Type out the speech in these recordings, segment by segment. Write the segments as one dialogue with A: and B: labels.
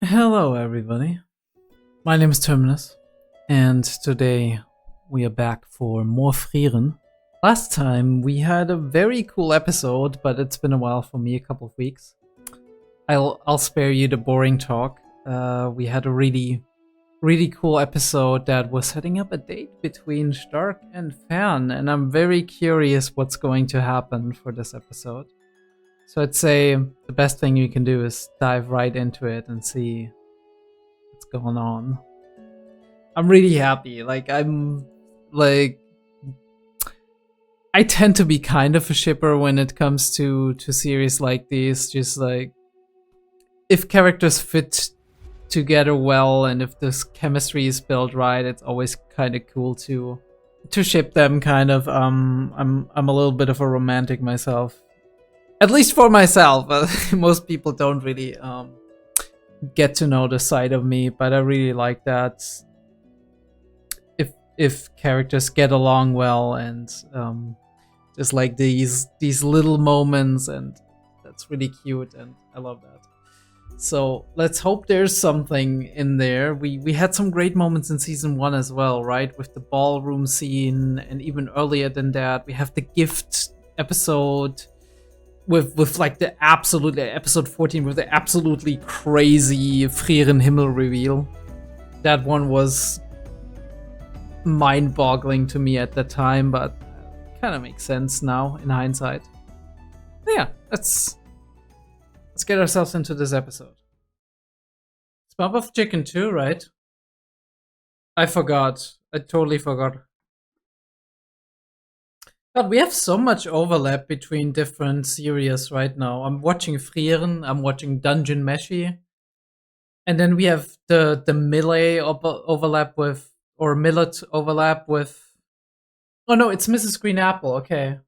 A: Hello, everybody. My name is Terminus, and today we are back for more Frieren. Last time we had a very cool episode, but it's been a while for me, a couple of weeks. I'll spare you the boring talk. We had a really cool episode that was setting up a date between Stark and Fan, and I'm very curious what's going to happen for this episode. So I'd say the best thing you can do is dive right into it and see what's going on. I'm really happy. I tend to be kind of a shipper when it comes to series like these. Just like, if characters fit together well and if this chemistry is built right, it's always kind of cool to ship them. Kind of. I'm a little bit of a romantic myself. At least for myself. Most people don't really get to know the side of me, but I really like that. If characters get along well and just like these little moments, and that's really cute, and I love that. So let's hope there's something in there. We had some great moments in season 1 as well, right? With the ballroom scene, and even earlier than that, we have the gift episode with like the absolutely episode 14 with the absolutely crazy Frieren Himmel reveal. That one was mind-boggling to me at the time, but kind of makes sense now in hindsight. But yeah, let's get ourselves into this episode. It's Bump of Chicken 2, right? I forgot. I totally forgot. God, we have so much overlap between different series right now. I'm watching Frieren, I'm watching Dungeon Meshi, and then we have the milet overlap with, or milet overlap with. Oh no, it's Mrs. Green Apple. Okay.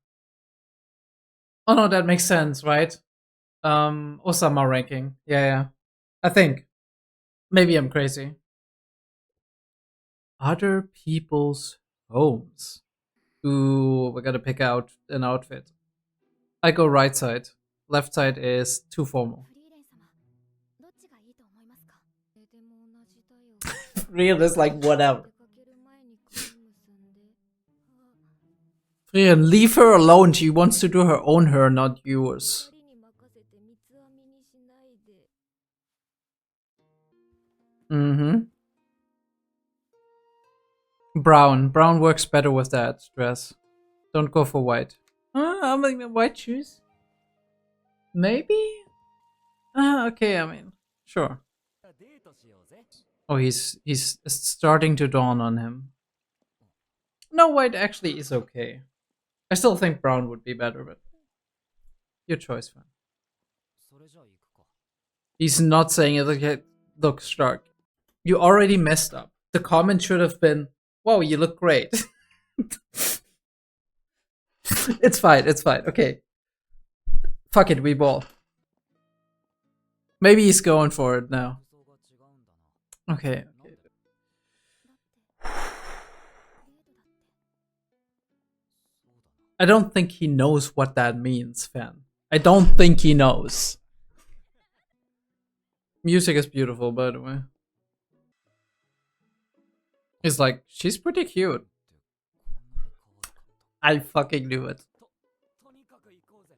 A: Oh no, that makes sense, right? Osama ranking. Yeah. I think. Maybe I'm crazy. Other people's homes. Ooh, we gotta pick out an outfit. I go right side. Left side is too formal. Frieren is like, whatever. Frieren, leave her alone. She wants to do her own hair, not yours. Mm-hmm. Brown. Brown works better with that dress. Don't go for white. I'm like, white shoes? Maybe? Okay, I mean, sure. Oh, he's starting to dawn on him. No, white actually is okay. I still think brown would be better, but your choice, man. He's not saying it like, look, Stark, you already messed up. The comment should have been, wow, you look great. It's fine, okay. Fuck it, we ball. Maybe he's going for it now. Okay. I don't think he knows what that means, Fan. I don't think he knows. Music is beautiful, by the way. He's like, she's pretty cute. I fucking knew it.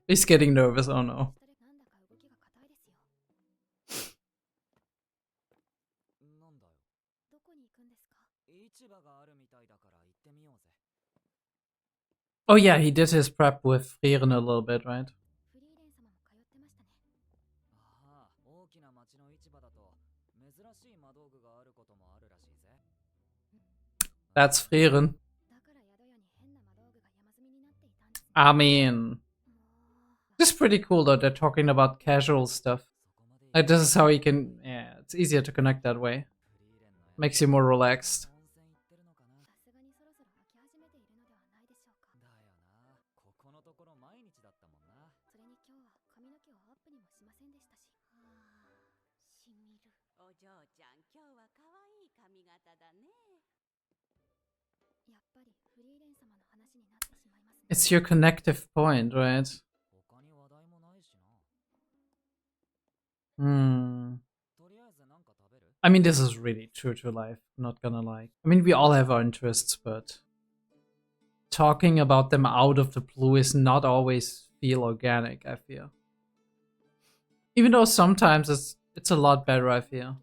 A: He's getting nervous, oh no. Oh yeah, he did his prep with Frieren a little bit, right? That's Frieren. I mean, this is pretty cool though. They're talking about casual stuff. Like, this is how you can. Yeah, it's easier to connect that way. Makes you more relaxed. It's your connective point, right? I mean, this is really true to life, not gonna lie. I mean, we all have our interests, but talking about them out of the blue is not always feel organic, I feel. Even though sometimes it's a lot better, I feel.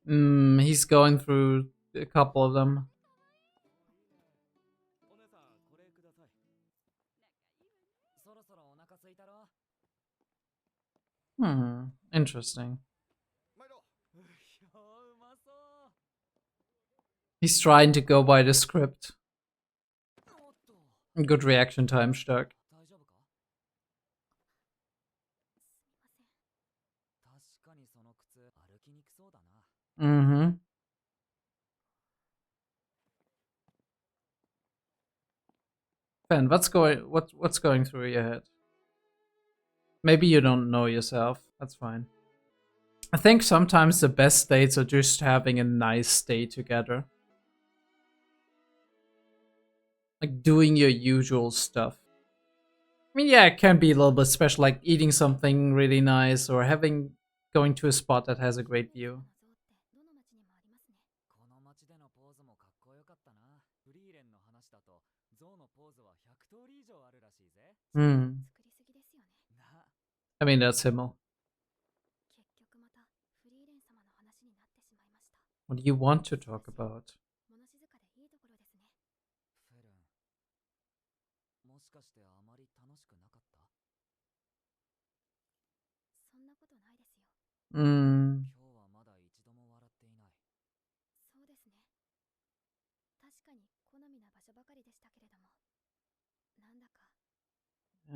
A: He's going through a couple of them. Interesting. He's trying to go by the script. Good reaction time, 𝕥𝕚𝕚𝕐𝕤𝕐. Ben, what's going through your head? Maybe you don't know yourself. That's fine. I think sometimes the best dates are just having a nice day together. Like doing your usual stuff. I mean, yeah, it can be a little bit special, like eating something really nice or going to a spot that has a great view. I mean, that's 𝕥𝕚𝕚. What do you want to talk about?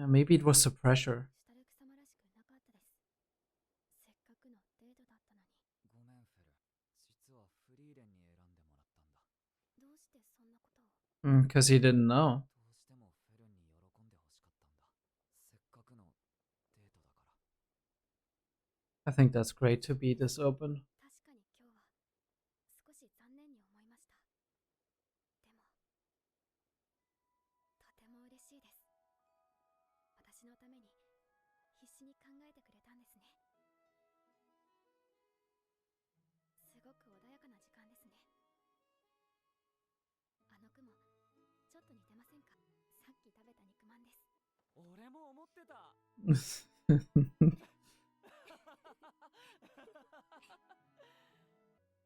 A: Maybe it was the pressure. Because he didn't know. I think that's great to be this open.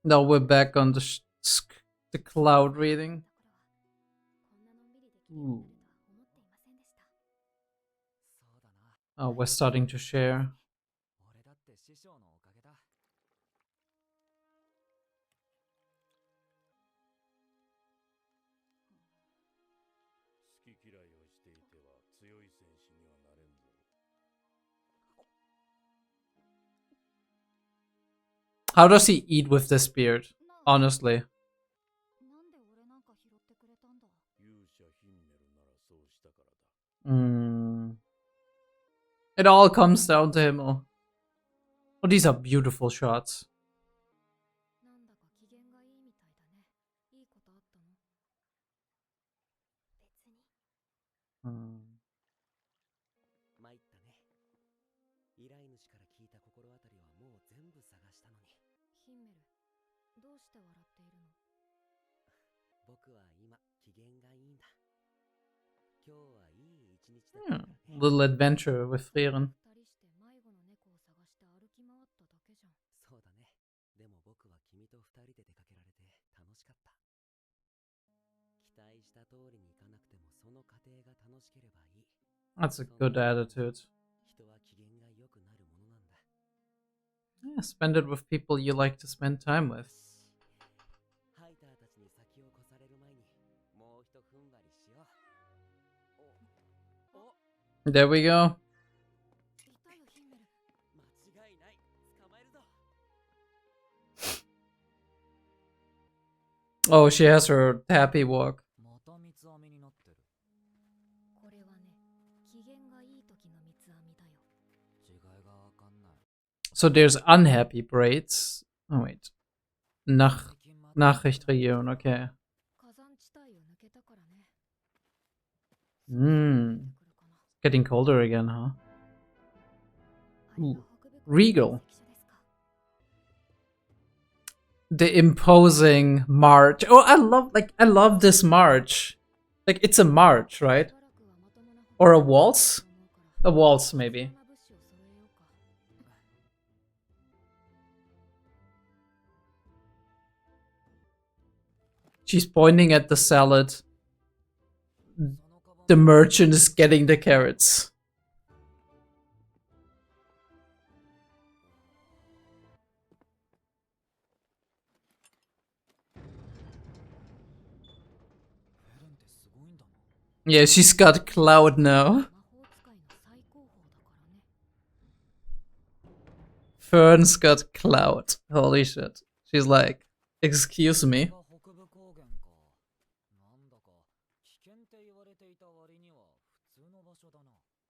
A: Now we're back on the cloud reading. Ooh. Oh, we're starting to share. How does he eat with this beard? Honestly. It all comes down to 𝕚𝕚𝕚. Oh, these are beautiful shots. Little adventure with Frieren. That's a good attitude. Yeah, spend it with people you like to spend time with. There we go. Oh, she has her happy walk. So there's unhappy braids. Oh wait. Nachrichtregion, okay. Getting colder again, huh? Ooh. Regal. The imposing march. Oh, I love this march. Like, it's a march, right? Or a waltz? A waltz, maybe. She's pointing at the salad. The merchant is getting the carrots. Yeah, she's got clout now. Fern's got clout. Holy shit. She's like, excuse me.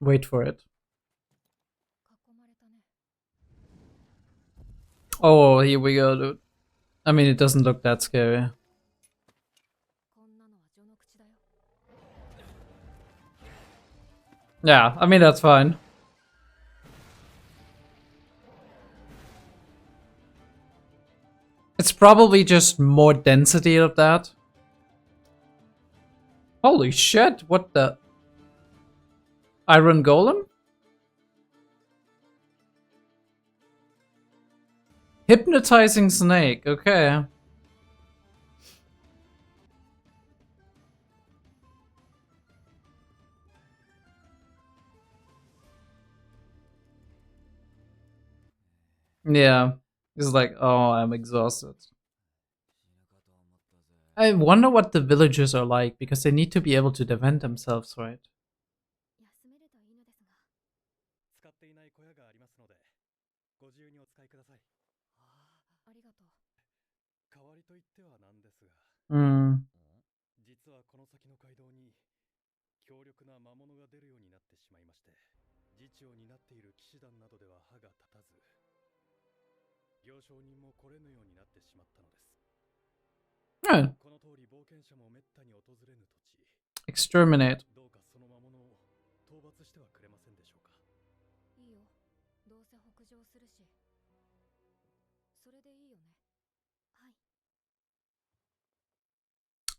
A: Wait for it. Oh, here we go, dude. I mean, it doesn't look that scary. Yeah, I mean, that's fine. It's probably just more density of that. Holy shit, what the? Iron Golem? Hypnotizing snake, okay. Yeah, he's like, oh, I'm exhausted. I wonder what the villagers are like, because they need to be able to defend themselves, right? Mm. Yeah. Exterminate.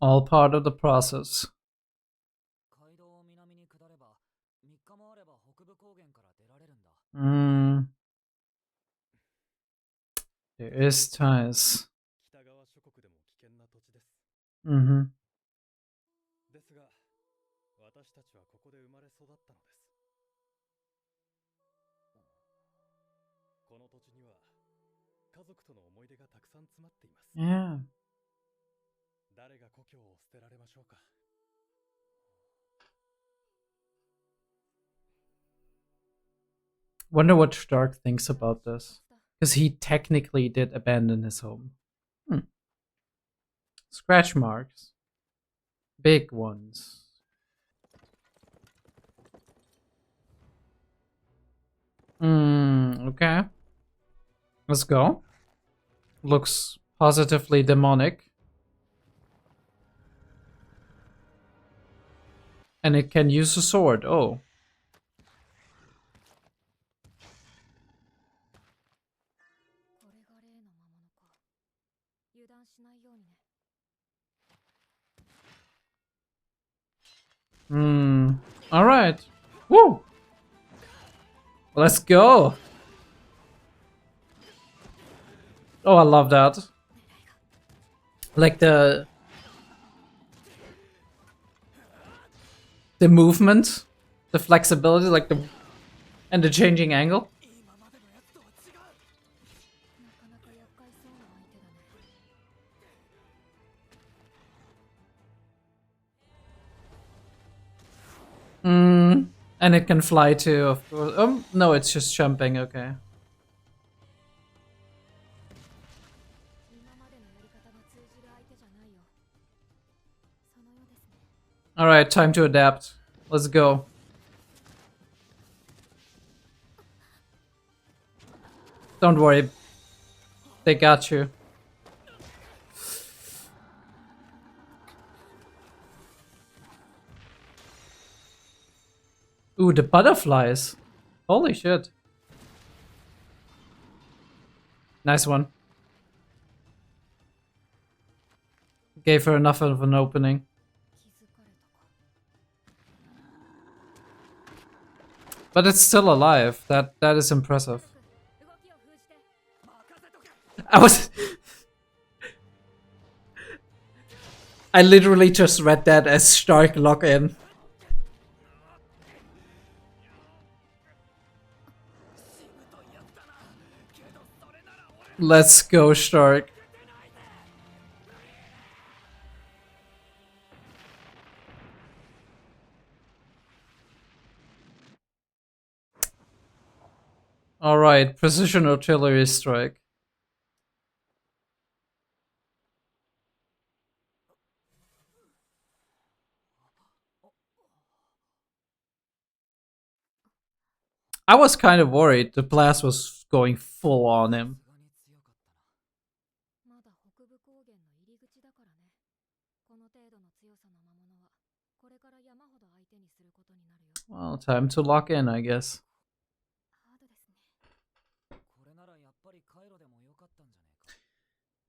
A: All part of the process. Mm. There is ties. Mm-hmm. Yeah. Wonder what Stark thinks about this. Because he technically did abandon his home. Scratch marks. Big ones. Okay. Let's go. Looks positively demonic. And it can use a sword. Oh. Alright. Woo! Let's go! Oh, I love that. Like the movement, the flexibility, like the and the changing angle. And it can fly too, of course. No, it's just jumping, okay. Alright, time to adapt. Let's go. Don't worry. They got you. Ooh, the butterflies. Holy shit. Nice one. Gave her enough of an opening. But it's still alive. That is impressive. I literally just read that as Stark lock in. Let's go, Stark. Alright, precision artillery strike. I was kind of worried the blast was going full on him. Well, time to lock in, I guess.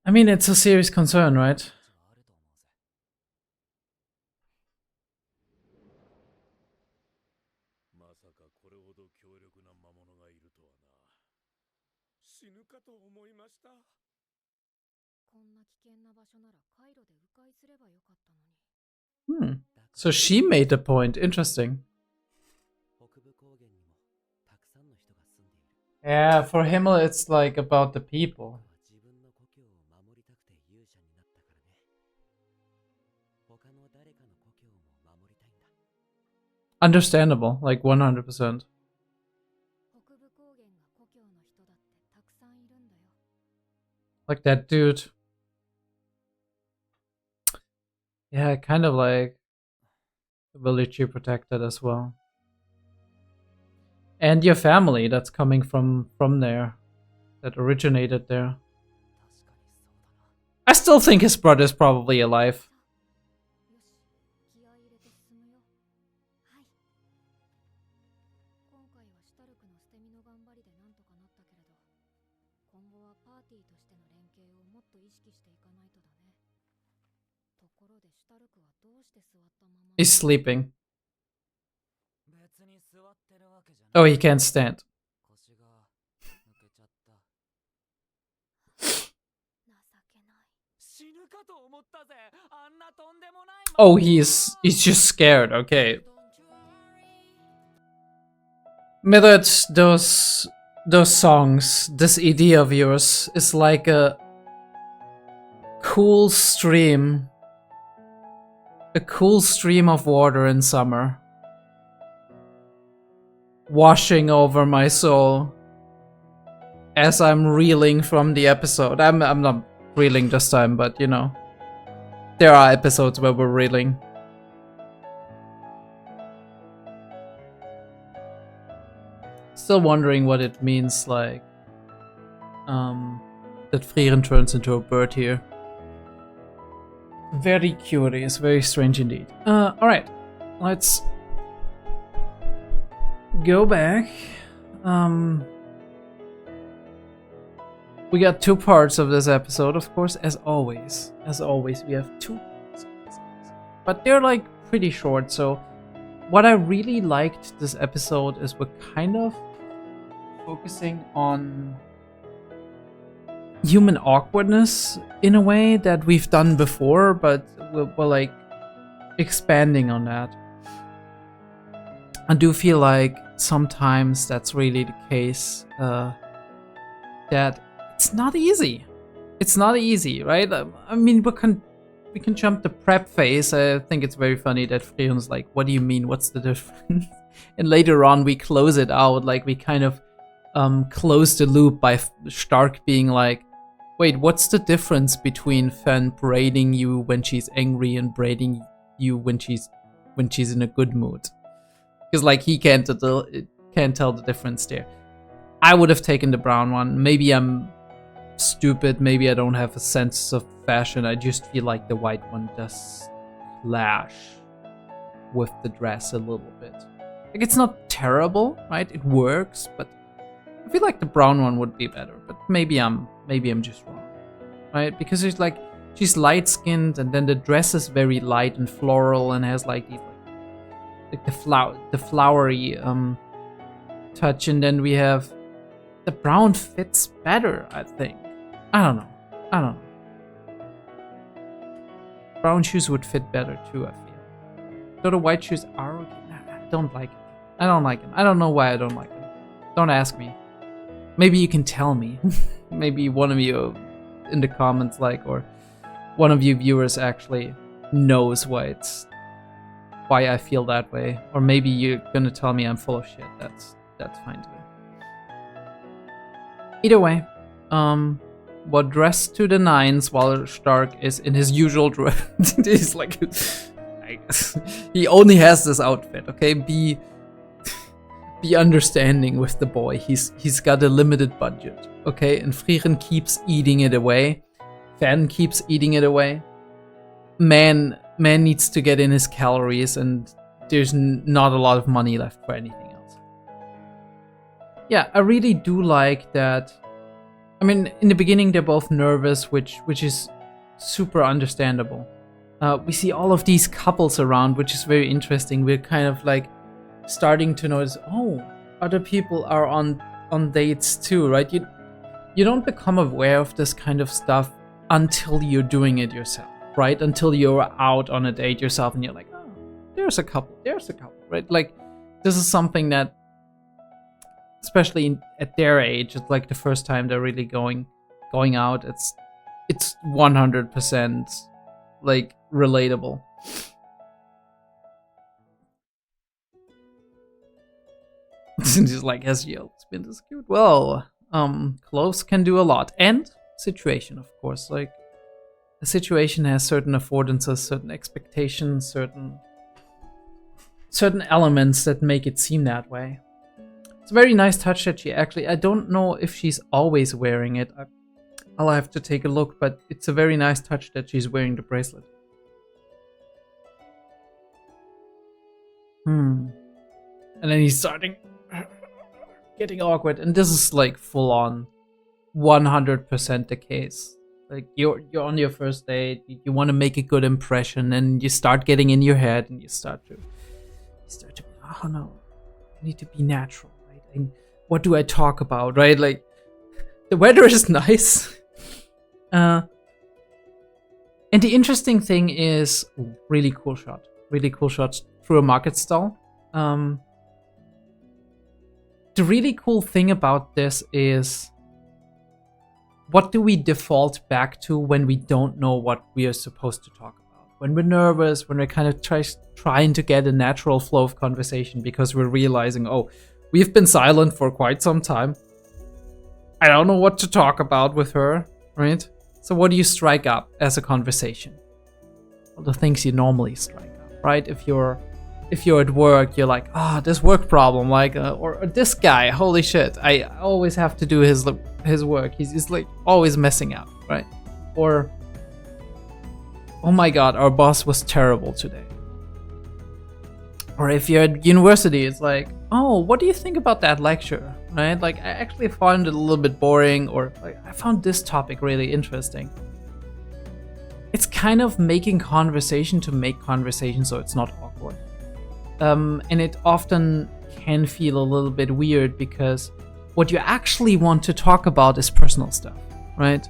A: I mean, it's a serious concern, right? So she made the point. Interesting. Yeah, for Himmel it's like about the people. Understandable, like 100%. Like that dude. Yeah, kind of like the village you protected as well. And your family that's coming from there. That originated there. I still think his brother's probably alive. He's sleeping. Oh, he can't stand. Oh, he's just scared, okay. Milet, those songs, this idea of yours is like a cool stream. A cool stream of water in summer. Washing over my soul. As I'm reeling from the episode. I'm not reeling this time, but you know. There are episodes where we're reeling. Still wondering what it means, like, that Frieren turns into a bird here. Very curious, very strange indeed. Alright, let's go back. We got two parts of this episode, of course, as always. As always, we have two parts of this episode. But they're like pretty short, so what I really liked this episode is we're kind of focusing on human awkwardness in a way that we've done before, but we're like expanding on that. I do feel like sometimes that's really the case, that it's not easy. It's not easy, right? I mean, we can jump the prep phase. I think it's very funny that Frieren's like, what do you mean? What's the difference? And later on we close it out, like we kind of close the loop by Stark being like, wait, what's the difference between Fen braiding you when she's angry and braiding you when she's in a good mood? Because like he can't tell the difference there. I would have taken the brown one. Maybe I'm stupid. Maybe I don't have a sense of fashion. I just feel like the white one does clash with the dress a little bit. Like, it's not terrible, right? It works, but I feel like the brown one would be better. But maybe I'm just wrong, right? Because it's like she's light skinned, and then the dress is very light and floral and has like these like the flowery touch, and then we have the brown fits better, I think. I don't know. Brown shoes would fit better too, I feel. So the white shoes are okay. I don't like it. I don't like them. I don't know why I don't like them. Don't ask me. Maybe you can tell me. Maybe one of you in the comments, like, or one of you viewers actually knows why I feel that way. Or maybe you're gonna tell me I'm full of shit. That's fine too. Either way, we're dressed to the nines while Stark is in his usual dress. He's like, I guess he only has this outfit. Okay, be understanding with the boy. He's got a limited budget. Okay, and Frieren keeps eating it away. Fan keeps eating it away. Man needs to get in his calories, and there's not a lot of money left for anything else. Yeah, I really do like that. I mean, in the beginning they're both nervous, which is super understandable. We see all of these couples around, which is very interesting. We're kind of like starting to notice, oh, other people are on dates too, right? You don't become aware of this kind of stuff until you're doing it yourself, right? Until you're out on a date yourself and you're like, oh, there's a couple, right? Like, this is something that, especially at their age, it's like the first time they're really going out. It's 100% like relatable. Just like, has you always been this cute? Well, clothes can do a lot, and situation, of course. Like, a situation has certain affordances, certain expectations, certain elements that make it seem that way. It's a very nice touch that she actually, I don't know if she's always wearing it. I'll have to take a look, but it's a very nice touch that she's wearing the bracelet. And then he's starting getting awkward, and this is like full on 100% the case. Like, you're on your first date, you want to make a good impression, and you start getting in your head, and you start to oh no, I need to be natural, right? And what do I talk about, right? Like, the weather is nice. And the interesting thing is, really cool shot through a market stall. The really cool thing about this is, what do we default back to when we don't know what we are supposed to talk about? When we're nervous, when we're kind of trying to get a natural flow of conversation because we're realizing, oh, we've been silent for quite some time. I don't know what to talk about with her, right? So what do you strike up as a conversation? Well, the things you normally strike up, right? If you're at work, you're like, this work problem, like, or this guy, holy shit, I always have to do his work. He's like always messing up, right? Or, oh my god, our boss was terrible today. Or if you're at university, it's like, oh, what do you think about that lecture, right? Like, I actually found it a little bit boring, or like, I found this topic really interesting. It's kind of making conversation to make conversation so it's not awkward. And it often can feel a little bit weird because what you actually want to talk about is personal stuff, right?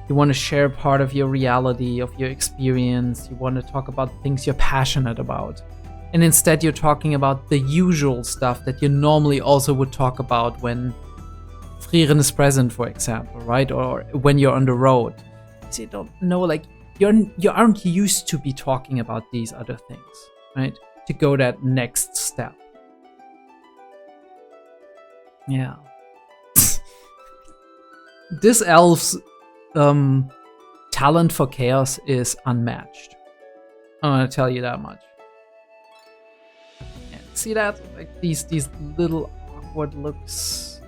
A: You want to share part of your reality, of your experience. You want to talk about things you're passionate about. And instead you're talking about the usual stuff that you normally also would talk about when Frieren is present, for example, right? Or when you're on the road. So you don't know, like, you aren't used to be talking about these other things, right? To go that next step. Yeah. This elf's talent for chaos is unmatched. I'm gonna tell you that much. Yeah, see that? Like, these little awkward looks.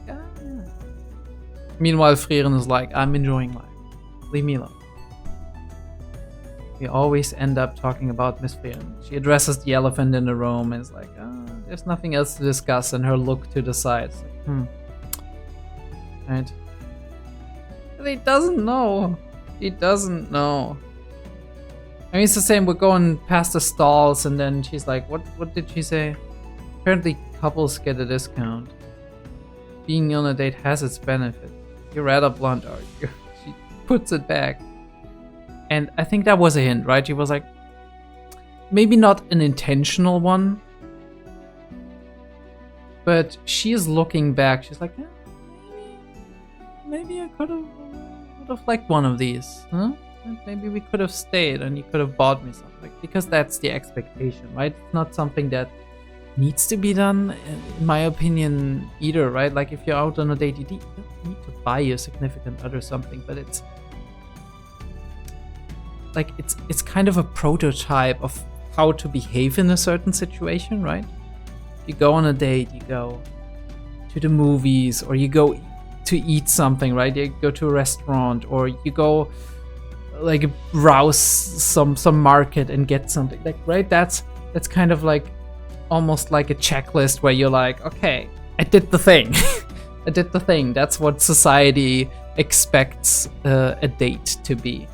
A: Yeah. Meanwhile, Frieren is like, I'm enjoying life. Leave me alone. We always end up talking about Miss Frieren. She addresses the elephant in the room and is like, there's nothing else to discuss, and her look to the side. It's like, Right? But he doesn't know. He doesn't know. I mean, it's the same. We're going past the stalls, and then she's like, what did she say? Apparently, couples get a discount. Being on a date has its benefit. You're rather blunt, aren't you? She puts it back. And I think that was a hint, right? She was like, maybe not an intentional one, but she is looking back. She's like, maybe I would have liked one of these, huh? Maybe we could have stayed and you could have bought me something. Because that's the expectation, right? It's not something that needs to be done, in my opinion, either, right? Like, if you're out on a date, you don't need to buy your significant other something, but it's like, it's kind of a prototype of how to behave in a certain situation, right? You go on a date, you go to the movies, or you go to eat something, right? You go to a restaurant, or you go like browse some market and get something, like, right? That's kind of like almost like a checklist where you're like, okay, I did the thing. I did the thing. That's what society expects a date to be.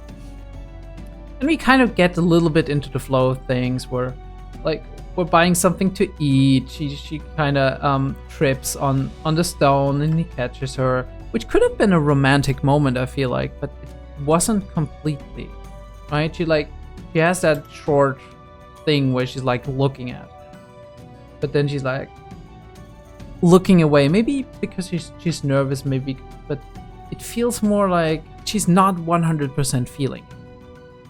A: And we kind of get a little bit into the flow of things where, like, we're buying something to eat. She kind of trips on the stone and he catches her, which could have been a romantic moment, I feel like, but it wasn't completely, right? She has that short thing where she's like looking at, but then she's like looking away, maybe because she's nervous, maybe, but it feels more like she's not 100% feeling it.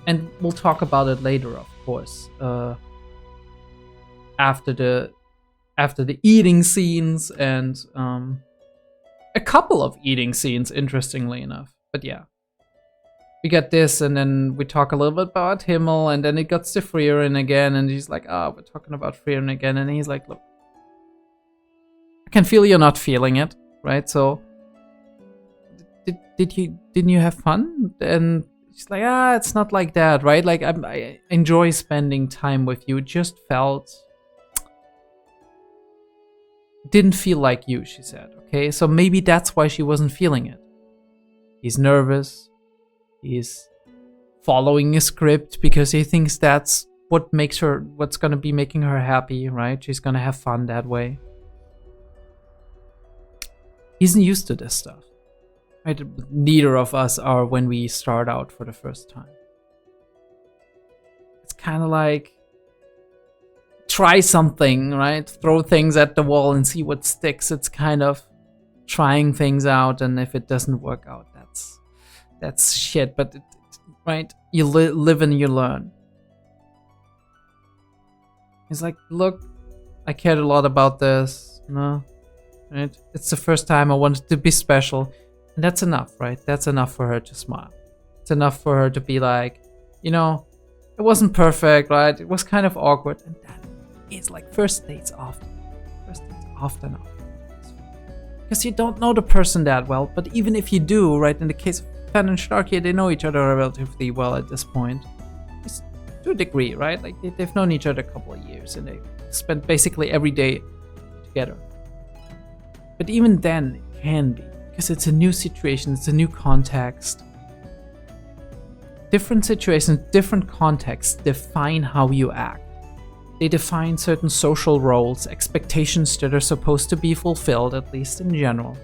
A: And we'll talk about it later, of course, after the eating scenes and a couple of eating scenes, interestingly enough. But yeah, we got this, and then we talk a little bit about Himmel, and then it got to Frieren again, and she's like, we're talking about Frieren again, and he's like, look, I can feel you're not feeling it, right? So didn't you have fun? And she's like, it's not like that, right? Like, I enjoy spending time with you. It just didn't feel like you, she said. Okay, so maybe that's why she wasn't feeling it. He's nervous. He's following a script because he thinks that's what's gonna be making her happy, right? She's gonna have fun that way. He isn't used to this stuff. Right? Neither of us are when we start out for the first time. It's kind of like, try something, right? Throw things at the wall and see what sticks. It's kind of trying things out, and if it doesn't work out, that's shit. But right, you live and you learn. He's like, look, I cared a lot about this, no, right? It's the first time I wanted to be special. And that's enough, right? That's enough for her to smile. It's enough for her to be like, it wasn't perfect, right? It was kind of awkward. And that is like first dates often. Because you don't know the person that well. But even if you do, right? In the case of Fan and Sharky, they know each other relatively well at this point. It's to a degree, right? Like, they've known each other a couple of years. And they spent basically every day together. But even then, it can be. Because it's a new situation, it's a new context. Different situations, different contexts define how you act. They define certain social roles, expectations that are supposed to be fulfilled, at least in general.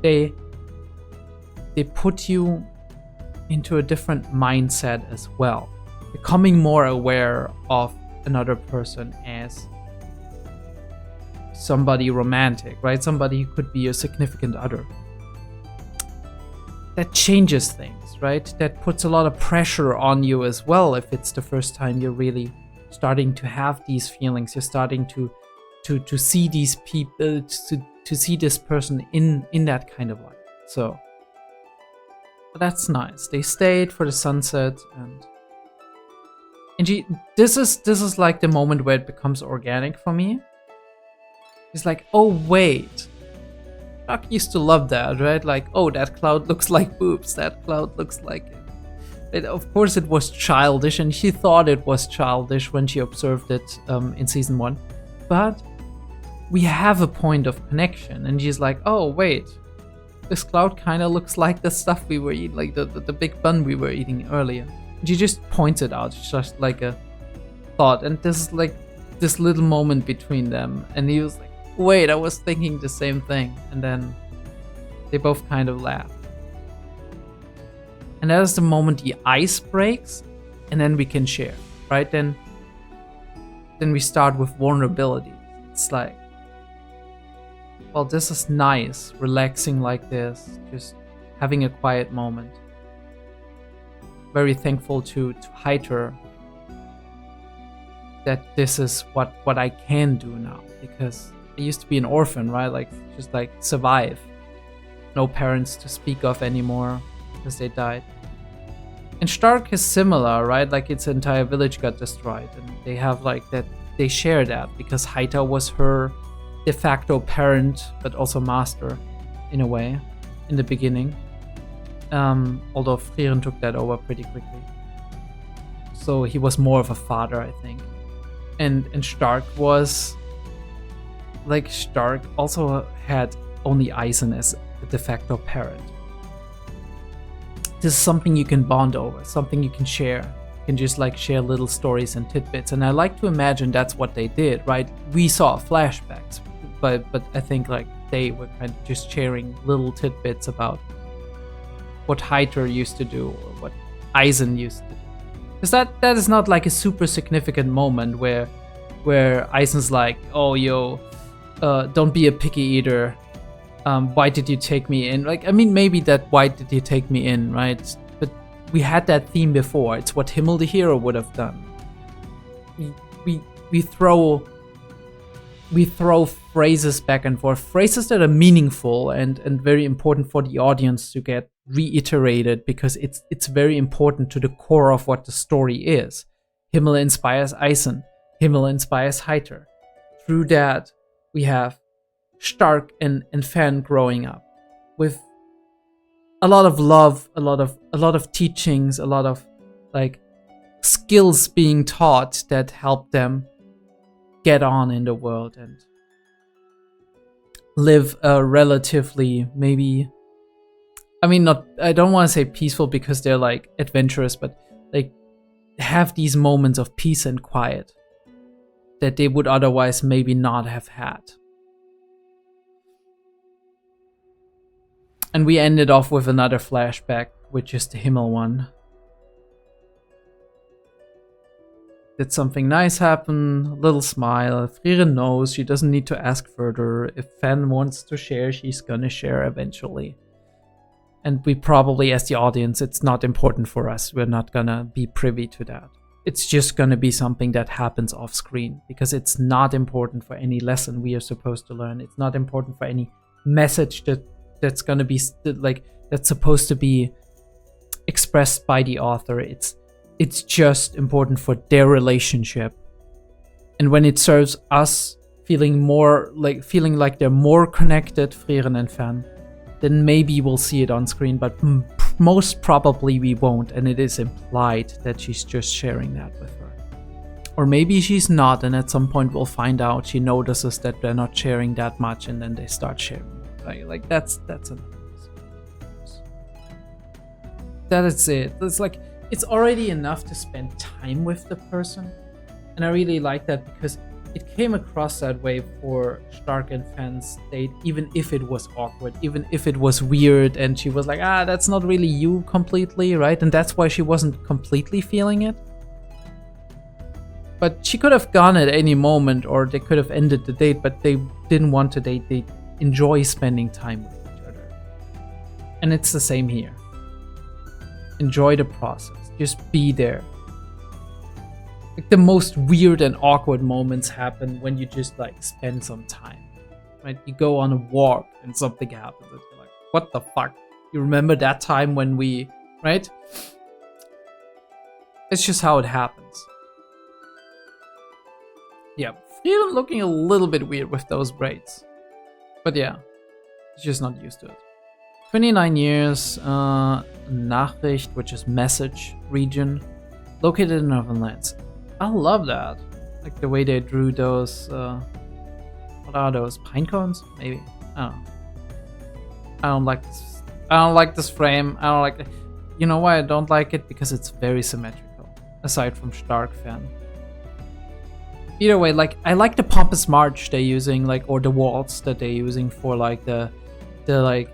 A: They put you into a different mindset as well. Becoming more aware of another person as somebody romantic, right? Somebody who could be your significant other. That changes things, right? That puts a lot of pressure on you as well if it's the first time you're really starting to have these feelings. You're starting to see these people, to see this person in that kind of light. So but that's nice. They stayed for the sunset, and this is like the moment where it becomes organic for me. It's like, oh wait, Stark used to love that, right? Like, oh, that cloud looks like boobs. That cloud looks like it. Of course, it was childish, and she thought it was childish when she observed it in season 1. But we have a point of connection, and she's like, oh, wait. This cloud kind of looks like the stuff we were eating, like the big bun we were eating earlier. And she just points it out. It's just like a thought. And this is like this little moment between them. And he was like, wait, I was thinking the same thing. And then they both kind of laugh. And that is the moment the ice breaks. And then we can share, right? Then we start with vulnerability. It's like, well, this is nice, relaxing like this, just having a quiet moment. Very thankful to Heiter that this is what I can do now, because I used to be an orphan, right? Like, just like survive. No parents to speak of anymore because they died. And Stark is similar, right? Like, its entire village got destroyed, and they have like that, they share that because Heiter was her de facto parent, but also master, in a way, in the beginning. Although Frieren took that over pretty quickly. So he was more of a father, I think. And Stark was... like, Stark also had only Eisen as a de facto parent. This is something you can bond over, something you can share. You can just like share little stories and tidbits. And I like to imagine that's what they did, right? We saw flashbacks. But I think like they were kind of just sharing little tidbits about what Heiter used to do or what Eisen used to do. Because that is not like a super significant moment where Eisen's like, oh yo, don't be a picky eater. Why did you take me in? Like, I mean, maybe that why did you take me in, right? But we had that theme before. It's what Himmel the hero would have done. We throw phrases back and forth, phrases that are meaningful and very important for the audience to get reiterated, because it's very important to the core of what the story is. Himmel inspires Eisen. Himmel inspires Heiter. Through that, we have Stark and Fan growing up with a lot of love, a lot of teachings, a lot of like skills being taught that help them get on in the world and live a relatively, maybe, I mean, not, I don't want to say peaceful because they're like adventurous, but like have these moments of peace and quiet that they would otherwise maybe not have had. And we ended off with another flashback, which is the Himmel one. Did something nice happen? A little smile. Frieren knows she doesn't need to ask further. If Fan wants to share, she's gonna share eventually. And we probably, as the audience, it's not important for us. We're not gonna be privy to that. It's just gonna be something that happens off screen, because it's not important for any lesson we are supposed to learn. It's not important for any message that's gonna be like, that's supposed to be expressed by the author. It's just important for their relationship. And when it serves us feeling like they're more connected, Frieren and Fan, then maybe we'll see it on screen, but most probably we won't, and it is implied that she's just sharing that with her. Or maybe she's not, and at some point we'll find out she notices that they're not sharing that much, and then they start sharing. Like that's another. That is it. It's like, it's already enough to spend time with the person. And I really like that, because it came across that way for Stark and Fan's date, even if it was awkward, even if it was weird, and she was like, that's not really you completely, right? And that's why she wasn't completely feeling it. But she could have gone at any moment, or they could have ended the date, but they didn't want to date. They enjoy spending time with each other. And it's the same here. Enjoy the process. Just be there. Like, the most weird and awkward moments happen when you just like spend some time. Right? You go on a walk and something happens. And you're like, what the fuck? You remember that time when we, right? It's just how it happens. Yeah, Frieren looking a little bit weird with those braids. But yeah. She's just not used to it. 29 years, Nachricht, which is message region, located in Northern Lands. I love that. Like the way they drew those, what are those? Pine cones? Maybe. I don't know. I don't like this. I don't like this frame. I don't like it. You know why I don't like it? Because it's very symmetrical. Aside from Stark fan. Either way, like I like the pompous march they're using, like, or the waltz that they're using for like the like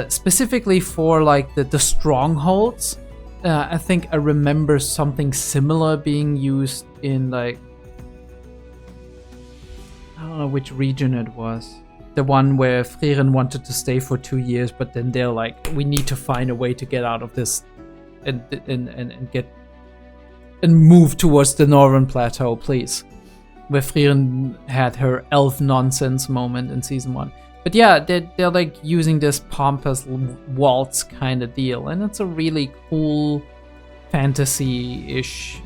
A: specifically for like the strongholds. I think I remember something similar being used in like, I don't know which region it was. The one where Frieren wanted to stay for 2 years, but then they're like, we need to find a way to get out of this and get and move towards the northern plateau, please. Where Frieren had her elf nonsense moment in season 1. But yeah, they're like using this pompous waltz kind of deal, and it's a really cool fantasy-ish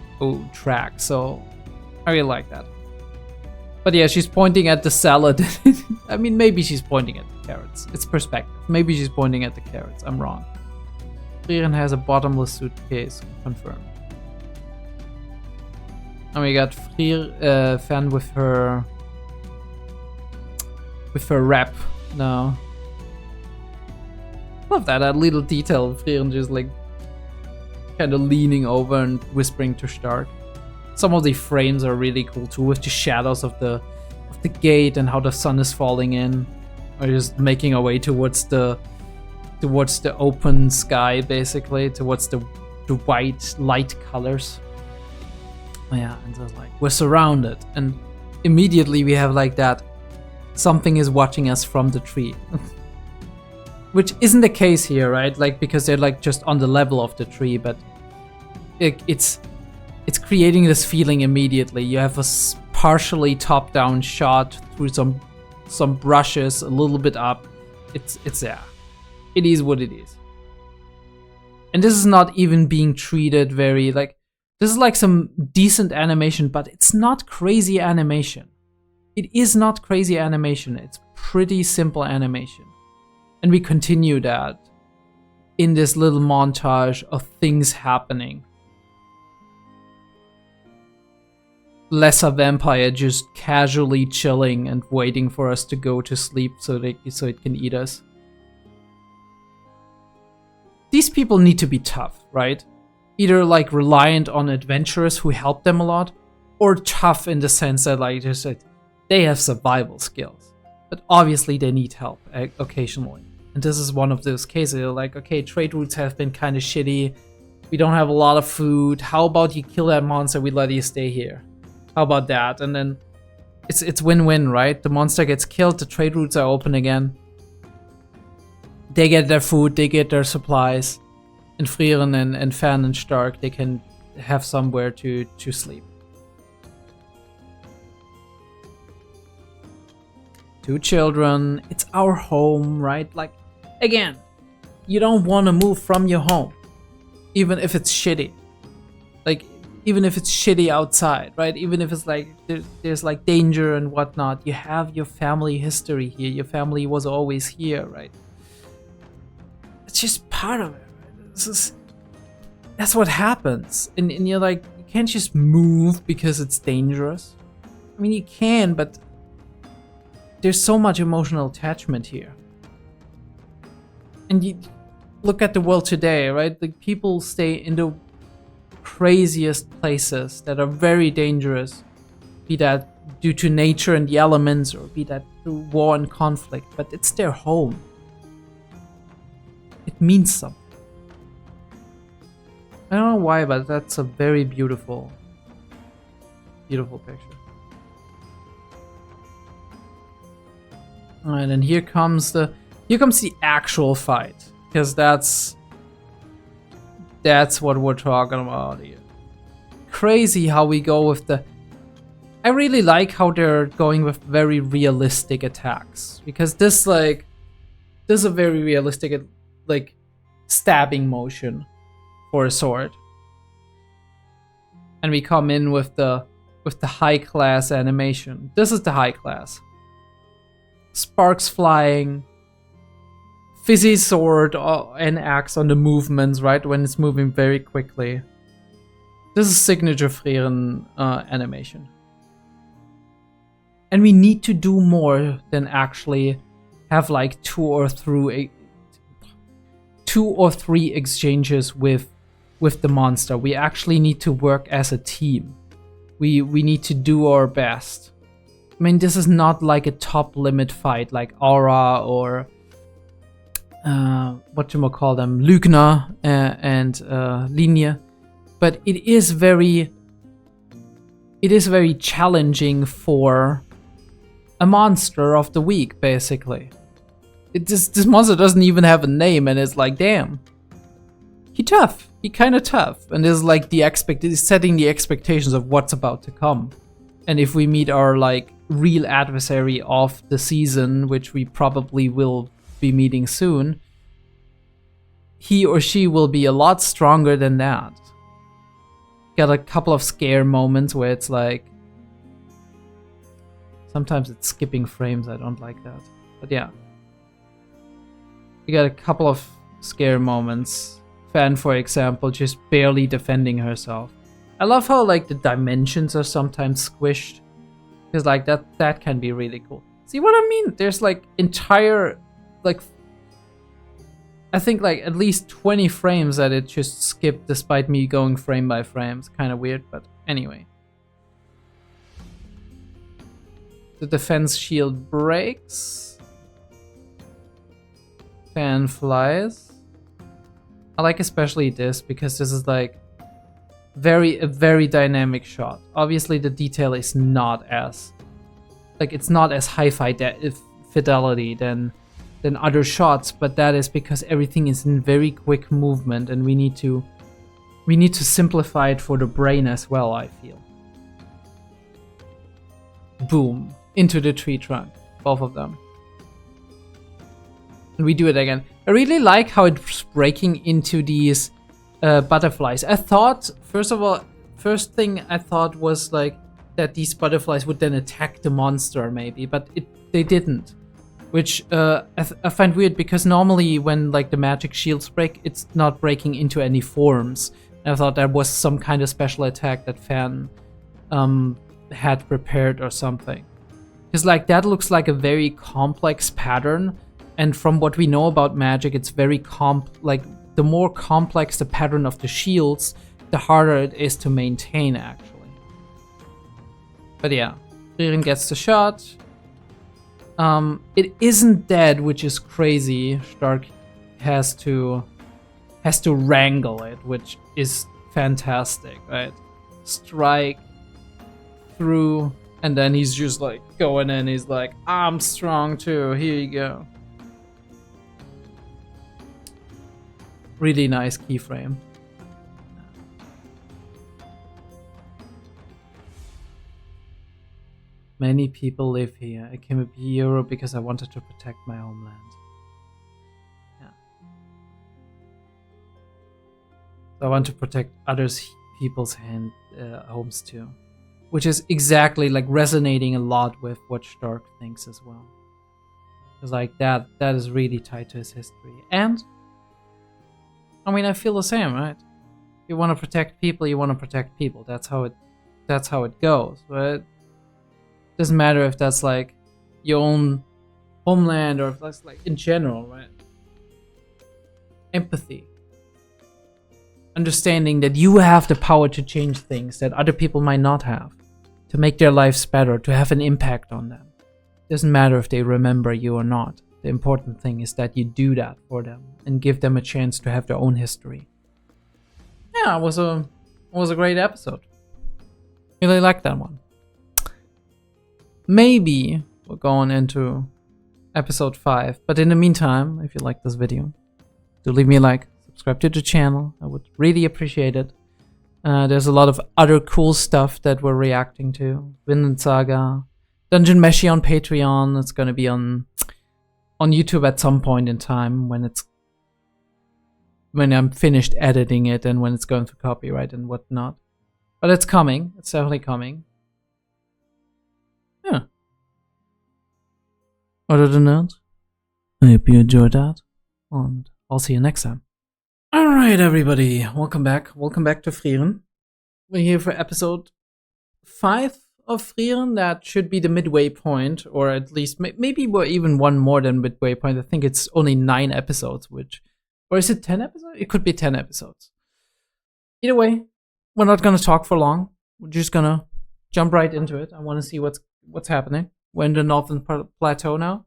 A: track, so I really like that. But yeah, she's pointing at the salad. I mean, maybe she's pointing at the carrots. It's perspective. Maybe she's pointing at the carrots. I'm wrong. Frieren has a bottomless suitcase. Confirmed. And we got Fan with her rap now. Love that little detail of Frieren just like kind of leaning over and whispering to Stark. Some of the frames are really cool too, with the shadows of the gate and how the sun is falling in, or just making our way towards the open sky, basically towards the white light colors. Yeah, and so like we're surrounded, and immediately we have like that something is watching us from the tree. Which isn't the case here, right? Like, because they're like just on the level of the tree, but it's creating this feeling immediately. You have a partially top-down shot through some brushes, a little bit up. It's there. It is what it is. And this is not even being treated very like, this is like some decent animation, but it's not crazy animation. It is not crazy animation. It's pretty simple animation. And we continue that in this little montage of things happening. Lesser vampire just casually chilling and waiting for us to go to sleep so it can eat us. These people need to be tough, right? Either like reliant on adventurers who help them a lot, or tough in the sense that like just like, they have survival skills, but obviously they need help occasionally. And this is one of those cases. They're like, okay, trade routes have been kind of shitty. We don't have a lot of food. How about you kill that monster? We let you stay here. How about that? And then it's win-win, right? The monster gets killed. The trade routes are open again. They get their food. They get their supplies. And Frieren and Fan and Stark, they can have somewhere to sleep. 2 children. It's our home, right? Like, again, you don't want to move from your home, even if it's shitty. Like, even if it's shitty outside, right? Even if it's like there's like danger and whatnot, you have your family history here. Your family was always here, right? It's just part of it. Right? That's what happens, and you're like, you can't just move because it's dangerous. I mean, you can, but there's so much emotional attachment here. And you look at the world today, right? Like, people stay in the craziest places that are very dangerous, be that due to nature and the elements, or be that through war and conflict, but it's their home. It means something. I don't know why, but that's a very beautiful picture. Alright, and here comes the actual fight, because that's what we're talking about here. Crazy how we go with the... I really like how they're going with very realistic attacks, because this is a very realistic like stabbing motion for a sword. And we come in with the high class animation. This is the high class. Sparks flying, fizzy sword and axe on the movements, right? When it's moving very quickly. This is signature Frieren animation. And we need to do more than actually have like 2 or 3 exchanges with the monster. We actually need to work as a team. We need to do our best. I mean, this is not like a top limit fight like Aura or 𝕥𝕚𝕞𝕡𝕤 and 𝕥𝕚𝕞𝕡𝕤, but it is very challenging for a monster of the week, basically. This monster doesn't even have a name, and it's like, damn, he tough. He kind of tough, and is like is setting the expectations of what's about to come. And if we meet our like real adversary of the season, which we probably will be meeting soon, he or she will be a lot stronger than that. Got a couple of scare moments where it's like, sometimes it's skipping frames. I don't like that, but yeah, we got a couple of scare moments. Fan, for example, just barely defending herself. I love how like the dimensions are sometimes squished, because like that can be really cool. See what I mean? There's like entire, like, I think like at least 20 frames that it just skipped despite me going frame by frame. It's kind of weird, but anyway. The defense shield breaks. Fan flies. I like especially this because this is like a very dynamic shot. Obviously the detail is not as like, it's not as high fidelity than other shots, but that is because everything is in very quick movement, and we need to simplify it for the brain as well, I feel. Boom, into the tree trunk, both of them. And we do it again. I really like how it's breaking into these butterflies. I thought, first thing I thought was like that these butterflies would then attack the monster maybe, but they didn't. Which I find weird, because normally when like the magic shields break, it's not breaking into any forms. And I thought that was some kind of special attack that Fan had prepared or something. Because like that looks like a very complex pattern. And from what we know about magic, it's very like the more complex the pattern of the shields, the harder it is to maintain, actually. But yeah, Frieren gets the shot. It isn't dead, which is crazy. Stark has to wrangle it, which is fantastic, right? Strike through, and then he's just like going in. He's like, I'm strong too. Here you go. Really nice keyframe. Many people live here. I came a hero because I wanted to protect my homeland. Yeah. So I want to protect people's homes too. Which is exactly like resonating a lot with what Stark thinks as well. Because like that is really tied to his history. And I mean, I feel the same, right? You want to protect people, you want to protect people. That's how it goes, right? Doesn't matter if that's like your own homeland or if that's like in general, right? Empathy. Understanding that you have the power to change things that other people might not have. To make their lives better, to have an impact on them. Doesn't matter if they remember you or not. The important thing is that you do that for them and give them a chance to have their own history. Yeah, it was a great episode. Really liked that one. Maybe we're going into episode 5, but in the meantime, if you like this video, do leave me a like, subscribe to the channel. I would really appreciate it. There's a lot of other cool stuff that we're reacting to. Vinland Saga, Dungeon Meshi on Patreon. It's gonna be on YouTube at some point in time when I'm finished editing it and when it's going through copyright and whatnot. But it's coming. It's definitely coming. Yeah. Other than that, I hope you enjoyed that. Und I'll see you next time. Alright, everybody. Welcome back. Welcome back to Frieren. We're here for episode 5 of Frieren. That should be the midway point, or at least maybe we're even one more than midway point. I think it's only 9 episodes, or is it 10 episodes? It could be 10 episodes. Either way, we're not gonna talk for long. We're just gonna jump right into it. I want to see what's happening. We're in the northern plateau now.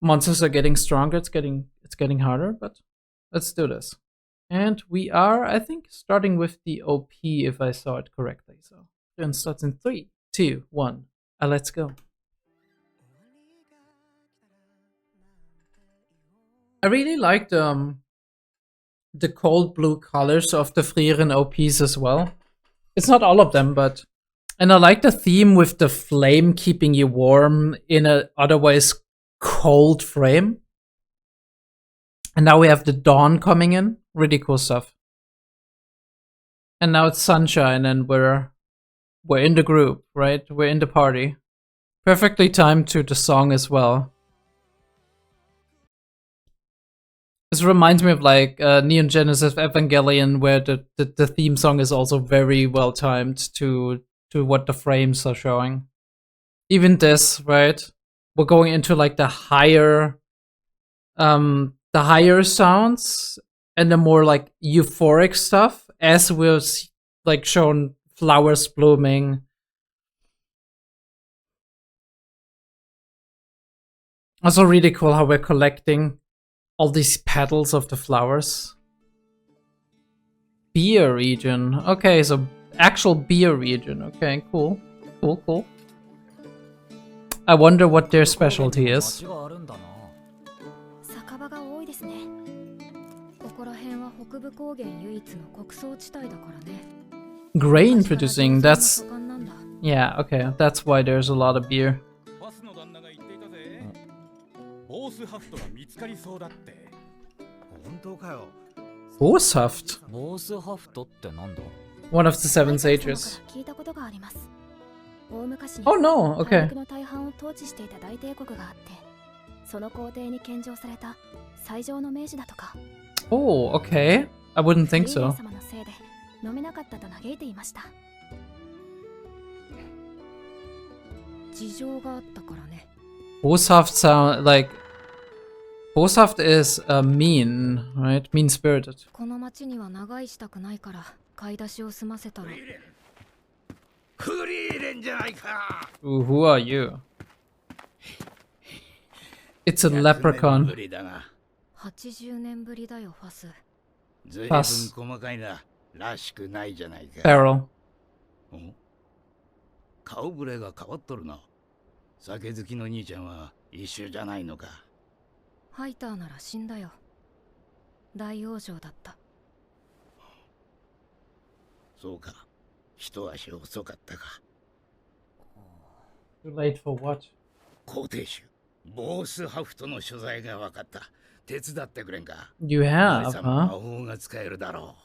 A: Monsters are getting stronger. It's getting harder, but let's do this. And we are, I think, starting with the OP if I saw it correctly. So it starts in 3, 2, 1. Let's go. I really liked the cold blue colors of the Frieren OPs as well. It's not all of them, and I like the theme with the flame keeping you warm in a otherwise cold frame. And now we have the dawn coming in. Really cool stuff. And now it's sunshine and we're in the group, right? We're in the party. Perfectly timed to the song as well. This reminds me of like Neon Genesis Evangelion, where the theme song is also very well timed to what the frames are showing. Even this, right? We're going into like the higher sounds and the more like euphoric stuff as we're like shown flowers blooming. Also really cool how we're collecting all these petals of the flowers. Beer region. Okay, so actual beer region. Okay, cool. Cool. I wonder what their specialty is. Grain producing, that's... Yeah, okay, that's why there's a lot of beer. Boshaft? One of the 7 sages. Oh no, okay. Oh, okay. I wouldn't think so. Boshaft sound like... Boshaft is mean, right? Mean-spirited. Ooh, who are you? It's a leprechaun. Fuss. Barrel.
B: 顔ぶれが変わっとるな。酒好きの兄ちゃんは一緒じゃないのか。ハイターなら死んだよ。大往生だった。そうか。一足遅かったか。
A: Too late for what?
B: 皇帝衆、ボースハフトの所在が分かった。手伝ってくれんか。
A: You have, huh?
B: 魔法が使えるだろ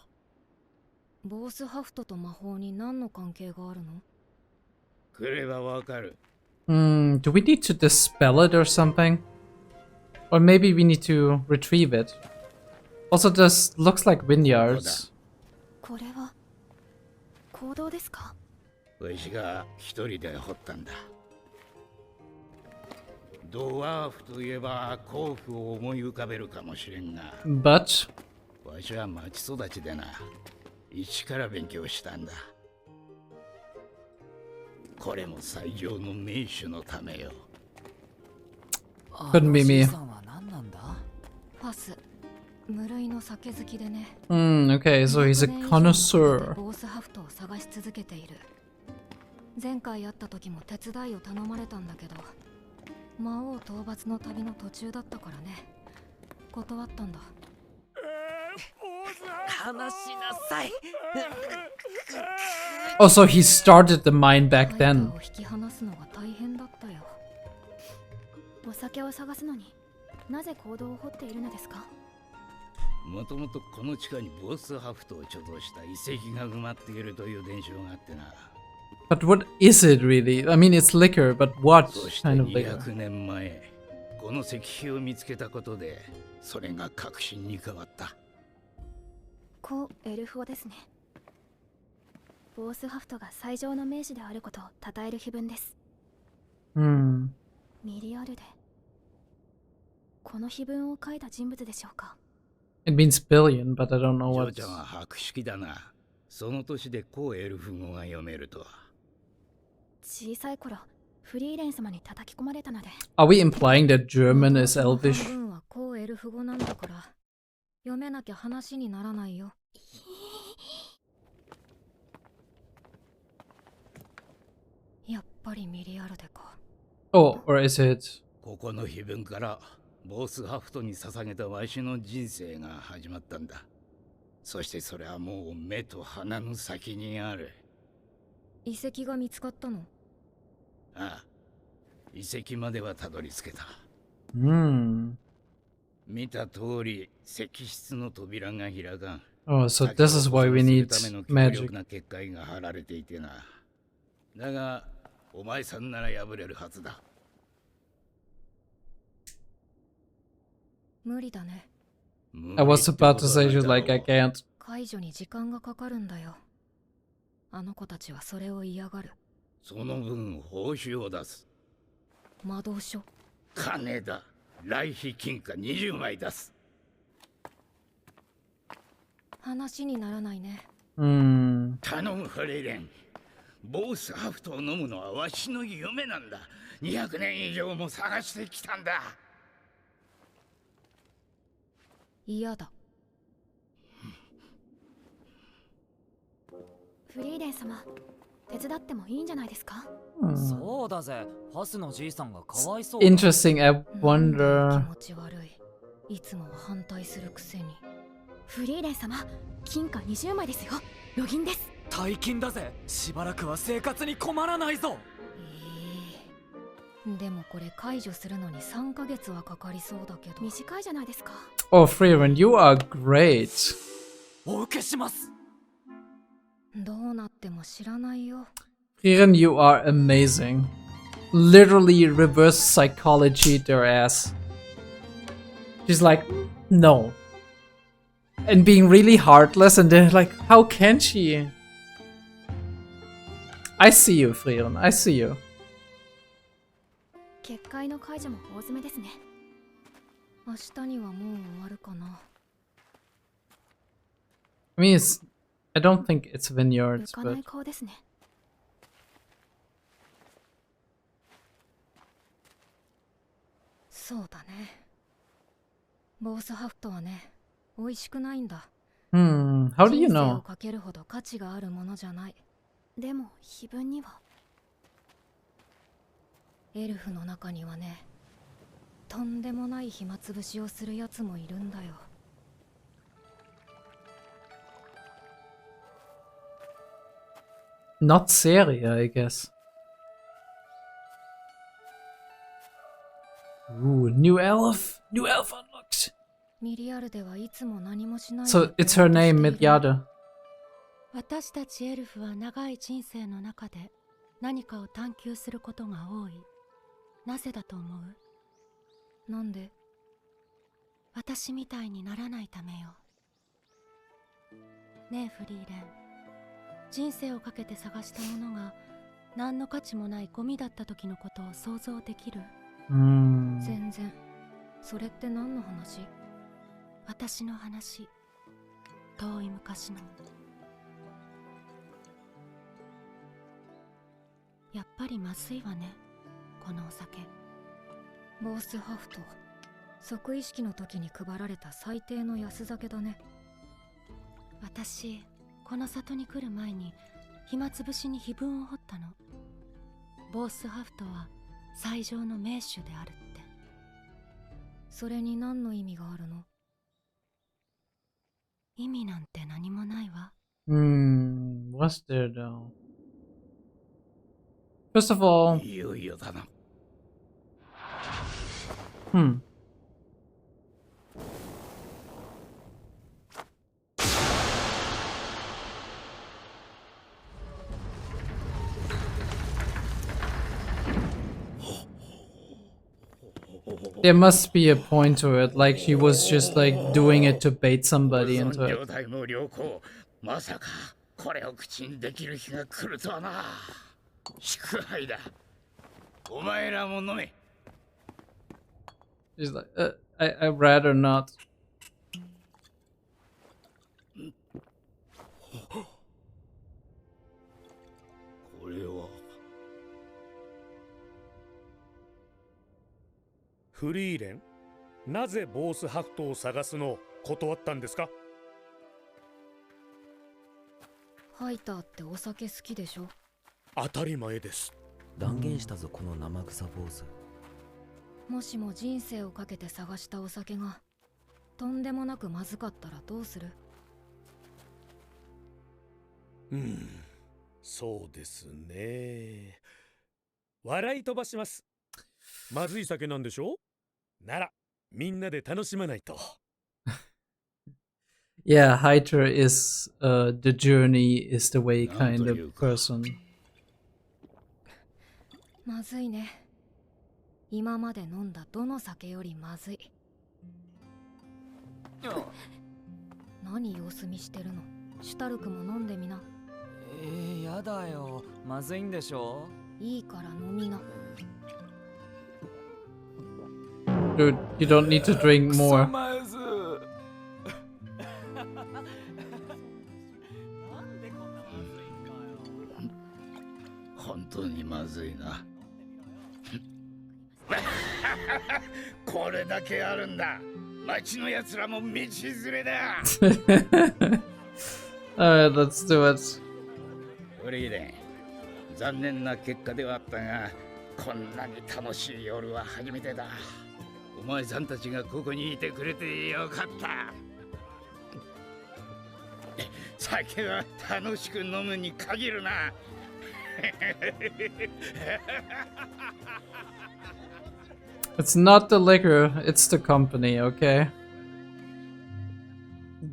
C: う。ボースハフトと魔法に何の関係があるの？
A: Do we need to dispel it or something? Or maybe we need to retrieve it. Also, this looks like vineyards.
C: これは行動ですか？
B: わしが一人で掘ったんだ。ドワーフといえば甲府を思い浮かべるかもしれんが。
A: But
B: わしは町育ちでな、一から勉強したんだ。これも最上の名手のためよ。
A: Couldn't be me.
C: ファス、無類の酒好きでね。
A: Okay, so he's a connoisseur.
C: ボースハフトを探し続けている。前回会った時も手伝いを頼まれたんだけど、魔王討伐の旅の途中だったからね。断ったんだ。
D: 話しなさい。
A: Oh, so he started the mine back then.
C: 引き離すのが大変だったよ。お酒を探すのになぜ坑道を掘っているのですか？
B: もともとこの地下にボースハフトを貯蔵した遺跡が埋まっているという伝承があってな。
A: But what is it really? I mean, it's liquor, but what kind of liquor?
B: 200年前、ここの石碑を見つけたことで、それが確信に変わった。
C: 古エルフ語ですね。ボースハフトが最上の名士であることを称える碑文です。ミリアルデ。この碑文を書いた人物でしょうか。
A: It means billion, but I don't know
B: ジョ
A: what.
B: ちゃんは博識だな。その年で古エルフ語が読めるとは。
C: 小さい頃、フリーレン様に叩き込まれたので。
A: Are we implying that German is Elvish?
C: 半分は古エルフ語なんだから、読めなきゃ話にならないよ。やっぱりミリアルデか。
A: Oh, or is it?
B: ここの碑文からボースハフトに捧げたわしの人生が始まったんだ。そしてそれはもう目と鼻の先にある。
C: 遺跡が見つかったの？
B: ああ、遺跡まではたどり着けた。見た通り石室の扉が開かん。
A: Oh, so this is why we need magic.
B: な結界が張られていてな。だがお前さんなら破れるはずだ。
C: 無理だね。
A: I was about to say just like I can't.
C: 解除に時間がかかるんだよ。あの子たちはそれを嫌がる。
B: その分報酬を出す。
C: 魔導書。
B: 金だ。来費金貨20枚出す。
C: 話にならないね。
B: 頼むフリーレン。ボースハフトを飲むのはわしの夢なんだ。200年以上も探してきたんだ。
C: 嫌だ。フリーレン様、手伝ってもいいんじゃないですか？
D: そうだぜ。ハスのじいさんがかわいそう。
A: Interesting, I wonder.
C: 気持ち悪い。いつも反対するくせに。フリーレン様、金貨20枚ですよ。ロギンです。
D: 大金だぜ。しばらくは生活に困らないぞ。
C: でもこれ解除するのに3ヶ月はかかりそうだけど。短いじゃないですか。
A: Oh, Frieren, you are great.
D: お受けします。
C: どうなっても知らないよ。
A: Frieren, you are amazing. Literally reverse psychology their ass. She's like, no. And being really heartless, and they're like, how can she? I see you, Frieren, I see you.
C: 結界の解除も大詰めですね。明日にはもう終わるかな。
A: I mean, I don't think it's vineyards,
C: 浮かな
A: but
C: い顔ですね。そうだね。ボースハフトはね、美味しくないんだ。
A: how do you
C: 人生を
A: know?
C: かけるほど価値があるものじゃない。でも碑文には。エルフの中にはね、とんでもない暇つぶしをするやつもいるんだよ。
A: Not Serie, I guess. Ooh, new elf! New elf unlocked!
C: ミリアルではいつも何もしない。
A: So it's her name, Milyade.
E: 私たちエルフは長い人生の中で何かを探求することが多い。なぜだと思う？
C: なんで？
E: 私みたいにならないためよ。ねえフリーレン、人生をかけて探したものが何の価値もないゴミだった時のことを想像できる？
C: 全然。それって何の話？
E: 私の話。遠い昔の。やっぱりまずいわね、このお酒。
C: ボースハフト、即意識の時に配られた最低の安酒だね。
E: 私、この里に来る前に暇つぶしに碑文を彫ったの。ボースハフトは最上の名手であるって。
C: それに何の意味があるの？
E: 意味なんて何もないわ。
A: What's there though? First of all,
B: いよいよだな。
A: There must be a point to it, like she was just like doing it to bait somebody into it.
B: まさかこれを口にできる日が来るとはな。祝杯だ。お前らも飲め。
A: She's like, I'd rather not.
B: これは
F: フリーレン、なぜボースハフトを探すのを断ったんですか？
C: ハイターってお酒好きでしょ？
F: 当たり前です。
D: 断言したぞこの生臭坊主。
C: もしも人生をかけて探したお酒がとんでもなくまずかったらどうする？
F: そうですね。笑い飛ばします。まずい酒なんでしょ？ならみんなで楽しまないと。
A: Yeah, Hyter is the journey is the way kind of person.
C: まずいね。今まで飲んだどの酒よりまずい。何様子見してるの？シュタルクも飲んでみな。
D: やだよ。まずいんでしょ？
C: いいから飲みな。
A: Dude, you don't need to drink more.
B: 本当にまずいな。これだけあるんだ。町のやつらも道連れだ。
A: Alright, let's do it.
B: フリーレン、残念な結果ではあったが、こんなに楽しい夜は初めてだ。お前さんたちがここにいてくれてよかった。酒は楽しく飲むに限るな。
A: It's not the liquor, it's the company, okay?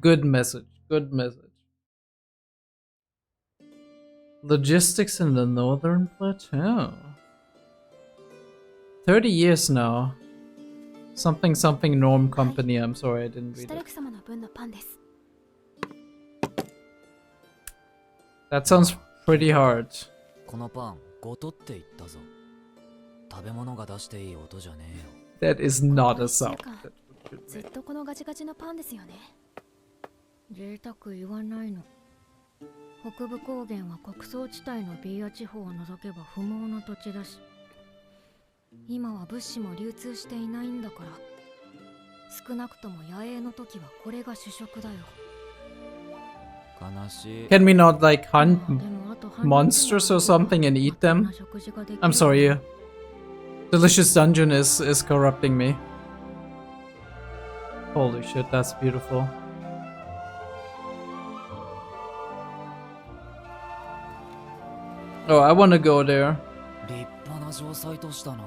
A: Good message, good message. Logistics in the Northern Plateau. 30 years now. Something something Norm Company, I'm sorry I didn't
C: シュ
A: read
C: タル
A: it.
C: ク様の分のパンです。
A: That sounds pretty hard.
D: このパンごとって言ったぞ。食べ物が出していい音じゃね
A: えよ。That is not a sound.
C: ずっとこのガチガチのパンですよね。
E: 贅沢言わないの。北部高原は穀倉地帯のビーア地方を除けば不毛な土地だし、今は物資も流通していないんだから、少なくとも野営の時はこれが主食だよ。
D: 悲しい。
A: Can we not like hunt monsters or something and eat them? I'm sorry. Delicious Dungeon is corrupting me. Holy shit, that's beautiful. Oh, I want to go there.
D: 立派な城塞としたな。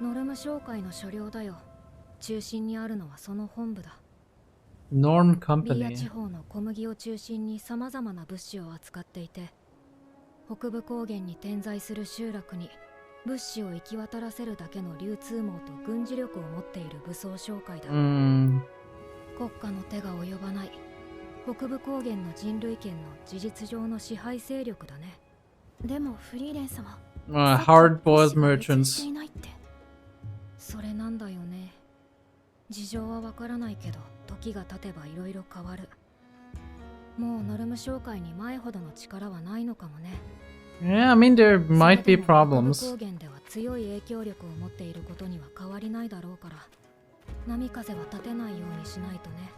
E: ノルム商会の所領だよ。中心にあるのはその本部だ。
A: Norm
E: ビア
A: Company.
E: 地方の小麦を中心に様々な物資を扱っていて、北部高原に点在する集落に物資を行き渡らせるだけの流通網と軍事力を持っている武装商会だ。国家の手が及ばない北部高原の人類圏の事実上の支配勢力だね。
C: でもフリーレン様、
A: hard-boiled merchants.
E: それなんだよね。事情はわからないけど、時が経てばいろいろ変わる。もうノルム商会に前ほどの力はないのかもね。
A: Yeah, I mean there might be problems.
E: 高原では強い影響力を持っていることには変わりないだろうから、波風は立てないようにしないとね。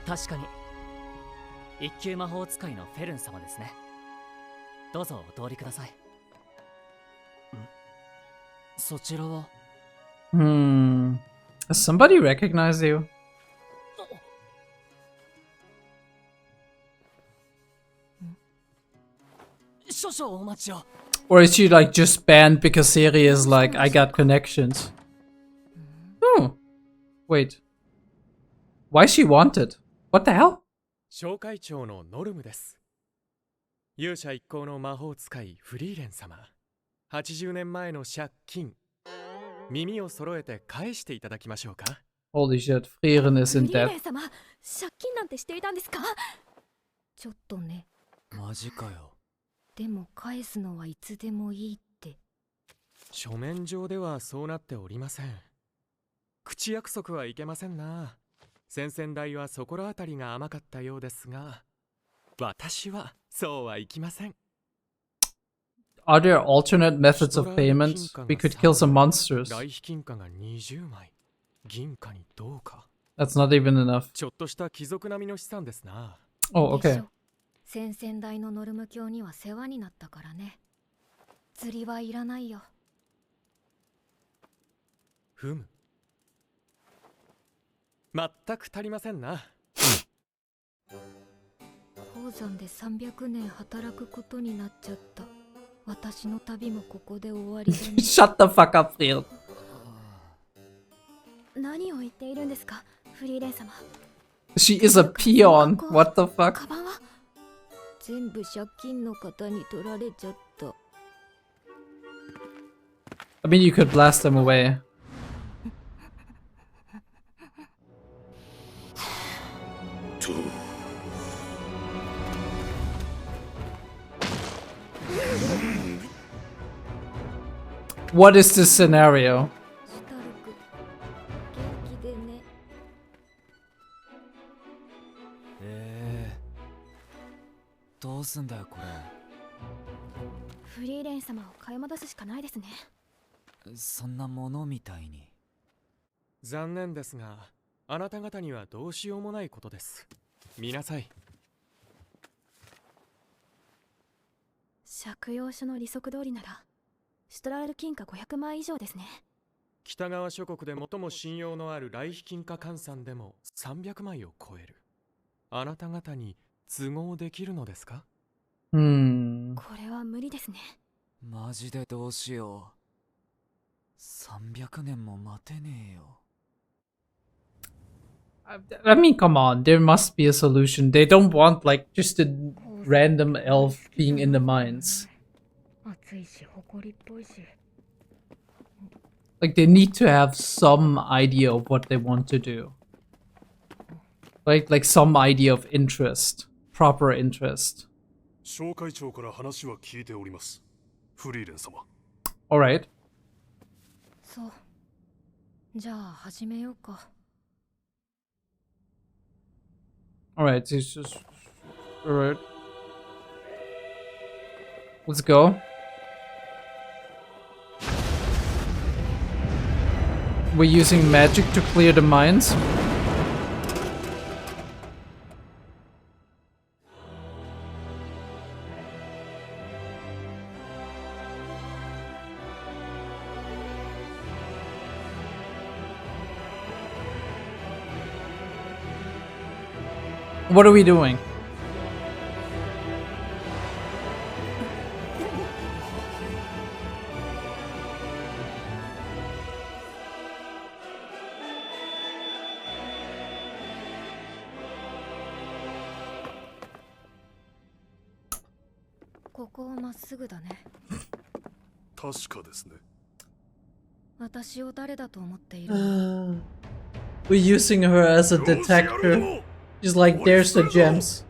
G: 確かに一級魔法使いのフェルン様ですね。どうぞお通りください。そちらは
A: Does somebody recognize you?
G: 少々お待ちを。
A: Or is she like just banned because Seri is like, I got connections? Oh. Wait. Why is she wanted? What the hell?
F: 小会長のノルムです。勇者一行の魔法使いフリーレン様。80年前の借金、耳を揃えて返していただきましょうか。
A: Holy shit, Frieren is
C: フ
A: in
C: リーレ
A: debt.
C: ン様、借金なんてしていたんですか？
E: ちょっとね。
D: マジかよ。
E: でも返すのはいつでもいいって。
F: 書面上ではそうなっておりません。口約束はいけませんな。先々代はそこらあたりが甘かったようですが、私はそうはいきません。
A: Are there alternate methods of payment? We could kill some monsters.
F: 来費金貨が20枚。銀貨にどうか。
A: That's not even enough.
F: ちょっとした貴族並みの資産ですな。
A: Oh,
E: でし
A: okay.
E: ょ。先々代のノルム教には世話になったからね。釣りはいらないよ。
F: ふむ。全く足りませんな。
E: 鉱山で300年働くことになっちゃった。私の旅もここで終わりだね。
A: Shut the fuck up, Frieren.
C: 何を言っているんですか、フリーレン様。
A: She is a peon. What the fuck?
C: カバンは
E: 全部借金の方に取られちゃった。
A: I mean, you could blast them away. What is this scenario?
E: シュタルク、元気でね。
D: どうすんだよこれ。
C: フリーレン様を買い戻すしかないですね。
D: そんなものみたいに。
F: 残念ですが、あなた方にはどうしようもないことです。見なさい。
C: 借用書の利息通りならシュトラル金貨500枚以上ですね。
F: 北側諸国で最も信用のある来費金貨換算でも300枚を超える。あなた方に都合できるのですか？
C: これは無理ですね。
D: マジでどうしよう。300年も待てねえよ。
A: I mean, come on, there must be a solution. They don't want like just a random elf being in the mines.
E: 暑いし、埃っぽいし。
A: Like they need to have some idea of what they want to do. Like some idea of interest, proper interest.
H: 小会長から話は聞いております。フリーレン様。
A: All right.
E: そう。じゃあ始めようか。
A: All right. It's just all right. Let's go. We're using magic to clear the mines. What are we doing?
E: ここはまっすぐだね。
H: 確かですね。
E: 私を誰だと思っている？
A: We're using her as a detector. She's like, there's the gems.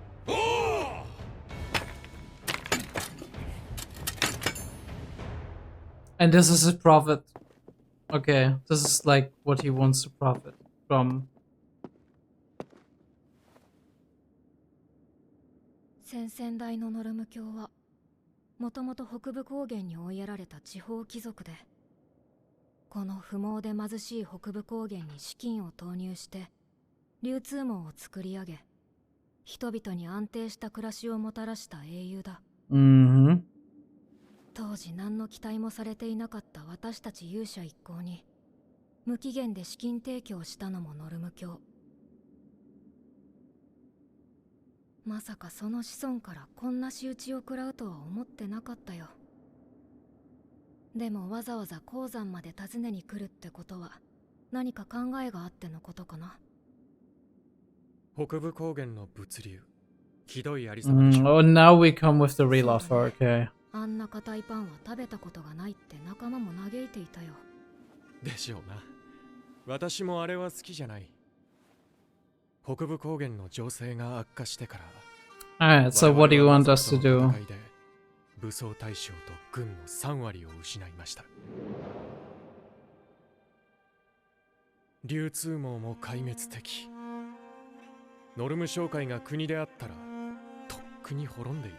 A: And this is his profit. Okay, this is like what he wants to profit from.
E: 先々代のノルム教はもともと北部高原に追いやられた地方貴族で、この不毛で貧しい北部高原に資金を投入して流通網を作り上げ、人々に安定した暮らしをもたらした英雄だ。当時何の期待もされていなかった私たち勇者一行に無期限で資金提供したのもノルム教。まさかその子孫からこんな仕打ちを食らうとは思ってなかったよ。でもわざわざ鉱山まで訪ねに来るってことは何か考えがあってのことかな。
F: 北部高原の物流、ひどいありさまでしょ。
A: Oh, now we come with the real offer, okay.
E: あんな硬いパンは食べたことがないって仲間も嘆いていたよ。
F: でしょうな。私もあれは好きじゃない。北部高原の情勢が悪化してから。
A: Alright, so what do you want us to do?
F: 武装大将と軍の3割を失いました。流通網も壊滅的。ノルム商会が国であったらとっくに滅んでいる。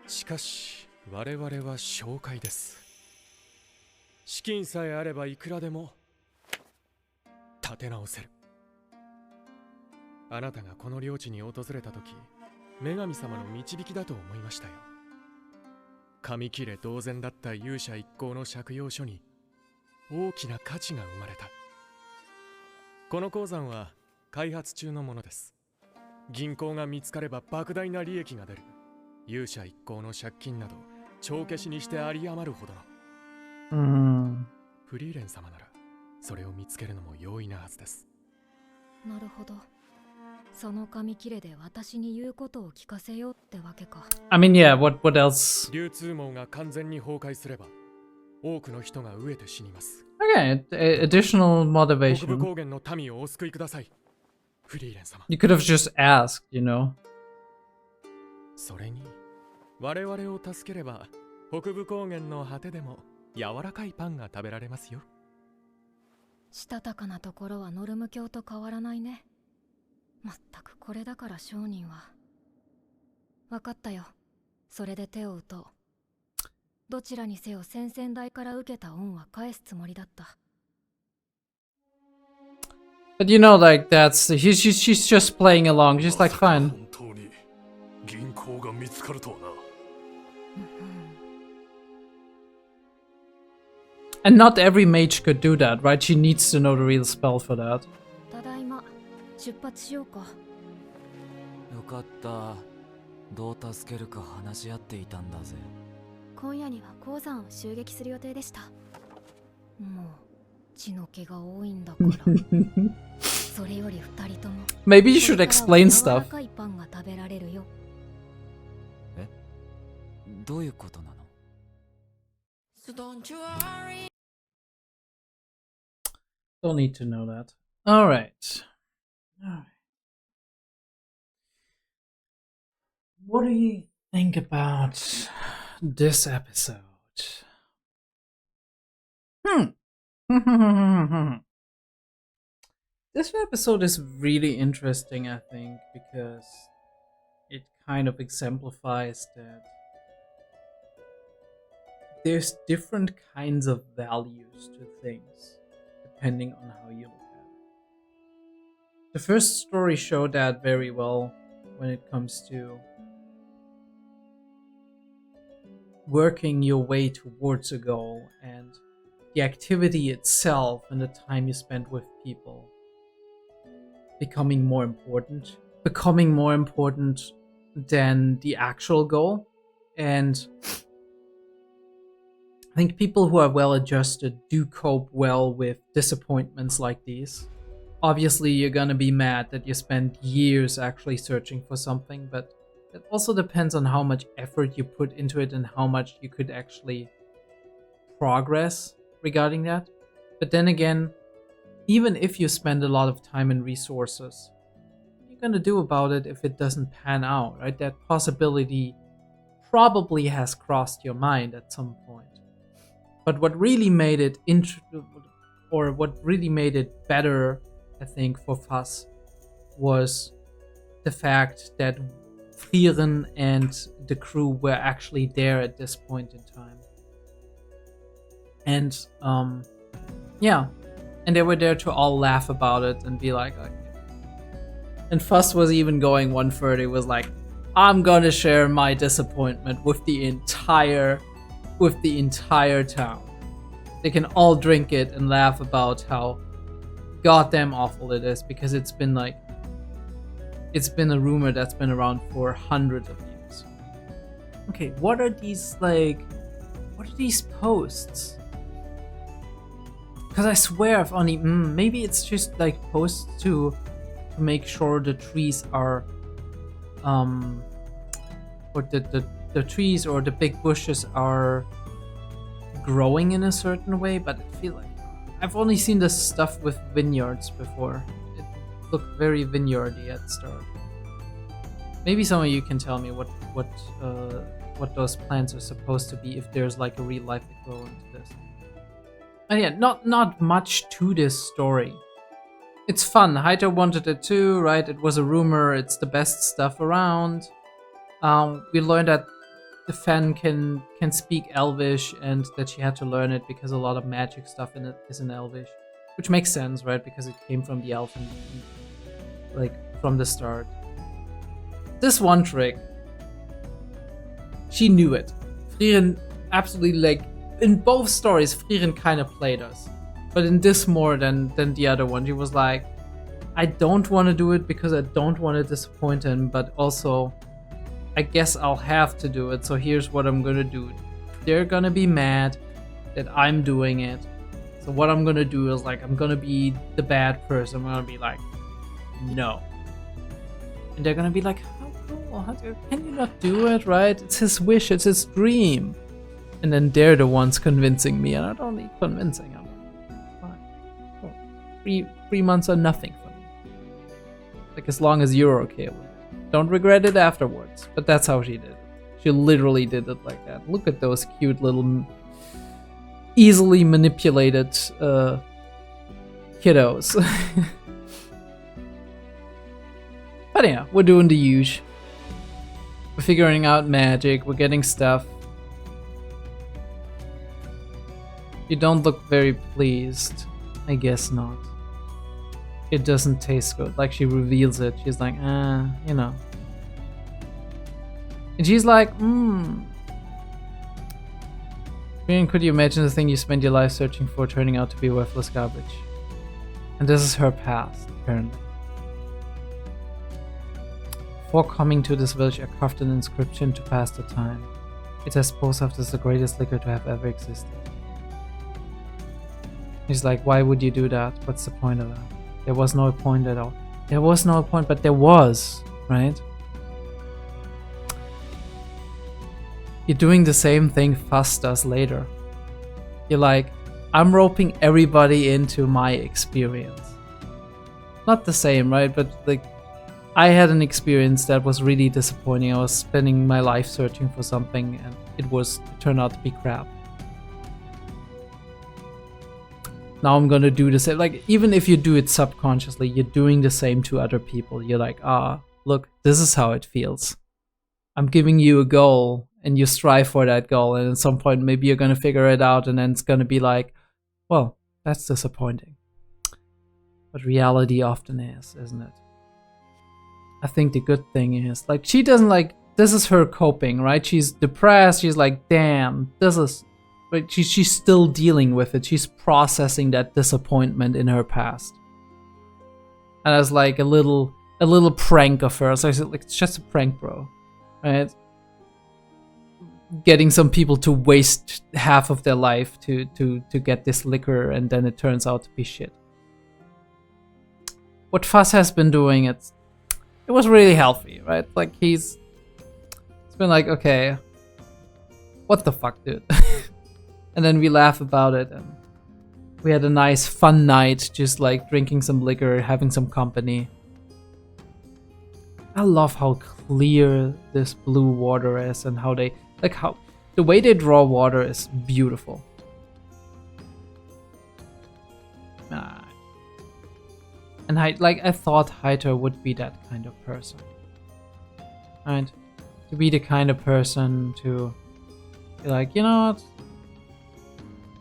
F: しかし我々は商会です。資金さえあればいくらでも立て直せる。あなたがこの領地に訪れた時、女神様の導きだと思いましたよ。紙切れ同然だった勇者一行の借用書に大きな価値が生まれた。この鉱山は開発中のものです。銀行が見つかれば莫大な利益が出る。勇者一行の借金など帳消しにして有り余るほどの。フリーレン様ならそれを見つけるのも容易なはずです。
E: なるほど。その紙切れで私に言うことを聞かせようってわけか。
A: I mean, yeah, what else?
F: 流通網が完全に崩壊すれば多くの人が飢えて死にます。
A: Okay, additional
F: 北部
A: motivation.
F: 高原の民をお救いください。フリーレン様。
A: You could have just asked, you know.
F: それに我々を助ければ北部高原の果てでも柔らかいパンが食べられますよ。
E: したたかなところはノルム教と変わらないね。まったくこれだから商人は。わかったよ。それで手を打とう。どちらにせよ先々代から受けた恩は返すつもりだった。
A: But you know, like, she's just playing along. She's like, fine.
H: 本当に銀行が見つかるとはな。
A: And not every mage could do that, right? She needs to know the real spell for that.
E: ただいま、出発しようか。
D: よかった。どう助けるか話し合っていたんだぜ。
C: 今夜には鉱山を襲撃する予定でした。
E: もう血の気が多いんだから。それより二人とも。
A: Maybe you should explain stuff.
E: 柔らかいパンが食べられるよ。
D: え？どういうことなの？
A: Don't need to know that. Alright. What do you think about this episode? This episode is really interesting, I think, because it kind of exemplifies that there's different kinds of values to things, depending on how you look at it. The first story showed that very well when it comes to working your way towards a goal and the activity itself and the time you spend with people becoming more important than the actual goal. And I think people who are well adjusted do cope well with disappointments like these. Obviously, you're gonna be mad that you spent years actually searching for something, but it also depends on how much effort you put into it and how much you could actually progress regarding that. But then again, even if you spend a lot of time and resources, what are you gonna do about it if it doesn't pan out, right? That possibility probably has crossed your mind at some point. But what really made it what really made it better, I think, for Fuss was the fact that Frieren and the crew were actually there at this point in time. And yeah, and they were there to all laugh about it and be like and Fuss was even going one further. He was like, I'm gonna share my disappointment with the entire town. They can all drink it and laugh about how goddamn awful it is, because it's been a rumor that's been around for hundreds of years. Okay, what are these posts? Because I swear I've only... maybe it's just like supposed to make sure the trees are... or the trees or the big bushes are growing in a certain way, but I feel like I've only seen this stuff with vineyards before. It looked very vineyardy at the start. Maybe some of you can tell me what those plants are supposed to be, if there's like a real life equivalent to this. And yeah, not much to this story. It's fun. Haito wanted it too, right? It was a rumor. It's the best stuff around. We learned that the Fen can speak Elvish, and that she had to learn it because a lot of magic stuff in it is in Elvish, which makes sense, right? Because it came from the Elven, like from the start. This one trick, she knew it. Frieren absolutely, like in both stories, Frieren kind of played us, but in this more than the other one. She was like, I don't want to do it because I don't want to disappoint him, but also I guess I'll have to do it, so here's what I'm gonna do. They're gonna be mad that I'm doing it. So what I'm gonna do is, like, I'm gonna be the bad person. I'm gonna be like, no. And they're gonna be like, how cool, can you not do it, right? It's his wish, it's his dream. And then they're the ones convincing me, and I don't need convincing. I'm fine. 3 months are nothing for me. Like, as long as you're okay with it. Don't regret it afterwards. But that's how she did it. She literally did it like that. Look at those cute little easily manipulated kiddos. But yeah, we're doing the usual. We're figuring out magic. We're getting stuff. You don't look very pleased. I guess not. It doesn't taste good. Like, she reveals it. She's like, you know. And she's like, could you imagine the thing you spend your life searching for turning out to be worthless garbage? And this is her past, apparently. Before coming to this village, I carved an inscription to pass the time. It says, "Both is the greatest liquor to have ever existed." He's like, why would you do that? What's the point of that? There was no point at all. There was no point, but there was, right? You're doing the same thing Fuss does later. You're like, I'm roping everybody into my experience. Not the same, right? But like, I had an experience that was really disappointing. I was spending my life searching for something, and it turned out to be crap. Now I'm gonna do the same. Like, even if you do it subconsciously, you're doing the same to other people. You're like, look, this is how it feels. I'm giving you a goal, and you strive for that goal, and at some point maybe you're gonna figure it out, and then it's gonna be like, well, that's disappointing. But reality often is, isn't it? I think the good thing is, like, she doesn't, like, this is her coping, right? She's depressed, she's like, damn, this is, but she's still dealing with it. She's processing that disappointment in her past. And as like a little prank of her. So I said, like, it's just a prank, bro. Right? Getting some people to waste half of their life to get this liquor, and then it turns out to be shit. What Fuss has been doing, it was really healthy, right? Like, it's been like, okay, what the fuck, dude? And then we laugh about it, and we had a nice fun night, just like drinking some liquor, having some company. I love how clear this blue water is, and how the way they draw water is beautiful. And I thought Haito would be that kind of person, right? To be the kind of person to be like, you know what?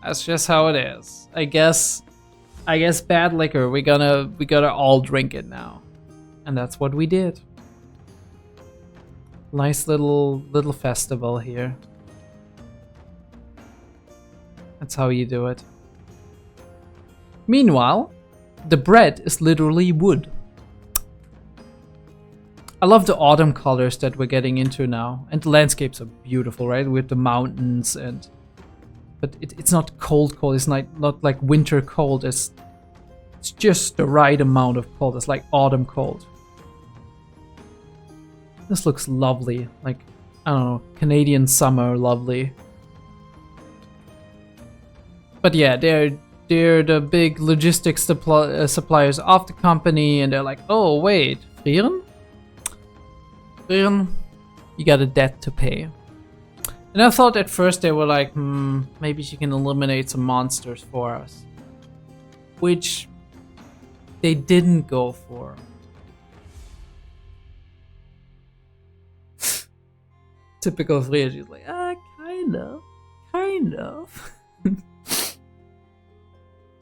A: That's just how it is. I guess bad liquor. We gotta all drink it now, and that's what we did. Nice little festival here. That's how you do it. Meanwhile, the bread is literally wood. I love the autumn colors that we're getting into now, and the landscapes are beautiful, right? With the mountains and but it's not cold. It's not like winter cold. It's just the right amount of cold. It's like autumn cold. This looks lovely. Like, I don't know, Canadian summer lovely. But yeah, they're the big logistics suppliers of the company, and they're like, oh wait, Frieren? Frieren, you got a debt to pay. And I thought at first they were like, maybe she can eliminate some monsters for us. Which they didn't go for. Typical Frieren, she's like, kind of.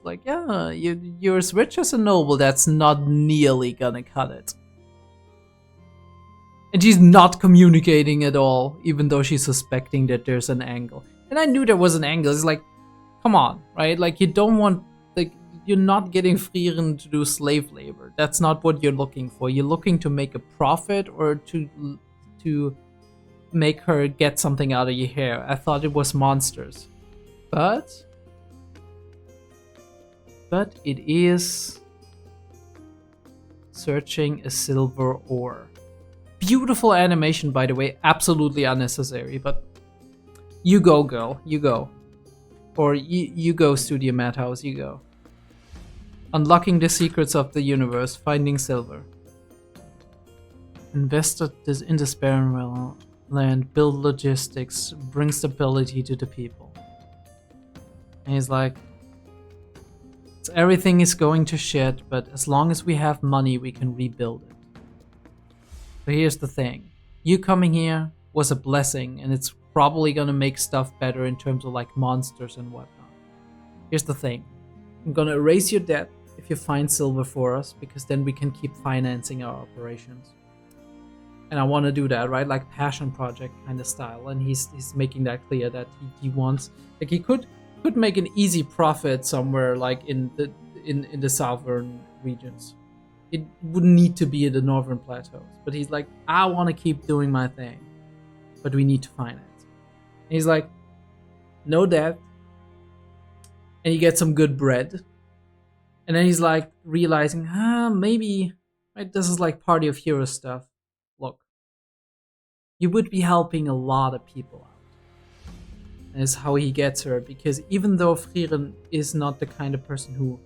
A: Like, yeah, you're as rich as a noble, that's not nearly gonna cut it. And she's not communicating at all, even though she's suspecting that there's an angle. And I knew there was an angle. It's like, come on, right? Like, you don't want, like, you're not getting Frieren to do slave labor. That's not what you're looking for. You're looking to make a profit or to make her get something out of your hair. I thought it was monsters. But it is searching a silver ore. Beautiful animation, by the way, absolutely unnecessary, but you go, girl, you go. Or you go, Studio Madhouse, you go. Unlocking the secrets of the universe, finding silver. Invest in this barren land, build logistics, bring stability to the people. And he's like, everything is going to shit, but as long as we have money, we can rebuild it. So here's the thing. You coming here was a blessing, and it's probably gonna make stuff better in terms of like monsters and whatnot. Here's the thing. I'm gonna erase your debt if you find silver for us, because then we can keep financing our operations. And I want to do that, right? Like passion project kind of style. And he's making that clear that he wants, like, he could make an easy profit somewhere like in the southern regions. It wouldn't need to be in the northern plateaus. But he's like, I want to keep doing my thing, but we need to finance. And he's like, no debt. And you get some good bread. And then he's like realizing, maybe, right, this is like Party of Heroes stuff. Look, you would be helping a lot of people out. And it's how he gets her, because even though Frieren is not the kind of person who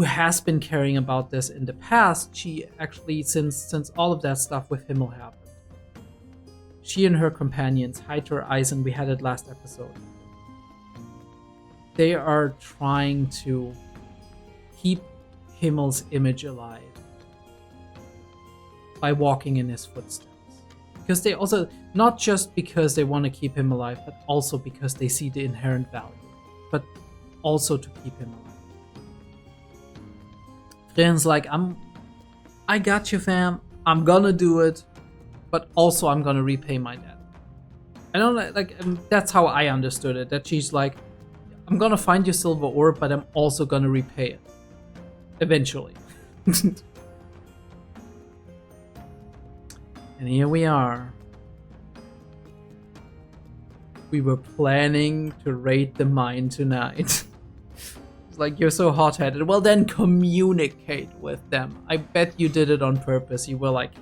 A: has been caring about this in the past, she actually, since all of that stuff with Himmel happened, she and her companions, Heiter, Eisen, we had it last episode, they are trying to keep Himmel's image alive by walking in his footsteps. Because they also, not just because they want to keep him alive, but also because they see the inherent value, but also to keep him alive. Frieren's like, I got you, fam. I'm gonna do it, but also I'm gonna repay my debt. I don't like that's how I understood it. That she's like, I'm gonna find your silver ore, but I'm also gonna repay it eventually. And here we are. We were planning to raid the mine tonight. It's like, you're so hot-headed. Well, then communicate with them. I bet you did it on purpose. You were like,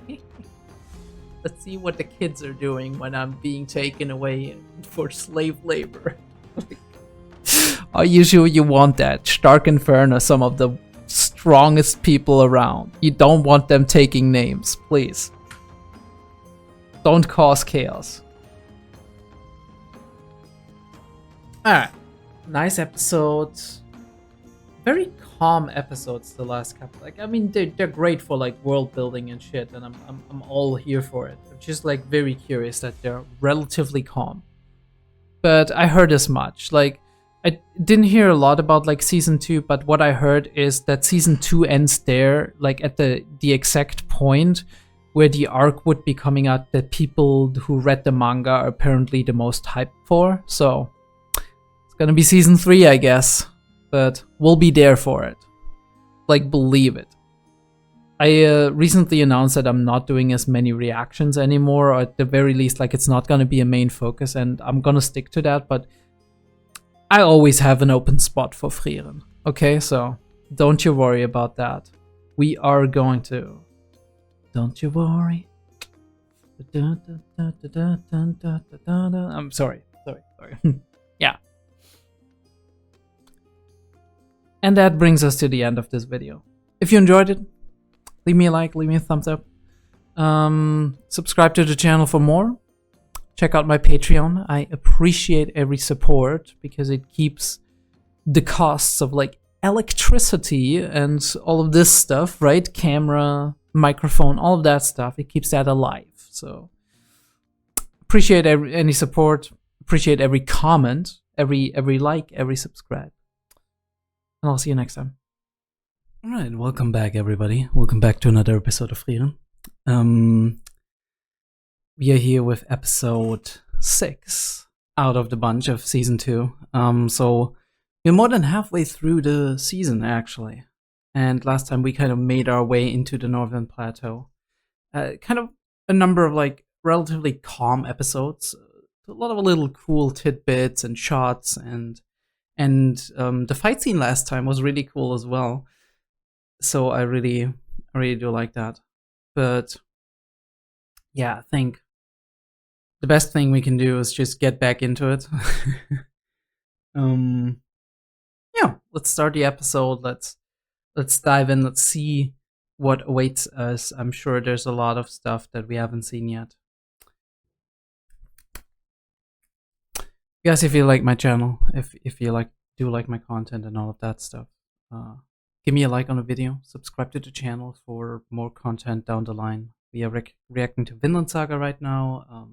A: let's see what the kids are doing when I'm being taken away for slave labor. Are you sure you want that? Stark and Fern are some of the strongest people around. You don't want them taking names, please. Don't cause chaos. Alright. Nice episode. Very calm episodes, the last couple. Like, I mean, they're great for like world building and shit, and I'm all here for it. I'm just like very curious that they're relatively calm. But I heard as much. Like, I didn't hear a lot about like season 2, but what I heard is that season 2 ends there, like at the exact point where the arc would be coming out that people who read the manga are apparently the most hyped for. So it's gonna be season 3, I guess. But we'll be there for it. Like, believe it. I recently announced that I'm not doing as many reactions anymore, or at the very least, like, it's not gonna be a main focus, and I'm gonna stick to that, but I always have an open spot for Frieren. Okay, so don't you worry about that. We are going to. Don't you worry. I'm sorry. Yeah. And that brings us to the end of this video. If you enjoyed it, leave me a like, leave me a thumbs up. Subscribe to the channel for more. Check out my Patreon. I appreciate every support because it keeps the costs of like electricity and all of this stuff, right? Camera, microphone, all of that stuff. It keeps that alive. So appreciate any support. Appreciate every comment, every like, every subscribe. And I'll see you next time. Alright, welcome back everybody. Welcome back to another episode of Frieren. We are here with episode 6 out of the bunch of season 2. So we're more than halfway through the season actually. And last time we kind of made our way into the Northern Plateau. Kind of a number of like relatively calm episodes. A lot of little cool tidbits and shots, and the fight scene last time was really cool as well. So I really do like that. But yeah, I think the best thing we can do is just get back into it. Yeah, let's start the episode. Let's dive in. Let's see what awaits us. I'm sure there's a lot of stuff that we haven't seen yet. Guys, if you like my channel, if you do like my content and all of that stuff, give me a like on the video, subscribe to the channel for more content down the line. We are reacting to Vinland Saga right now.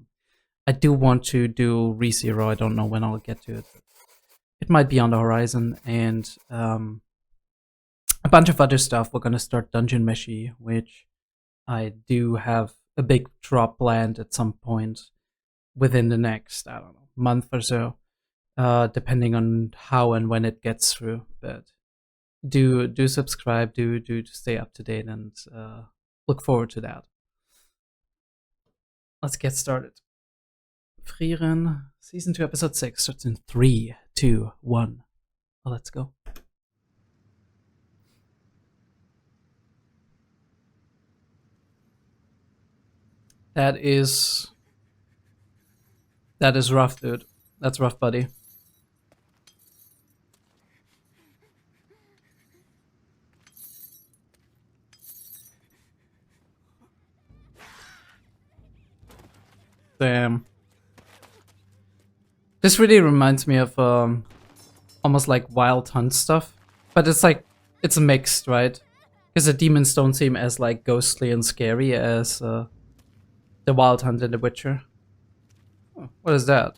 A: I do want to do ReZero. I don't know when I'll get to it. It might be on the horizon, and a bunch of other stuff. We're gonna start Dungeon Meshi, which I do have a big drop planned at some point within the next, I don't know, month or so, depending on how and when it gets through. But do subscribe, do stay up to date, and look forward to that. Let's get started. Frieren, season 2, episode 6 starts in 3, 2, 1. Well, let's go. That is rough, dude. That's rough, buddy. Damn. This really reminds me of almost like Wild Hunt stuff, but it's like it's mixed, right? Because the demons don't seem as like ghostly and scary as the Wild Hunt in The Witcher. Oh, what is that?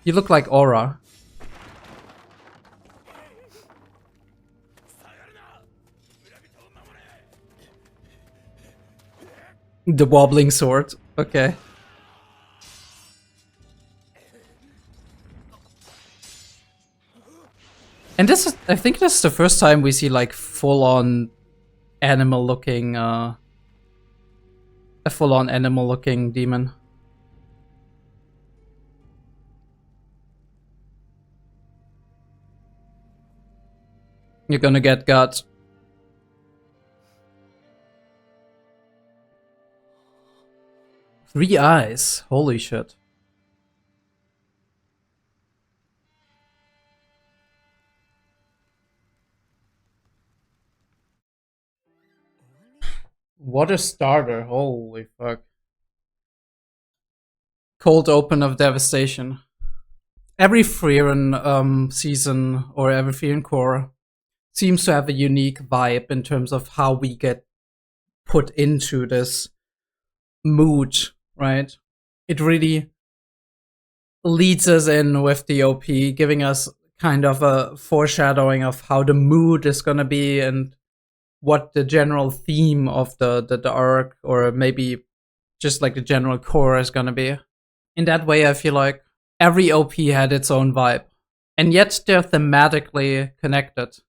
A: You look like Aura. The wobbling sword. Okay. And this is, I think this is the first time we see like full-on animal-looking, a full-on animal-looking demon. You're gonna get got. Three eyes. Holy shit. What a starter. Holy fuck. Cold open of devastation. Every Frieren season, or every Frieren core, seems to have a unique vibe in terms of how we get put into this mood, right? It really leads us in with the OP, giving us kind of a foreshadowing of how the mood is gonna be and what the general theme of the arc, or maybe just like the general core, is gonna be. In that way, I feel like every OP had its own vibe, and yet they're thematically connected.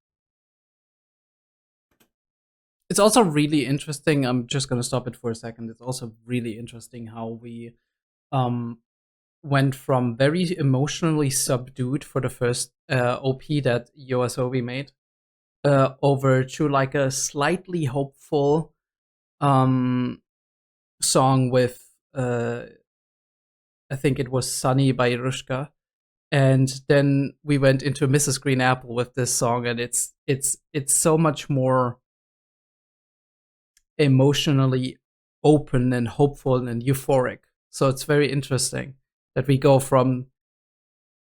A: it's also really interesting. I'm just gonna stop it for a second. It's also really interesting how we went from very emotionally subdued for the first OP that YOASOBI made over to like a slightly hopeful song with I think it was Sunny by Rushka. And then we went into Mrs. Green Apple with this song, and it's so much more emotionally open and hopeful and euphoric. So it's very interesting that we go from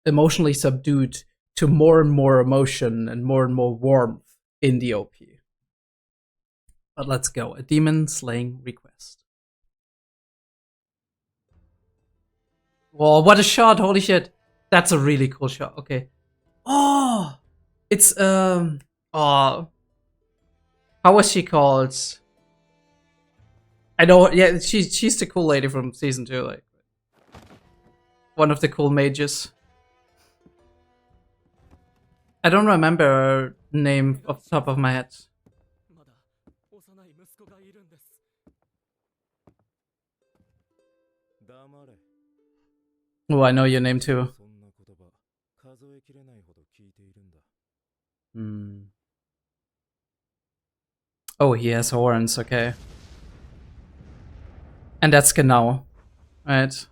A: emotionally subdued to more and more emotion and more warmth in the OP. But let's go. A demon slaying request. Whoa, what a shot! Holy shit. That's a really cool shot. Okay. Oh! It's, oh. How was she called? I know, yeah, she's the cool lady from season 2, like. One of the cool mages. I don't remember her name off the top of my head. Oh, I know your name too. Oh, he has horns, okay. And that's genau, right?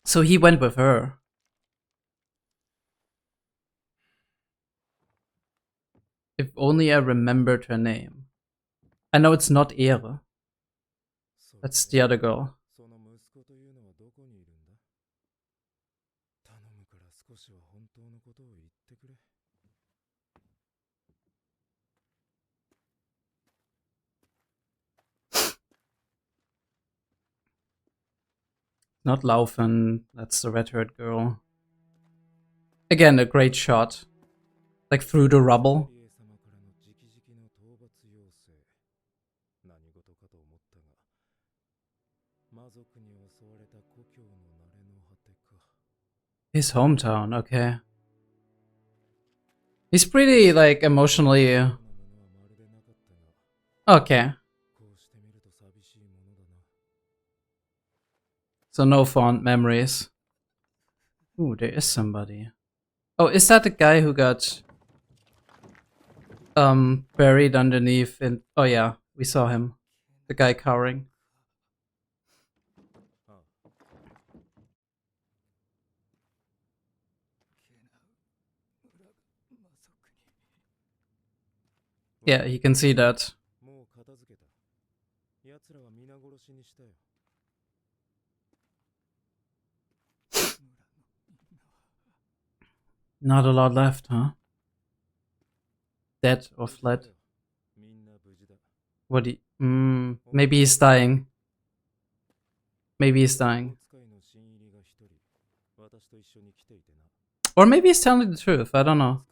A: So he went with her. If only I remembered her name. I know it's not Ehre. That's the other girl. Not Laufen, that's the red-haired girl. Again, a great shot. Like through the rubble. His hometown, okay. He's pretty, like, emotionally... Okay. So no fond memories. Ooh, there is somebody. Oh, is that the guy who got... buried underneath in... Oh yeah, we saw him. The guy cowering. Yeah, you can see that. Not a lot left, huh? Dead or fled? What do you... maybe he's dying. Maybe he's dying. Or maybe he's telling the truth, I don't know.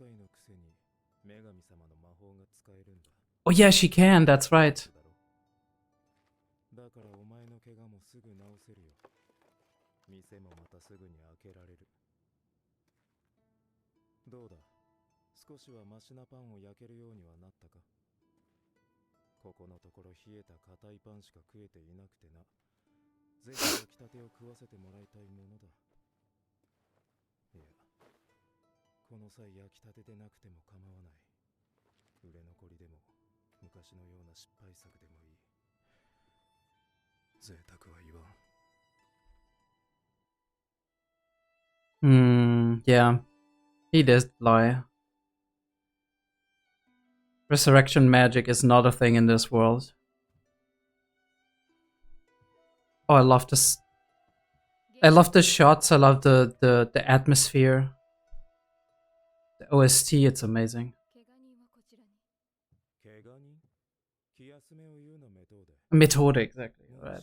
A: Oh yeah, she can, that's right. Yeah. He did lie. Resurrection magic is not a thing in this world. Oh, I love this. I love the shots, I love the atmosphere. The OST, it's amazing. Methode, exactly, right.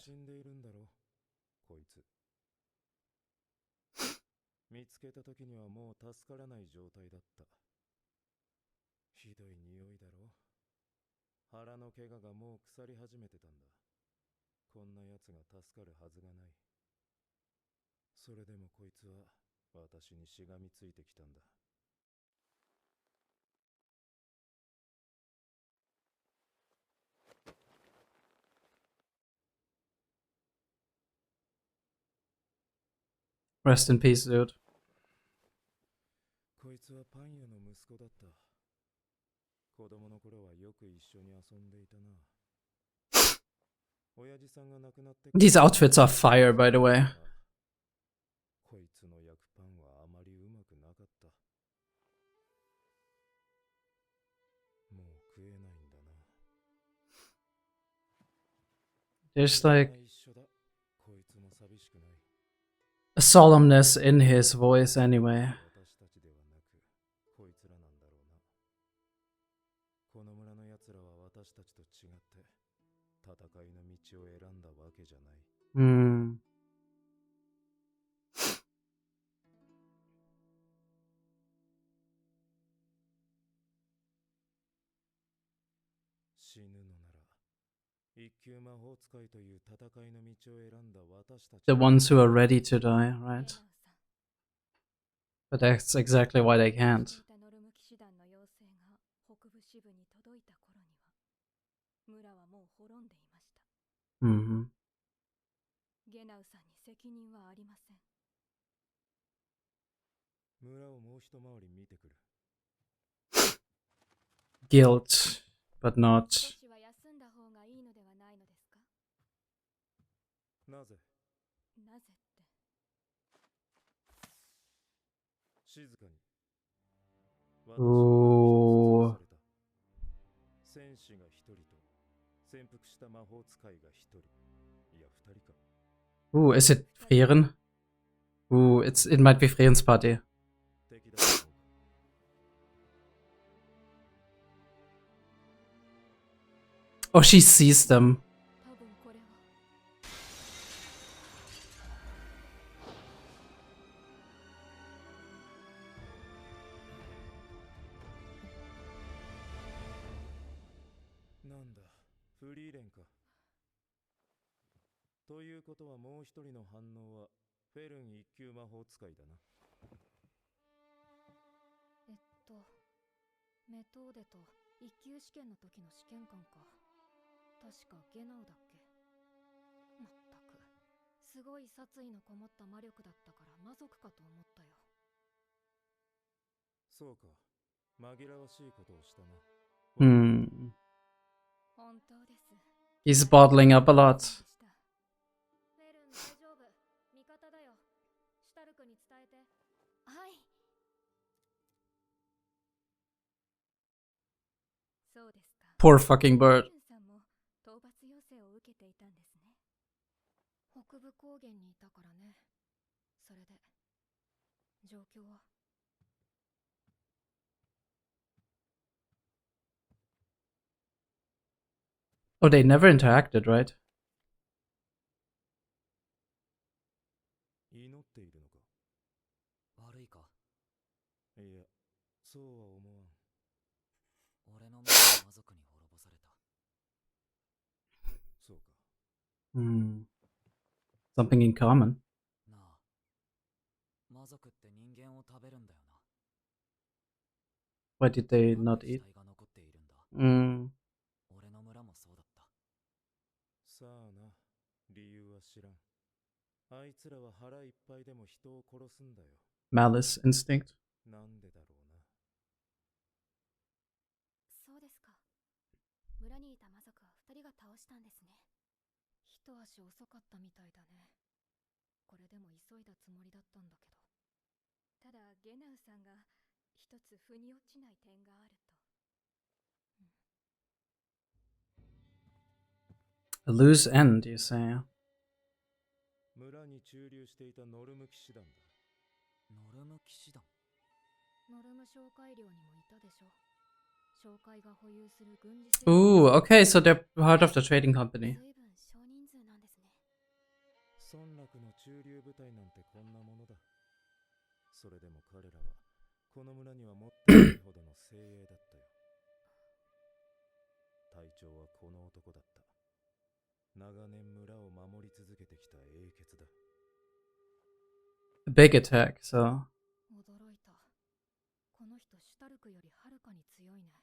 A: Rest in peace, dude.
I: こいつはパン屋の息子だった。子供の頃はよく一緒に遊んでいたな。親父さんが亡くなって
A: These outfits are fire, by the way.
I: こいつの焼くパンはあまりうまくなかった。もう食えないんだな。
A: There's like
I: 一緒だ。こいつも寂しくない。
A: a solemnness in his voice anyway.
I: 私たちではなく、こいつらなんだろうな。この村の奴らは私たちと違って、戦いの道を選んだわけじゃない。
A: Hmm.
I: 死ぬのなら、一級魔法使いという戦いの道を選んだ私たち。
A: The ones who are ready to die, right? But that's exactly why they can't.
C: ノルム騎士団の要請が北部支部に届いた頃には、村はもう滅んでいました。
A: Mm-hmm.
C: ゲナウさんに責任はありません。
I: 村をもう一回り見てくる。
A: Guilt, but not.
C: 少しは休んだ方がいいのではないのですか？
I: なぜ？
C: なぜって。
I: 静かに。
A: おー。
I: 戦士が一人と潜伏した魔法使いが一人。いや、二人か。
A: Ooh, is it Frieren? Ooh, it might be Frieren's party.
I: 敵だと思うか。
A: Oh, she sees them.
C: 多分これは。
I: なんだ、フリーレンか。ということはもう一人の反応はフェルン一級魔法使いだな。
E: メトーデと一級試験の時の試験官か。確かゲナウだっけ。まったく、すごい殺意のこもった魔力だったから魔族かと思ったよ。
I: そうか、紛らわしいことをしたな。
A: Hmm.
C: 本当です。
A: He's bottling up a lot.
E: フェルン大丈夫。味方だよ。シュタルクに伝えて。
C: はい。そうですか。
A: Poor fucking bird.
C: さんも討伐要請を受けていたんですね。
E: 北部高原にいたからね。それで状況は。
A: Oh, they never interacted, right?
I: 祈っているのか。
D: 悪いか。
I: いや、そうは思わん。
D: 俺の目は魔族に滅ぼされた。
I: そうか。
A: Hmm. Something in common.
D: なあ、魔族って人間を食べるんだよな。
A: Why did they
D: なん
A: not
D: で
A: eat?
D: 死体が残っているんだ。
A: Hmm.
D: 俺の村もそうだった。
I: さあな、理由は知らん。あいつらは腹いっぱいでも人を殺すんだよ。
A: Malice instinct.
I: なんでだろうな。
C: そうですか。村にいた魔族は2人が倒したんですね。
E: 一足遅かったみたいだね。これでも急いだつもりだったんだけど。
C: ただゲナウさんが一つ腑に落ちない点があると。
A: A loose end, you say?
I: 村に駐留していたノルム騎士団だ。
D: ノルム騎士団。
E: ノルム商海寮にもいたでしょ。商海が保有する軍事
A: Ooh, okay, so they're part of the trading company.
C: 随分少人数なんですね。
I: 村落の駐留部隊なんてこんなものだ。それでも彼らはこの村には持っていないほどの精鋭だったよ。隊長はこの男だった。長年村を守り続けてきた英傑だ。
A: A big attack, so.
E: 驚いた。この人シュタルクよりはるかに強いね。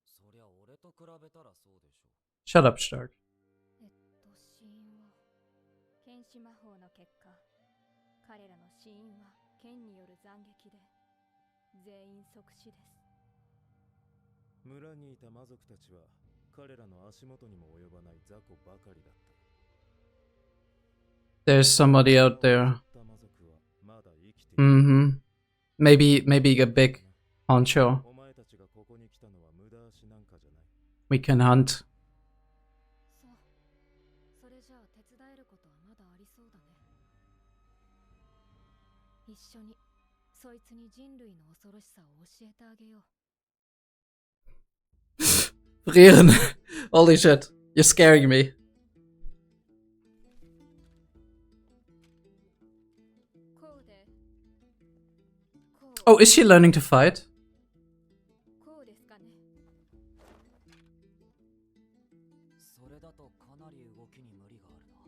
D: そりゃ俺と比べたらそうでしょ。
A: Shut up, Stark.
E: 死因は
C: 剣士魔法の結果、彼らの死因は剣による斬撃で全員即死です。
I: 村にいた魔族たちは彼らの足元にも及ばない雑魚ばかりだった。
A: There's somebody out there. Mm-hmm. Maybe a big honcho. We can hunt.
E: そう。それじゃあ手伝えることはまだありそうだね。一緒にそいつに人類の恐ろしさを教えてあげよう。
A: Frieren. Holy shit. You're scaring me. Oh, is she learning to fight?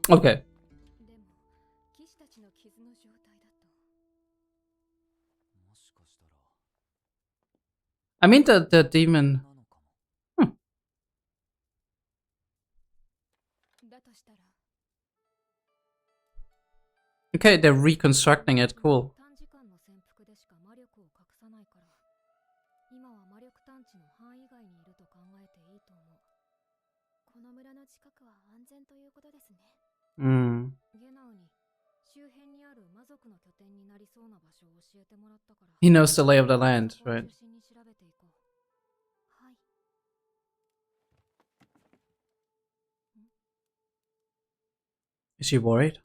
A: Okay. I mean the demon. Okay, they're reconstructing it. Cool. Mm. He knows the lay of the land, right? Is she worried?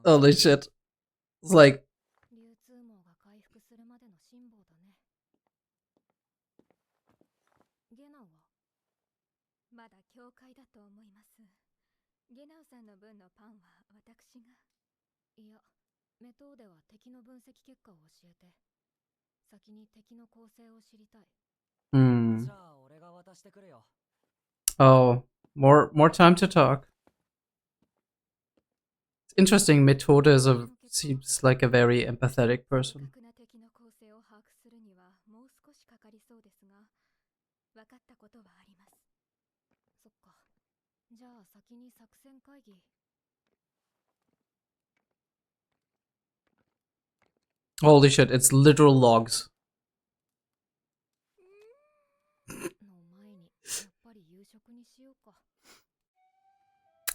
A: Holy shit. It's like... Hmm. Oh, more time to talk. It's interesting, 𝕤𝕤𝕤𝕤 seems like a very empathetic person. Holy shit, it's literal logs.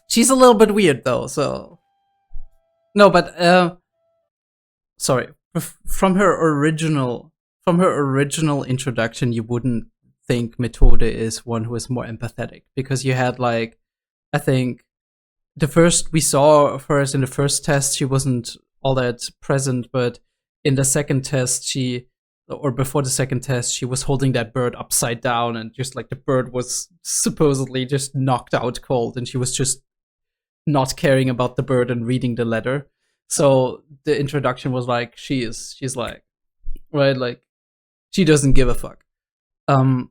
A: She's a little bit weird though, so... No, but, sorry. From her original introduction, you wouldn't think 𝕤𝕤𝕤𝕤 is one who is more empathetic. Because you had, like, I think, we saw of her in the first test, she wasn't all that present, but in the second test, before the second test, she was holding that bird upside down, and just like the bird was supposedly just knocked out cold, and she was just not caring about the bird and reading the letter. So the introduction was like, she's like, right, like, she doesn't give a fuck. And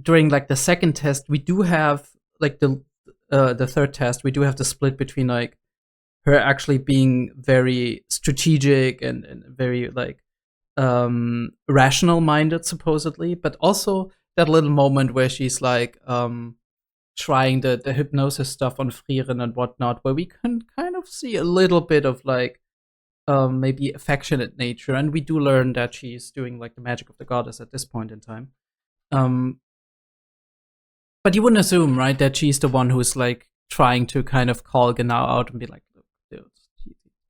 A: during like the second test, we do have like the third test, we do have the split between like her actually being very strategic and very like rational minded supposedly, but also that little moment where she's like trying the hypnosis stuff on Frieren and whatnot, where we can kind of see a little bit of like maybe affectionate nature, and we do learn that she's doing like the magic of the goddess at this point in time. But you wouldn't assume, right, that she's the one who's like trying to kind of call 𝕤𝕤𝕤𝕤 out and be like, look, dude,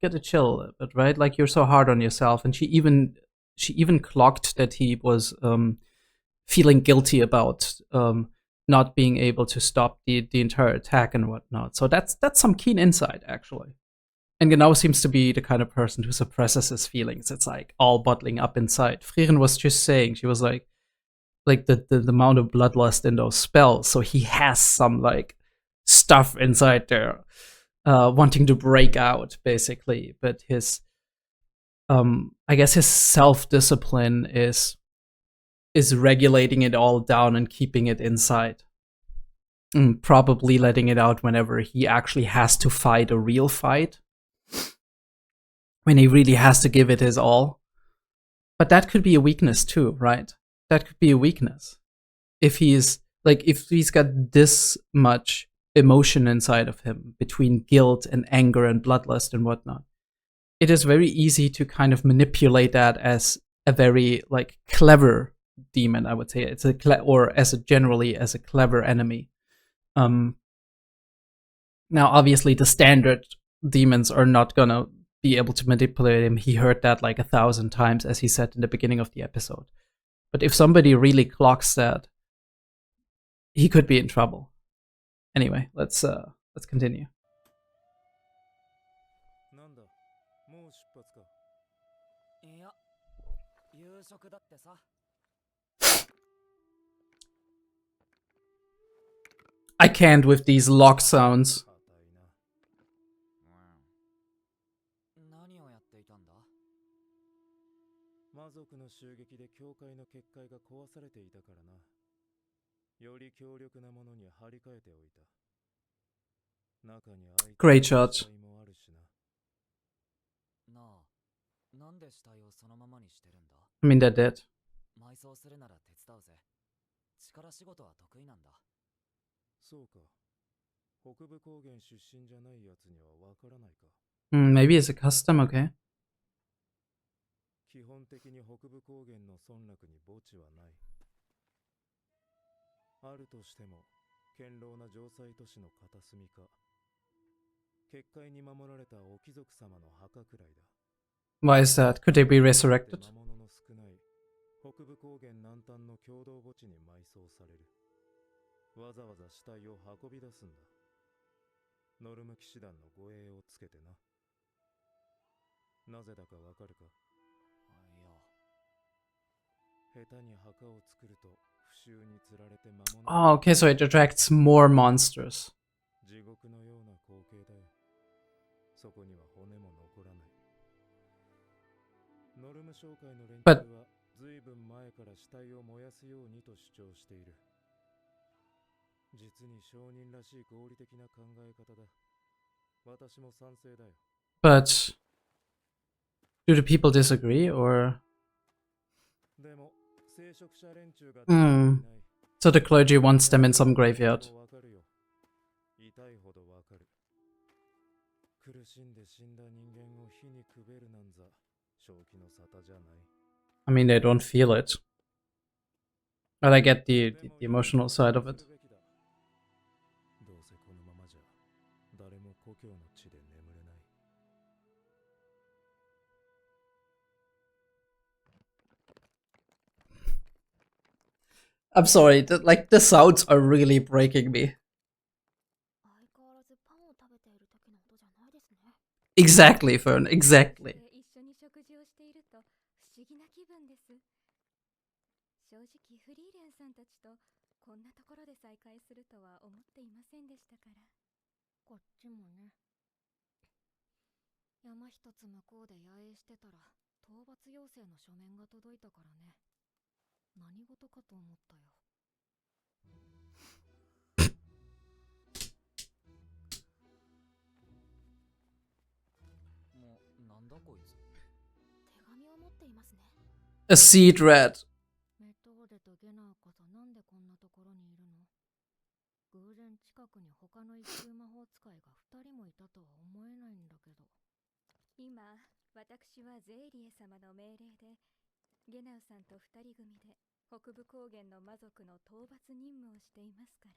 A: get a chill a little bit, right? Like, you're so hard on yourself. And she even clocked that he was feeling guilty about not being able to stop the entire attack and whatnot. So that's some keen insight, actually. And 𝕤𝕤 seems to be the kind of person who suppresses his feelings. It's like all bottling up inside. Frieren was just saying, she was like the amount of bloodlust in those spells. So he has some like stuff inside there, wanting to break out, basically. But his, I guess his self-discipline is regulating it all down and keeping it inside. probably letting it out whenever he actually has to fight a real fight. When he really has to give it his all. But that could be a weakness too, right? That could be a weakness. If he's got this much emotion inside of him between guilt and anger and bloodlust and whatnot, it is very easy to kind of manipulate that as a very like clever demon, I would say. It's generally as a clever enemy. Now obviously the standard demons are not gonna be able to manipulate him. He heard that like 1,000 times, as he said in the beginning of the episode. But if somebody really clocks that, he could be in trouble. Anyway, let's continue. I can't with these lock sounds. Great shot. I mean, they're dead. Maybe it's a custom, okay.
I: 基本的に北部高原の村落に墓地はない。あるとしても、堅牢な城塞都市の片隅か、結界に守られたお貴族様の墓くらいだ。
A: Why is that? Could they be resurrected?
I: 魔物の少ない北部高原南端の共同墓地に埋葬される。わざわざ死体を運び出すんだ。ノルム騎士団の護衛をつけてな。なぜだかわかるか？
A: Oh, okay, so it attracts more monsters. But do the people disagree, or? So the clergy wants them in some graveyard. I mean, they don't feel it. But I get the emotional side of it. I'm sorry, the sounds are really breaking me. Exactly, Fern, exactly. A seed rat.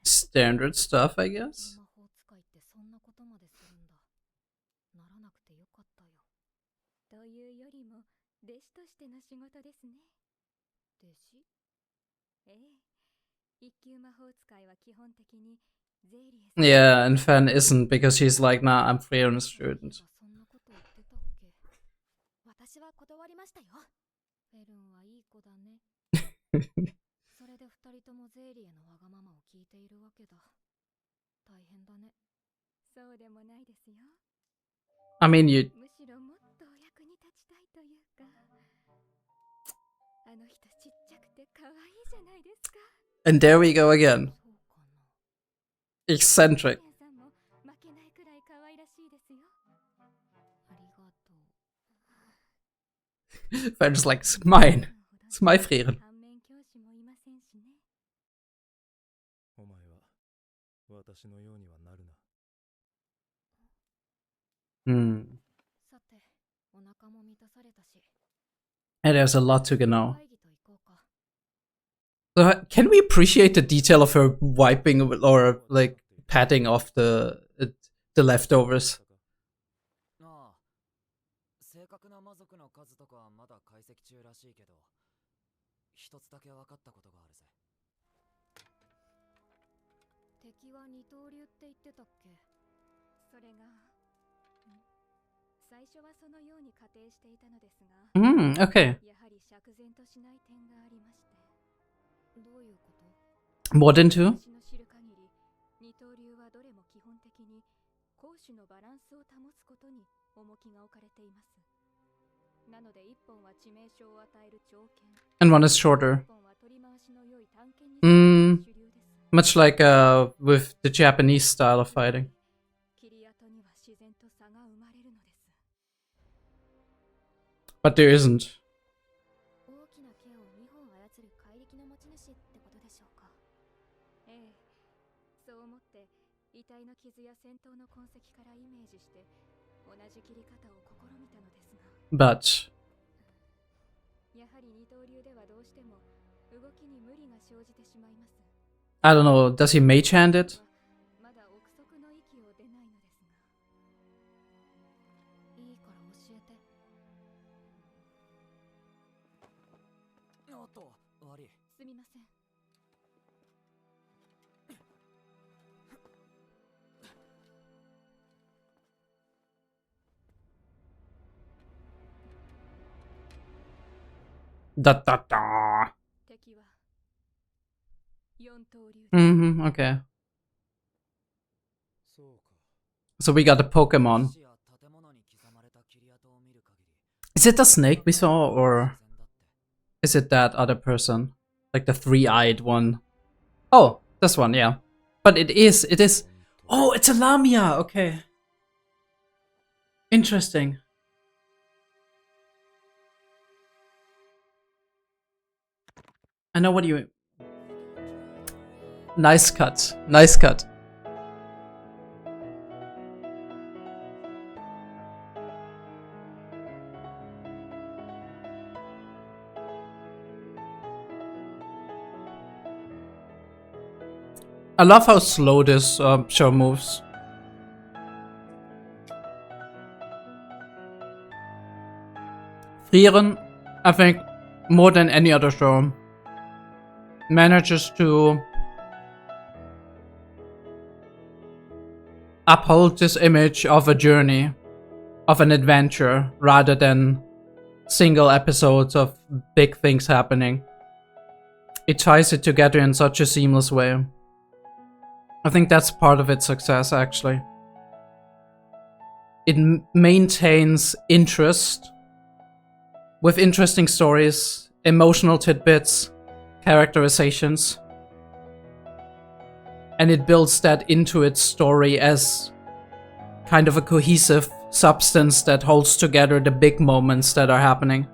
A: Standard stuff, I guess. Yeah, and Fan isn't because she's like, nah, I'm Frieren's student. I mean, you... And there we go again. eccentric. They're just like, it's mine. It's my Frieren. Hmm. And there's a lot to know. So, can we appreciate the detail of her wiping or like patting off the leftovers?
D: 正確な魔族の数とかはまだ解析中らしいけど、一つだけ分かったことがあるぜ。
C: 敵は二刀流って言ってたっけ？それが、最初はそのように仮定していたのですが、
A: okay.
C: やはり釈然としない点がありまして。どういうこと？
A: More than two?
C: 私の知る限り、二刀流はどれも基本的に攻守のバランスを保つことに重きが置かれています。なので一本は致命傷を与える長剣。
A: And one is shorter. Much like with the Japanese style of fighting. But there isn't.
C: 大きな剣を2本操る怪力の持ち主ってことでしょうか。ええ、そう思って遺体の傷や戦闘の痕跡からイメージして同じ切り方を試みたのですが。
A: But
C: やはり二刀流ではどうしても動きに無理が生じてしまいます。
A: I don't know, does he mage hand it?
C: まだ憶測の域を出ないのですが。いいから教えて。
D: おっと、悪い。
C: すみません。
A: Da da da. Okay. So we got a Pokemon. Is it the snake we saw, or is it that other person? Like the three-eyed one? Oh, this one, yeah. But it is. Oh, it's a Lamia! Okay. Interesting. I know what you... Nice cut. Nice cut. I love how slow this show moves. Frieren, I think, more than any other show, manages to uphold this image of a journey, of an adventure, rather than single episodes of big things happening. It ties it together in such a seamless way. I think that's part of its success, actually. It maintains interest with interesting stories, emotional tidbits, characterizations, and it builds that into its story as kind of a cohesive substance that holds together the big moments that are happening.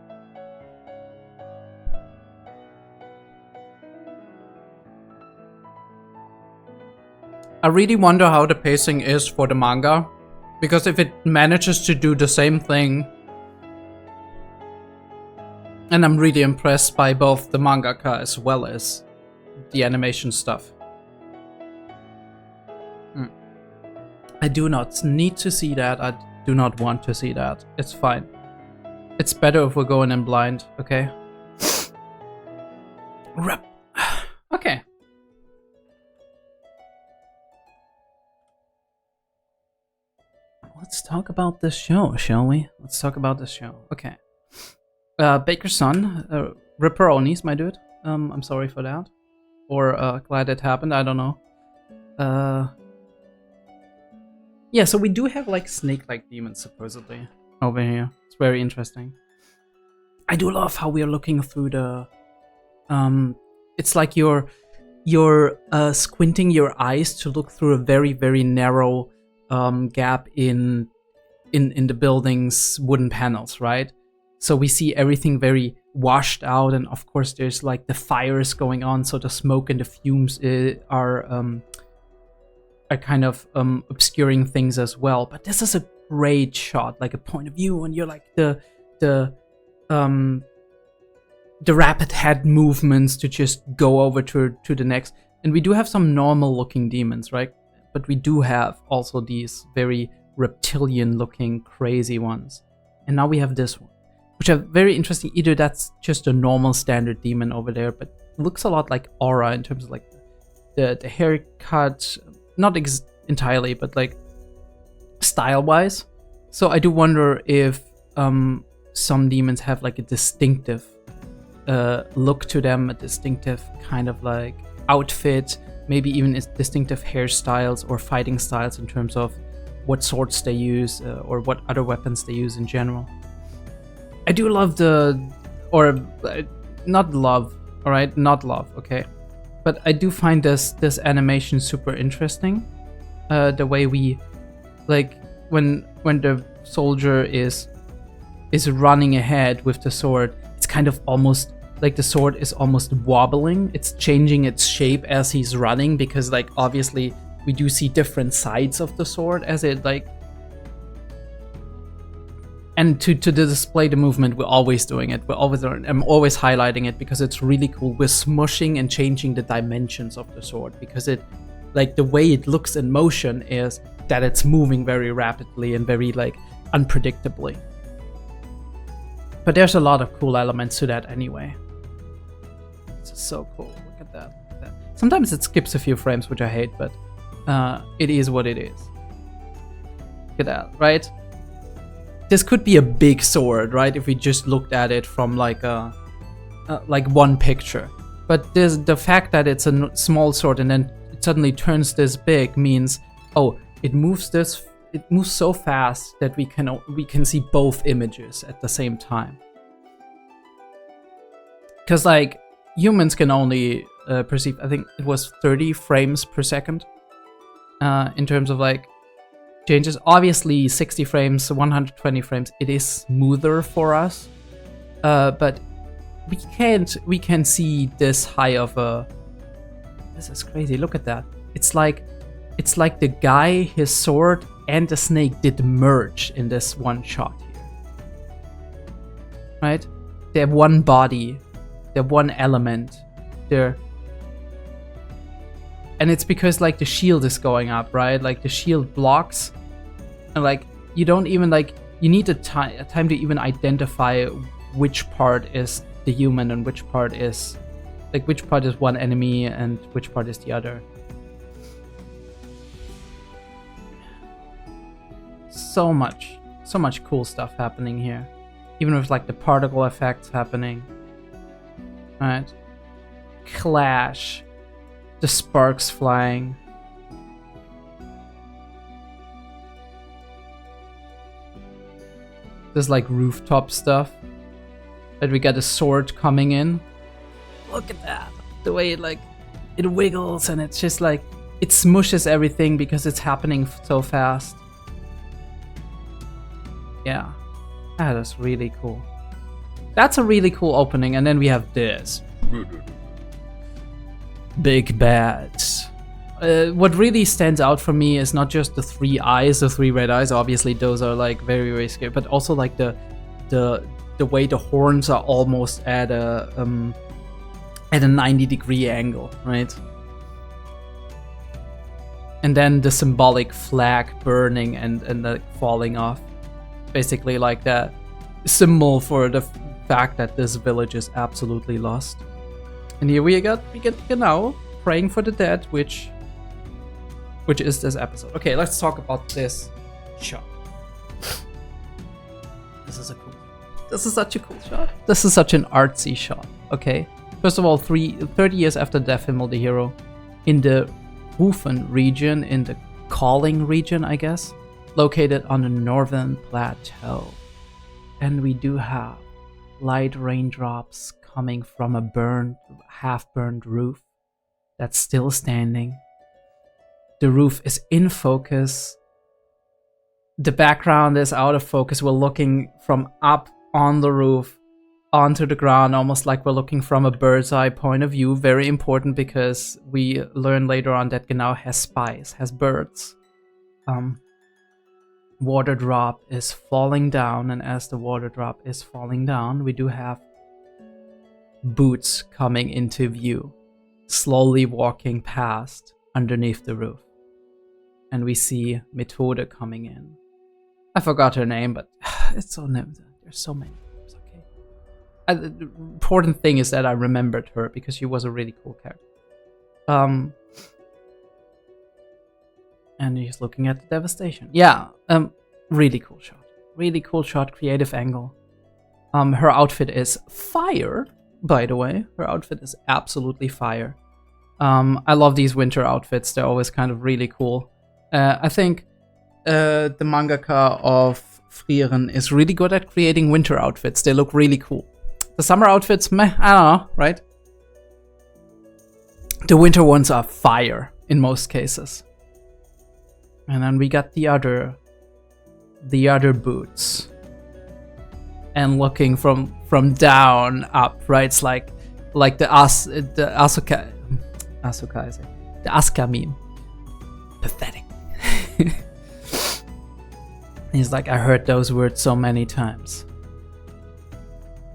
A: I really wonder how the pacing is for the manga, because if it manages to do the same thing, and I'm really impressed by both the mangaka as well as the animation stuff. I do not need to see that, I do not want to see that, it's fine. It's better if we're going in blind, okay? Okay. Let's talk about this show, shall we? Let's talk about this show. Okay. Baker's son, Ripper Onis, my dude. I'm sorry for that. Or glad it happened, I don't know. Yeah, so we do have like snake-like demons supposedly over here. It's very interesting. I do love how we are looking through the... it's like you're you're squinting your eyes to look through a very, very narrow gap in the building's wooden panels, right? So we see everything very washed out, and of course there's like the fires going on, so the smoke and the fumes are kind of obscuring things as well. But this is a great shot, like a point of view, and you're like the rapid head movements to just go over to the next. And we do have some normal looking demons, right? But we do have also these very reptilian looking crazy ones. And now we have this one, which are very interesting. Either that's just a normal standard demon over there, but looks a lot like Aura in terms of like the haircut, not entirely, but like style wise. So I do wonder if some demons have like a distinctive look to them, a distinctive kind of like outfit, maybe even distinctive hairstyles or fighting styles in terms of what swords they use or what other weapons they use in general. I do love not love, okay? But I do find this animation super interesting. The way we, like, when the soldier is running ahead with the sword, it's kind of almost like the sword is almost wobbling. It's changing its shape as he's running, because like obviously we do see different sides of the sword as it like. And to display the movement, we're always doing it. I'm always highlighting it because it's really cool. We're smushing and changing the dimensions of the sword, because it, like, the way it looks in motion is that it's moving very rapidly and very like unpredictably. But there's a lot of cool elements to that anyway. It's so cool. Look at that. Sometimes it skips a few frames, which I hate, but it is what it is. Look at that, right? This could be a big sword, right? If we just looked at it from like like one picture. But the fact that it's a small sword and then it suddenly turns this big means, oh, it moves so fast that we can see both images at the same time. Because like humans can only perceive, I think it was 30 frames per second in terms of like changes. Obviously 60 frames, 120 frames, it is smoother for us, but we can see this high of a. This is crazy. Look at that. It's like the guy, his sword, and the snake did merge in this one shot here. Right? They have one body, they have one element. And it's because like the shield is going up, right? Like the shield blocks. And like you don't even like, you need a time to even identify which part is the human and which part is one enemy and which part is the other. So much cool stuff happening here. Even with like the particle effects happening. Right? Clash. The sparks flying. There's like rooftop stuff. That we got a sword coming in. Look at that. The way it wiggles, and it's just like it smushes everything because it's happening so fast. Yeah. That is really cool. That's a really cool opening, and then we have this. Big bad. What really stands out for me is not just the three eyes, the three red eyes. Obviously, those are like very, very scary. But also like the way the horns are almost at a 90-degree angle, right? And then the symbolic flag burning and like falling off, basically like that symbol for the fact that this village is absolutely lost. And here we get now praying for the dead, which is this episode. Okay, let's talk about this shot. This is such a cool shot. This is such an artsy shot. Okay, first of all, 30 years after the death of the hero, in the Frieren region, in the Calling region, I guess, located on the northern plateau, and we do have light raindrops coming from a half-burned roof, that's still standing. The roof is in focus. The background is out of focus. We're looking from up on the roof onto the ground, almost like we're looking from a bird's eye point of view. Very important because we learn later on that 𝕥𝕚𝕞𝕡𝕤 has spies, has birds. Water drop is falling down, and as the water drop is falling down, we do have boots coming into view, slowly walking past underneath the roof. And we see 𝕤𝕤𝕤𝕤 coming in. I forgot her name, but it's so there's so many names, okay? The important thing is that I remembered her because she was a really cool character. And he's looking at the devastation. Yeah, really cool shot. Really cool shot, creative angle. Her outfit is fire, by the way. Her outfit is absolutely fire. I love these winter outfits. They're always kind of really cool. I think the mangaka of Frieren is really good at creating winter outfits. They look really cool. The summer outfits, meh, I don't know, right? The winter ones are fire in most cases. And then we got the other boots. And looking from down up, right? It's like the Asuka the Asuka meme. Pathetic. He's like, I heard those words so many times.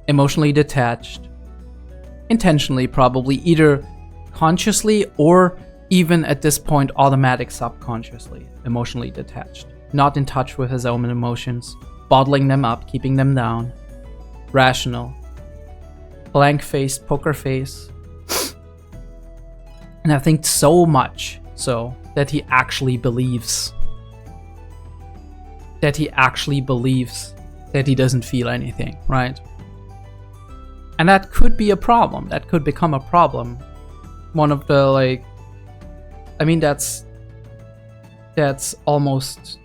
A: Emotionally detached. Intentionally, probably, either consciously or even at this point automatic subconsciously. Emotionally detached. Not in touch with his own emotions. Bottling them up, keeping them down. Rational. Blank-faced, poker face. And I think so much so that he actually believes that he doesn't feel anything, right? And that could be a problem. That could become a problem. One of the, like, I mean, that's almost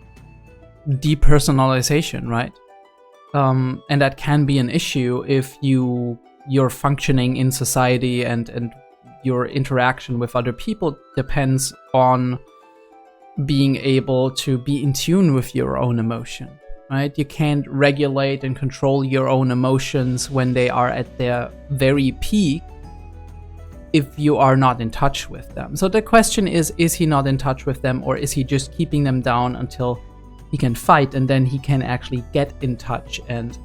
A: depersonalization, right? And that can be an issue if you're functioning in society and your interaction with other people depends on being able to be in tune with your own emotion, right? You can't regulate and control your own emotions when they are at their very peak if you are not in touch with them. So the question is he not in touch with them, or is he just keeping them down until he can fight, and then he can actually get in touch and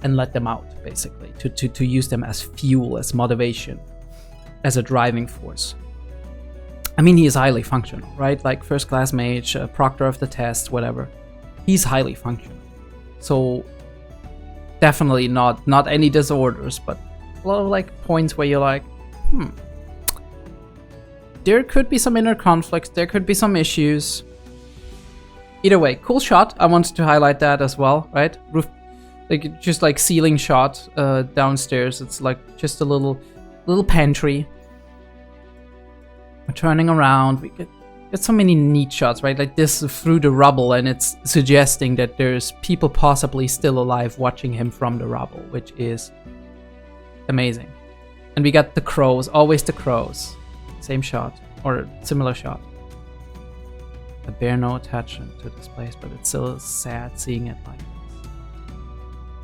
A: let them out, basically, to use them as fuel, as motivation, as a driving force. I mean, he is highly functional, right? Like first class mage, proctor of the test, whatever. He's highly functional. So definitely not any disorders, but a lot of like points where you're like, there could be some inner conflicts, there could be some issues. Either way, cool shot. I wanted to highlight that as well, right? Roof, like just like ceiling shot downstairs. It's like just a little pantry. We're turning around. We get so many neat shots, right? Like this through the rubble, and it's suggesting that there's people possibly still alive watching him from the rubble, which is amazing. And we got the crows, always the crows. Same shot, or similar shot. I bear no attachment to this place, but it's still sad seeing it like this.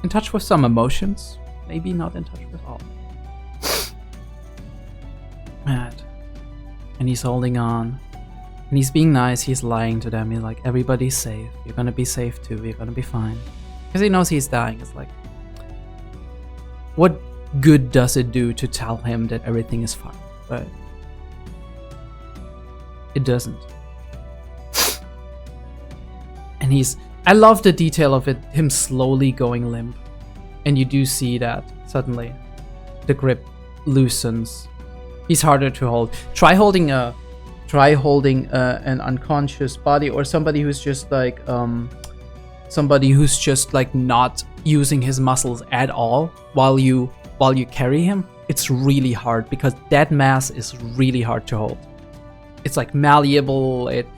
A: In touch with some emotions, maybe not in touch with all. Mad. And he's holding on. And he's being nice, he's lying to them. He's like, everybody's safe. You're gonna be safe too, you're gonna be fine. Because he knows he's dying. It's like, what good does it do to tell him that everything is fine, right? It doesn't. And I love the detail of it, him slowly going limp. And you do see that suddenly the grip loosens. He's harder to hold. Try holding an unconscious body, or somebody who's just like not using his muscles at all while you carry him. It's really hard because that mass is really hard to hold. It's like malleable. It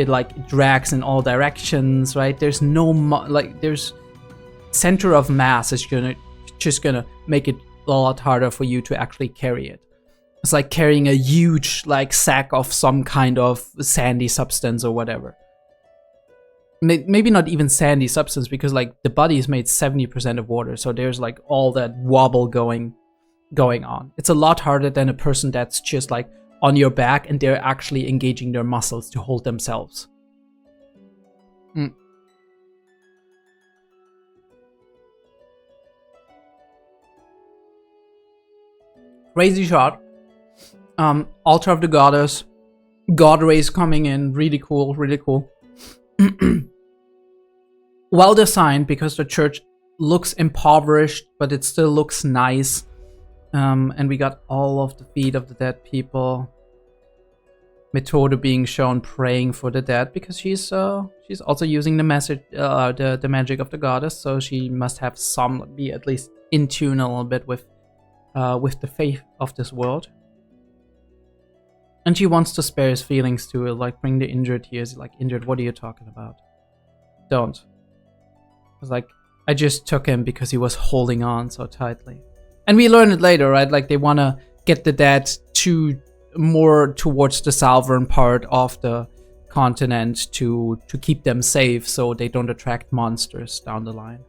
A: like drags in all directions, right? There's no there's center of mass is just gonna make it a lot harder for you to actually carry it. It's like carrying a huge like sack of some kind of sandy substance or whatever. Maybe not even sandy substance, because like the body is made 70% of water, so there's like all that wobble going on. It's a lot harder than a person that's just like on your back and they're actually engaging their muscles to hold themselves. Crazy shot. Altar of the Goddess, God rays coming in, really cool, really cool. Well designed, because the church looks impoverished, but it still looks nice. And we got all of the feet of the dead people. 𝕥𝕚𝕞𝕡𝕤 being shown praying for the dead, because she's also using the message, the magic of the goddess, so she must have be at least in tune a little bit with the faith of this world. And she wants to spare his feelings to like bring the injured here. He's like, injured, what are you talking about? Don't. I was like, I just took him because he was holding on so tightly. And we learn it later, right? Like they want to get the dead more towards the southern part of the continent to keep them safe, so they don't attract monsters down the line.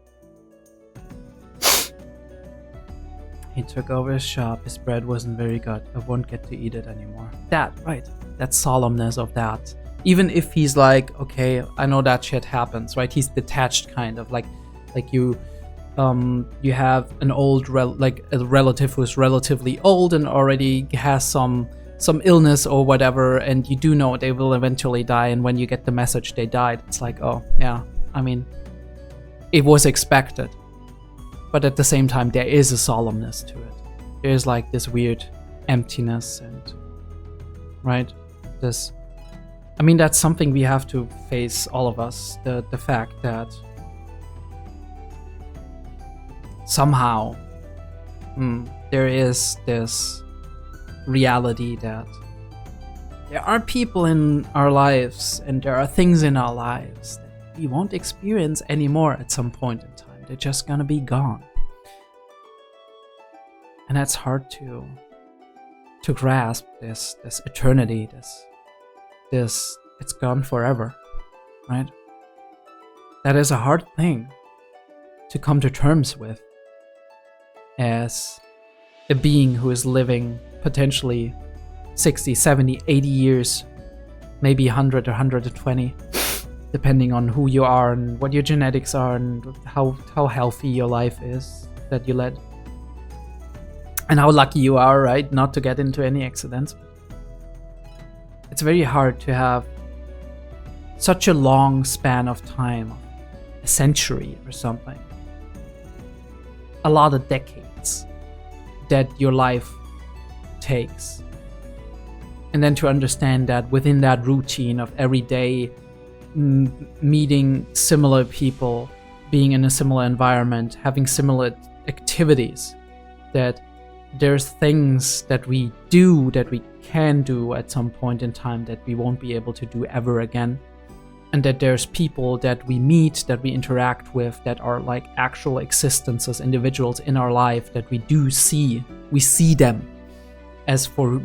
A: He took over his shop. His bread wasn't very good. I won't get to eat it anymore. That, right? That solemnness of that. Even if he's like, okay, I know that shit happens, right? He's detached, kind of like you have an old a relative who's relatively old and already has some illness or whatever, and you do know they will eventually die, and when you get the message they died, it's like, oh yeah, I mean, it was expected. But at the same time, there is a solemnness to it. There's like this weird emptiness and, right? I mean, that's something we have to face, all of us. The fact that somehow there is this reality that there are people in our lives and there are things in our lives that we won't experience anymore at some point in time. They're just gonna be gone. And that's hard to grasp, this eternity, this it's gone forever, right? That is a hard thing to come to terms with as a being who is living potentially 60, 70, 80 years, maybe 100 or 120, depending on who you are and what your genetics are and how healthy your life is that you led. And how lucky you are, right? Not to get into any accidents. It's very hard to have such a long span of time, a century or something. A lot of decades that your life takes. And then to understand that within that routine of every day, meeting similar people, being in a similar environment, having similar activities, that there's things that we do, that we can do at some point in time that we won't be able to do ever again. And that there's people that we meet, that we interact with, that are like actual existences, individuals in our life that we do see. We see them as for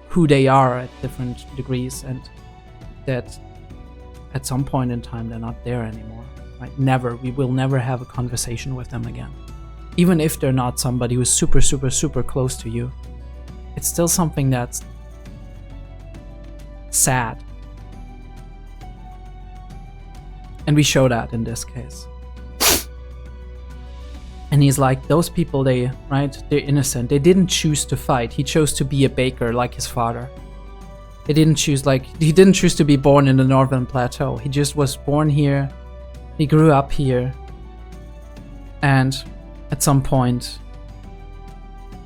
A: who they are at different degrees, and that at some point in time they're not there anymore. Right? Never. We will never have a conversation with them again. Even if they're not somebody who's super, super, super close to you, it's still something that's sad. And we show that in this case. And he's like, those people, they're innocent. They didn't choose to fight. He chose to be a baker like his father. He didn't choose to be born in the Northern Plateau. He just was born here. He grew up here. And at some point,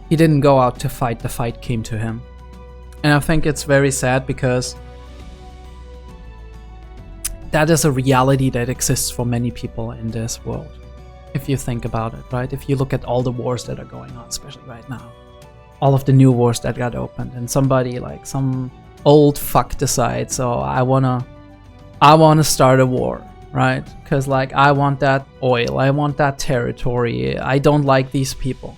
A: he didn't go out to fight. The fight came to him. And I think it's very sad because that is a reality that exists for many people in this world. If you think about it, right? If you look at all the wars that are going on, especially right now, all of the new wars that got opened, and somebody like some old fuck decides, oh, I wanna start a war, right? Because like I want that oil, I want that territory, I don't like these people.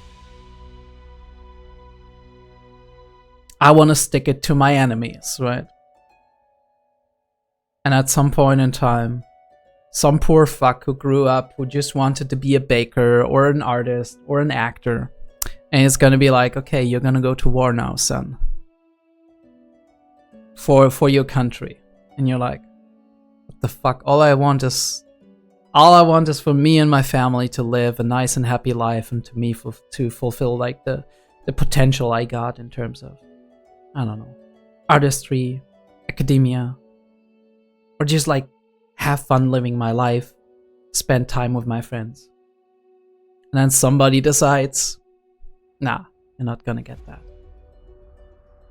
A: I want to stick it to my enemies, right? And at some point in time, some poor fuck who grew up, who just wanted to be a baker or an artist or an actor, and it's gonna be like, okay, you're gonna go to war now, son. For your country. And you're like, what the fuck? All I want is for me and my family to live a nice and happy life, and to me to fulfill like the potential I got in terms of, I don't know, artistry, academia, or just like have fun living my life, spend time with my friends. And then somebody decides, nah, you're not gonna get that.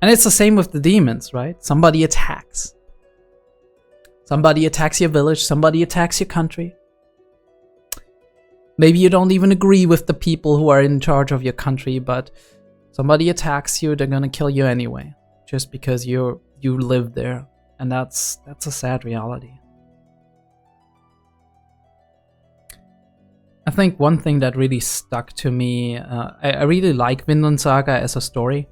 A: And it's the same with the demons, right? Somebody attacks. Somebody attacks your village, somebody attacks your country. Maybe you don't even agree with the people who are in charge of your country, but somebody attacks you, they're gonna kill you anyway, just because you live there. And that's a sad reality. I think one thing that really stuck to me, I really like Vinland Saga as a story.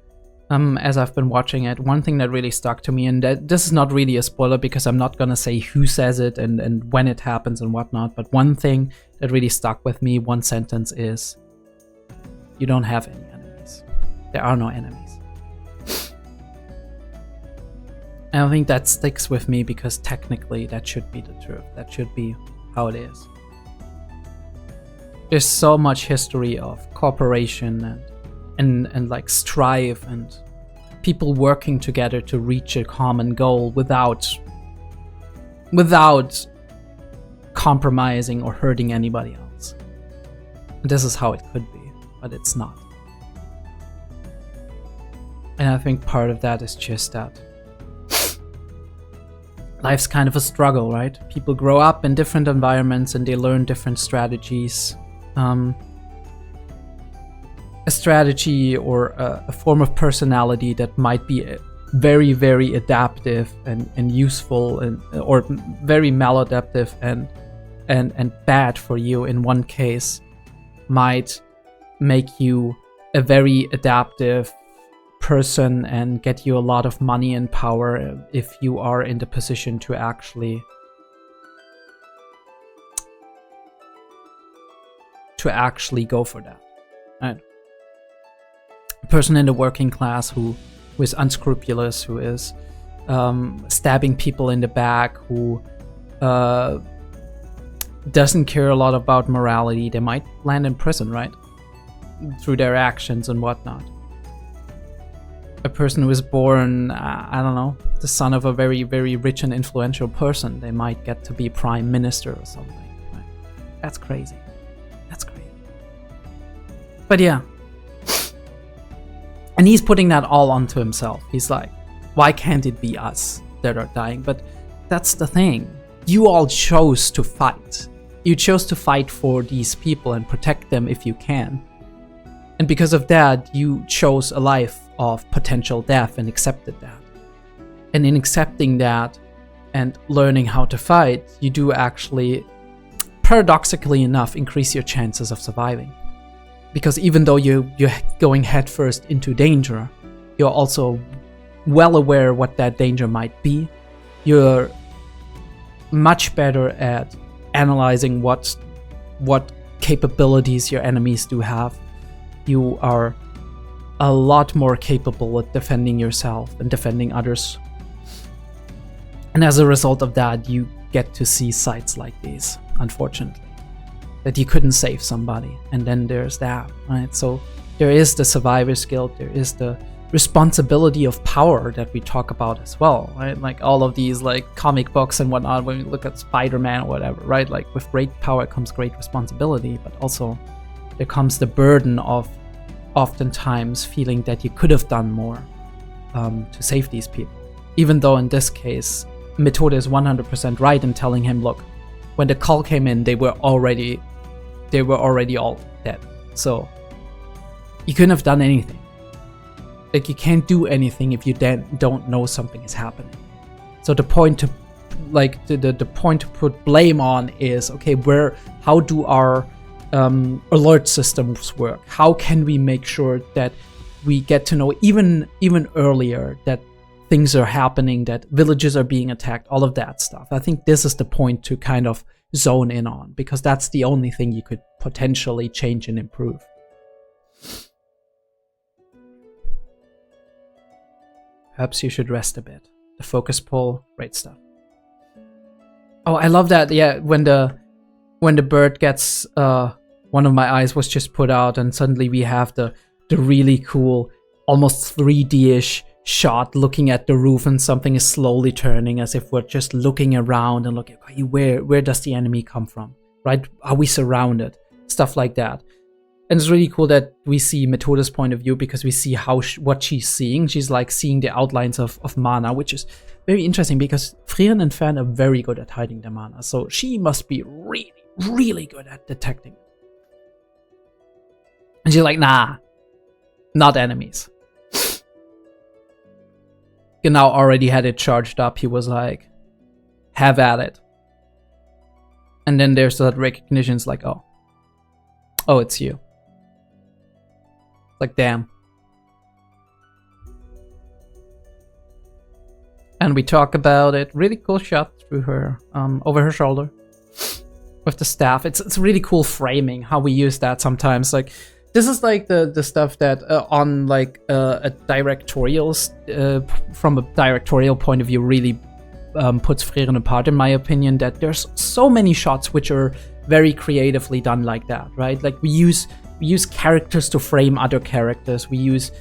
A: As I've been watching it, one thing that really stuck to me, and that this is not really a spoiler because I'm not gonna say who says it and when it happens and whatnot, but one thing that really stuck with me, one sentence is, you don't have any enemies. There are no enemies. And I think that sticks with me because technically that should be the truth. That should be how it is. There's so much history of cooperation and like strife and people working together to reach a common goal without compromising or hurting anybody else. And this is how it could be, but it's not. And I think part of that is just that life's kind of a struggle, right? People grow up in different environments and they learn different strategies. A strategy or a form of personality that might be very, very adaptive and useful, or very maladaptive and bad for you in one case, might make you a very adaptive person and get you a lot of money and power if you are in the position to actually go for that. Right? A person in the working class who is unscrupulous, who is stabbing people in the back, who doesn't care a lot about morality, they might land in prison, right? Through their actions and whatnot. A person who is born, I don't know, the son of a very, very rich and influential person, they might get to be prime minister or something. Right? That's crazy. That's crazy. But yeah. And he's putting that all onto himself. He's like, why can't it be us that are dying? But that's the thing. You all chose to fight. You chose to fight for these people and protect them if you can. And because of that, you chose a life of potential death and accepted that. And in accepting that and learning how to fight, you do actually, paradoxically enough, increase your chances of surviving. Because even though you're going headfirst into danger, you're also well aware what that danger might be. You're much better at analyzing what capabilities your enemies do have. You are a lot more capable at defending yourself and defending others. And as a result of that, you get to see sights like these, unfortunately. That you couldn't save somebody, and then there's that, right? So there is the survivor's guilt, there is the responsibility of power that we talk about as well, right? Like all of these like comic books and whatnot, when we look at Spider-Man or whatever, right? Like with great power comes great responsibility, but also there comes the burden of oftentimes feeling that you could have done more to save these people. Even though in this case, Methode is 100% right in telling him, look, when the call came in, they were already all dead. So you couldn't have done anything. Like you can't do anything if you don't know something is happening. So the point to the point to put blame on is, okay, how do our alert systems work? How can we make sure that we get to know even earlier that things are happening, that villages are being attacked, all of that stuff. I think this is the point to kind of zone in on, because that's the only thing you could potentially change and improve. Perhaps you should rest a bit. The focus pull, great stuff. Oh, I love that. Yeah, when the bird gets one of my eyes was just put out, and suddenly we have the really cool, almost 3D-ish shot looking at the roof, and something is slowly turning as if we're just looking around and looking, okay, where does the enemy come from, right? Are we surrounded? Stuff like that. And it's really cool that we see Methode's point of view, because we see what she's seeing. She's like seeing the outlines of mana, which is very interesting because Frieren and Fan are very good at hiding their mana. So she must be really, really good at detecting it. And she's like, nah, not enemies. Genau already had it charged up. He was like, have at it. And then there's that recognition. It's like, oh, it's you. Like, damn. And we talk about it. Really cool shot through her, over her shoulder with the staff. It's really cool framing, how we use that sometimes. Like, this is like the stuff that on like a directorial, from a directorial point of view, really puts Frieren apart, in my opinion. That there's so many shots which are very creatively done like that, right? Like we use characters to frame other characters. We use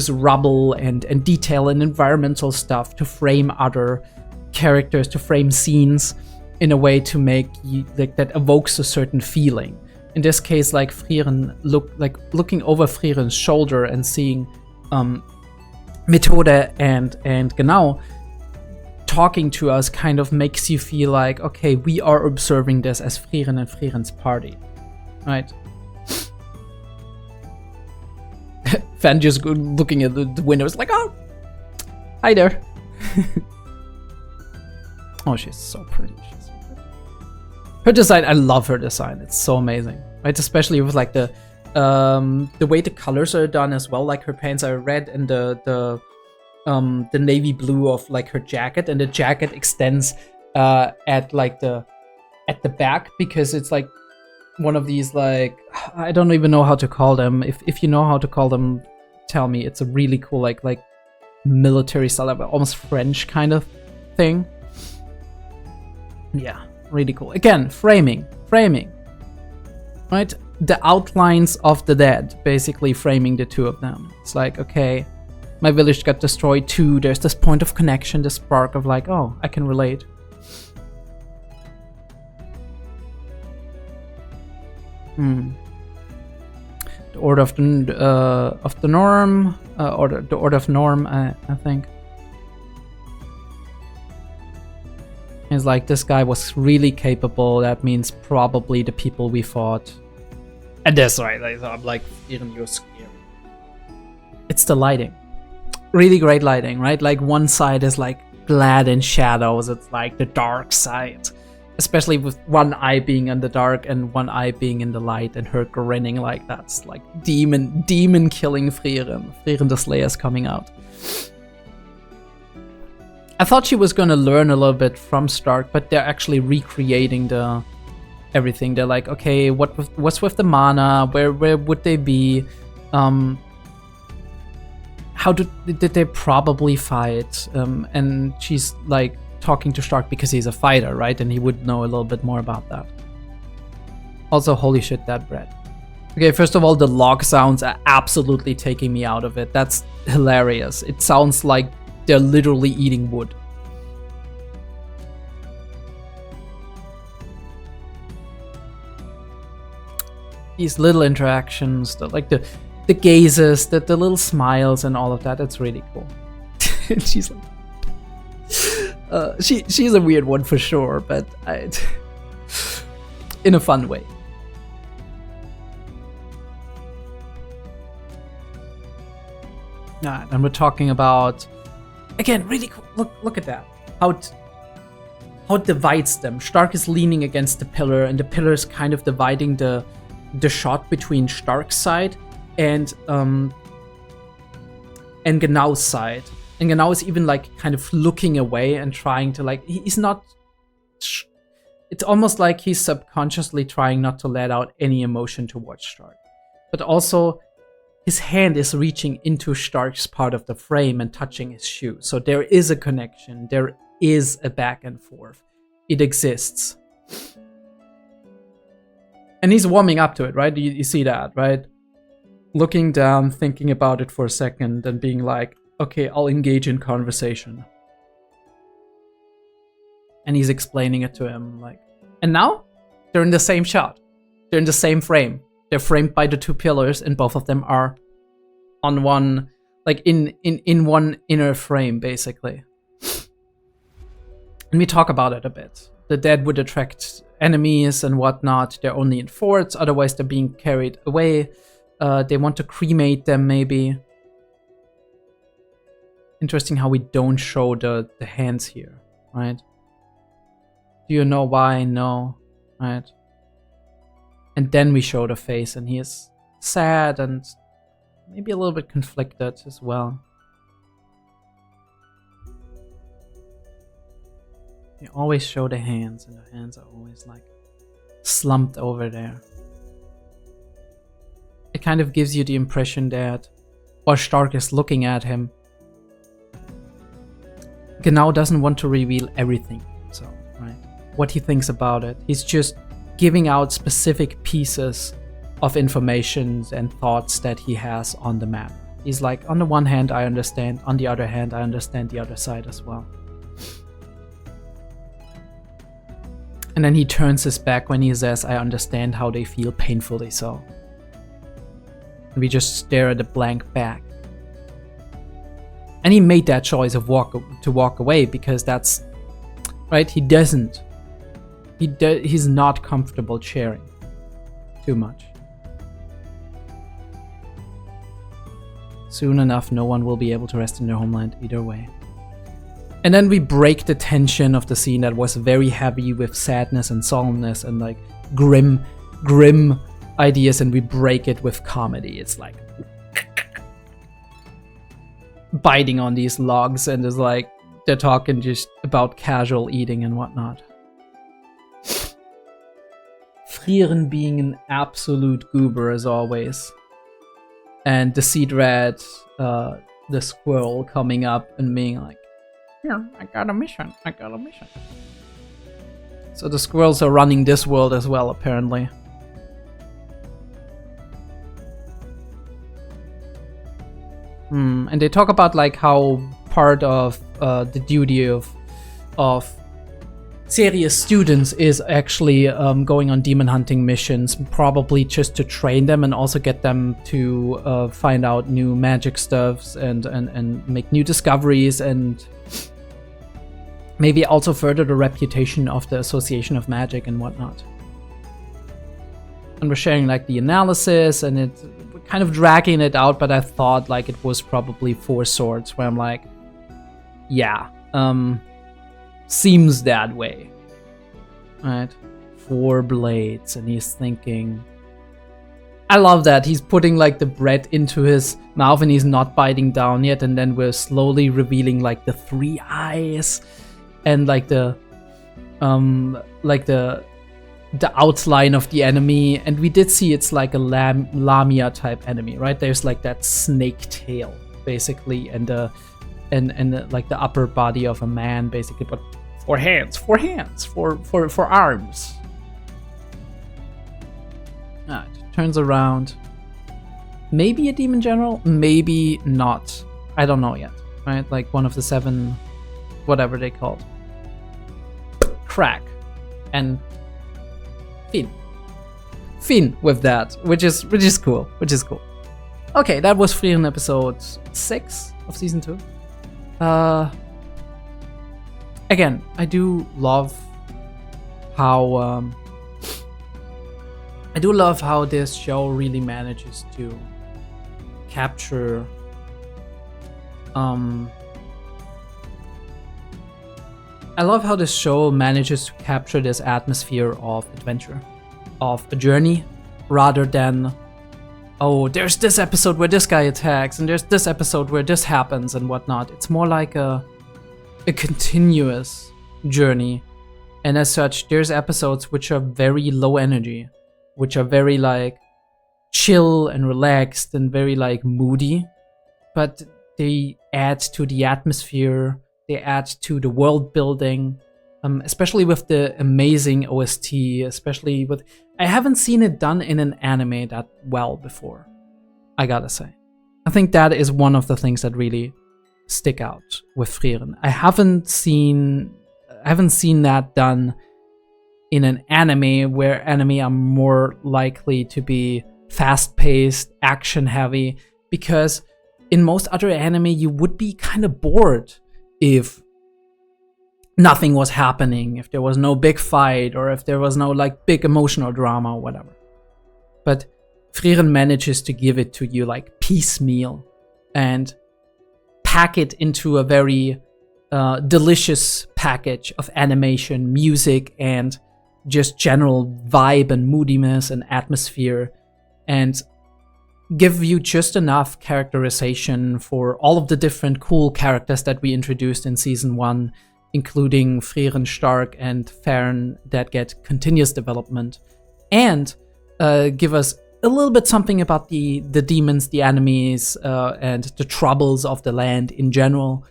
A: rubble and detail and environmental stuff to frame other characters, to frame scenes in a way to make you, like, that evokes a certain feeling. In this case, like Frieren, looking over Frieren's shoulder and seeing Methode and Genau talking to us kind of makes you feel like, okay, we are observing this as Frieren and Frieren's party, right? Fan just looking at the window is like, oh, hi there. Oh, she's so pretty. Her design, I love her design. It's so amazing, right? Especially with like the way the colors are done as well. Like her pants are red, and the navy blue of like her jacket, and the jacket extends at the back, because it's like one of these, like, I don't even know how to call them. If you know how to call them, tell me. It's a really cool like military style, almost French kind of thing. Yeah. Really cool. Again, framing, right? The outlines of the dead, basically framing the two of them. It's like, okay, my village got destroyed too. There's this point of connection, this spark of like, oh, I can relate. The Order of the Norm, or the Order of Norm, I think. It's like, this guy was really capable. That means probably the people we fought. And that's right. I'm like, even you're scary. It's the lighting. Really great lighting, right? Like one side is like glad in shadows. It's like the dark side. Especially with one eye being in the dark and one eye being in the light, and her grinning like that's like demon killing Frieren. Frieren the Slayer is coming out. I thought she was gonna learn a little bit from Stark, but they're actually recreating everything. They're like, okay, what's with the mana? Where would they be? How did they probably fight? And she's like talking to Stark because he's a fighter, right? And he would know a little bit more about that. Also, holy shit, that bread. Okay, first of all, the log sounds are absolutely taking me out of it. That's hilarious. It sounds like they're literally eating wood. These little interactions, the gazes, the little smiles and all of that, it's really cool. And she's like... she's a weird one for sure, but in a fun way. And we're talking about, again, really cool. Look at that. How it divides them. Stark is leaning against the pillar, and the pillar is kind of dividing the shot between Stark's side and and 𝕥𝕚𝕞𝕡𝕤's side. And 𝕥𝕚𝕞 is even like kind of looking away and trying to like, he's not, it's almost like he's subconsciously trying not to let out any emotion towards Stark. But also his hand is reaching into Stark's part of the frame and touching his shoe. So there is a connection. There is a back and forth. It exists. And he's warming up to it, right? You see that, right? Looking down, thinking about it for a second, and being like, okay, I'll engage in conversation. And he's explaining it to him, like, and now they're in the same shot. They're in the same frame. They're framed by the two pillars, and both of them are on one, like in one inner frame, basically. And we talk about it a bit. The dead would attract enemies and whatnot. They're only in forts, otherwise they're being carried away. They want to cremate them, maybe. Interesting how we don't show the hands here, right? Do you know why? No, right? And then we show the face, and he is sad and maybe a little bit conflicted as well. They always show the hands, and the hands are always like slumped over there. It kind of gives you the impression that while Stark is looking at him, 𝕥𝕚𝕞 doesn't want to reveal everything, so, right? What he thinks about it. He's just giving out specific pieces of information and thoughts that he has on the map. He's like, on the one hand, I understand. On the other hand, I understand the other side as well. And then he turns his back when he says, I understand how they feel, painfully so. And we just stare at the blank back. And he made that choice of to walk away because that's, right, he doesn't. He's not comfortable sharing too much. Soon enough, no one will be able to rest in their homeland either way. And then we break the tension of the scene that was very heavy with sadness and solemnness and like grim ideas, and we break it with comedy. It's like biting on these logs, and it's like they're talking just about casual eating and whatnot. Frieren being an absolute goober as always. And the Seed Rat, the squirrel, coming up and being like, here, I got a mission. So the squirrels are running this world as well, apparently. And they talk about like how part of the duty of serious students is actually going on demon hunting missions, probably just to train them and also get them to find out new magic stuffs and make new discoveries, and maybe also further the reputation of the Association of Magic and whatnot. And we're sharing like the analysis, and it's kind of dragging it out, but I thought like it was probably 4 swords, where I'm like, yeah, seems that way, right? 4 blades, and he's thinking. I love that he's putting like the bread into his mouth and he's not biting down yet, and then we're slowly revealing like the 3 eyes and like the outline of the enemy. And we did see it's like a lamia type enemy, right? There's like that snake tail basically, and like the upper body of a man basically, but 4 hands, 4 arms. Alright, turns around. Maybe a demon general, maybe not. I don't know yet, right? Like one of the 7, whatever they called. Crack. And Finn with that, which is cool. Okay, that was Frieren episode 6 of season 2. Again, I do love how this show really manages to capture I love how this show manages to capture this atmosphere of adventure, of a journey, rather than oh, there's this episode where this guy attacks, and there's this episode where this happens and whatnot. It's more like a continuous journey. And as such, there's episodes which are very low energy, which are very like chill and relaxed and very like moody, but they add to the atmosphere, they add to the world building, especially with the amazing OST, especially with... I haven't seen it done in an anime that well before, I gotta say. I think that is one of the things that really stick out with Frieren. I haven't seen that done in an anime, where anime are more likely to be fast-paced, action-heavy, because in most other anime you would be kind of bored if nothing was happening, if there was no big fight, or if there was no like big emotional drama or whatever. But Frieren manages to give it to you like piecemeal and pack it into a very delicious package of animation, music, and just general vibe and moodiness and atmosphere, and give you just enough characterization for all of the different cool characters that we introduced in Season 1, including Frieren, Stark, and Farron, that get continuous development, and give us a little bit something about the demons, the enemies, and the troubles of the land in general,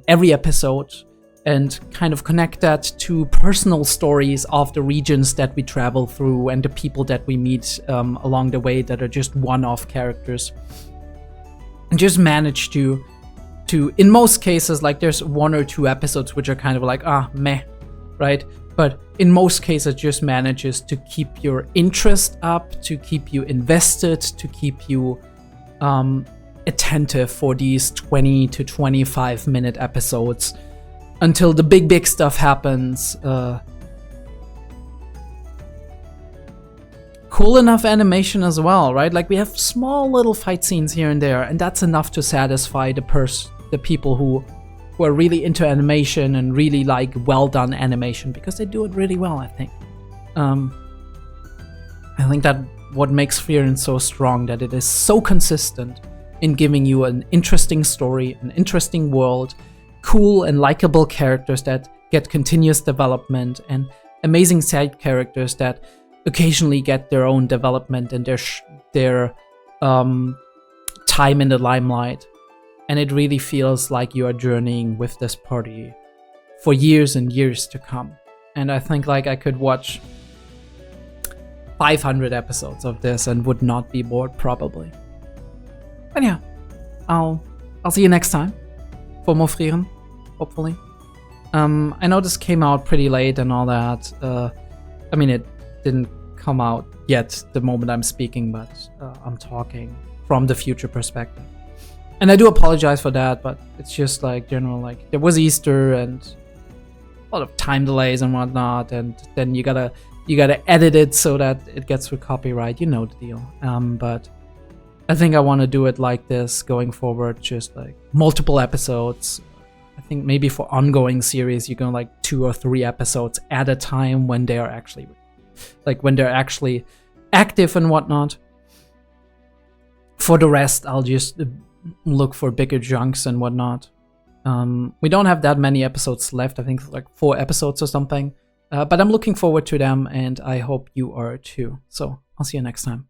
A: every episode, and kind of connect that to personal stories of the regions that we travel through and the people that we meet along the way that are just one-off characters. And just manage to, in most cases, like there's 1 or 2 episodes which are kind of like, meh, right? But in most cases just manages to keep your interest up, to keep you invested, to keep you attentive for these 20 to 25 minute episodes until the big stuff happens. Cool enough animation as well, right? Like we have small little fight scenes here and there, and that's enough to satisfy the people who are really into animation and really like well done animation, because they do it really well, I think. I think that what makes Frieren so strong, that it is so consistent in giving you an interesting story, an interesting world, cool and likable characters that get continuous development, and amazing side characters that occasionally get their own development and their time in the limelight. And it really feels like you are journeying with this party for years and years to come. And I think like I could watch 500 episodes of this and would not be bored, probably. But yeah, I'll see you next time for more Frieren, hopefully. I know this came out pretty late and all that. I mean, it didn't come out yet the moment I'm speaking, but I'm talking from the future perspective. And I do apologize for that, but it's just like general, like there was Easter and a lot of time delays and whatnot, and then you gotta edit it so that it gets through copyright, you know the deal. But I think I want to do it like this going forward, just like multiple episodes. I think maybe for ongoing series, you go like 2 or 3 episodes at a time when they are actually, active and whatnot. For the rest, I'll just look for bigger chunks and whatnot. We don't have that many episodes left. I think like 4 episodes or something. But I'm looking forward to them, and I hope you are too. So I'll see you next time.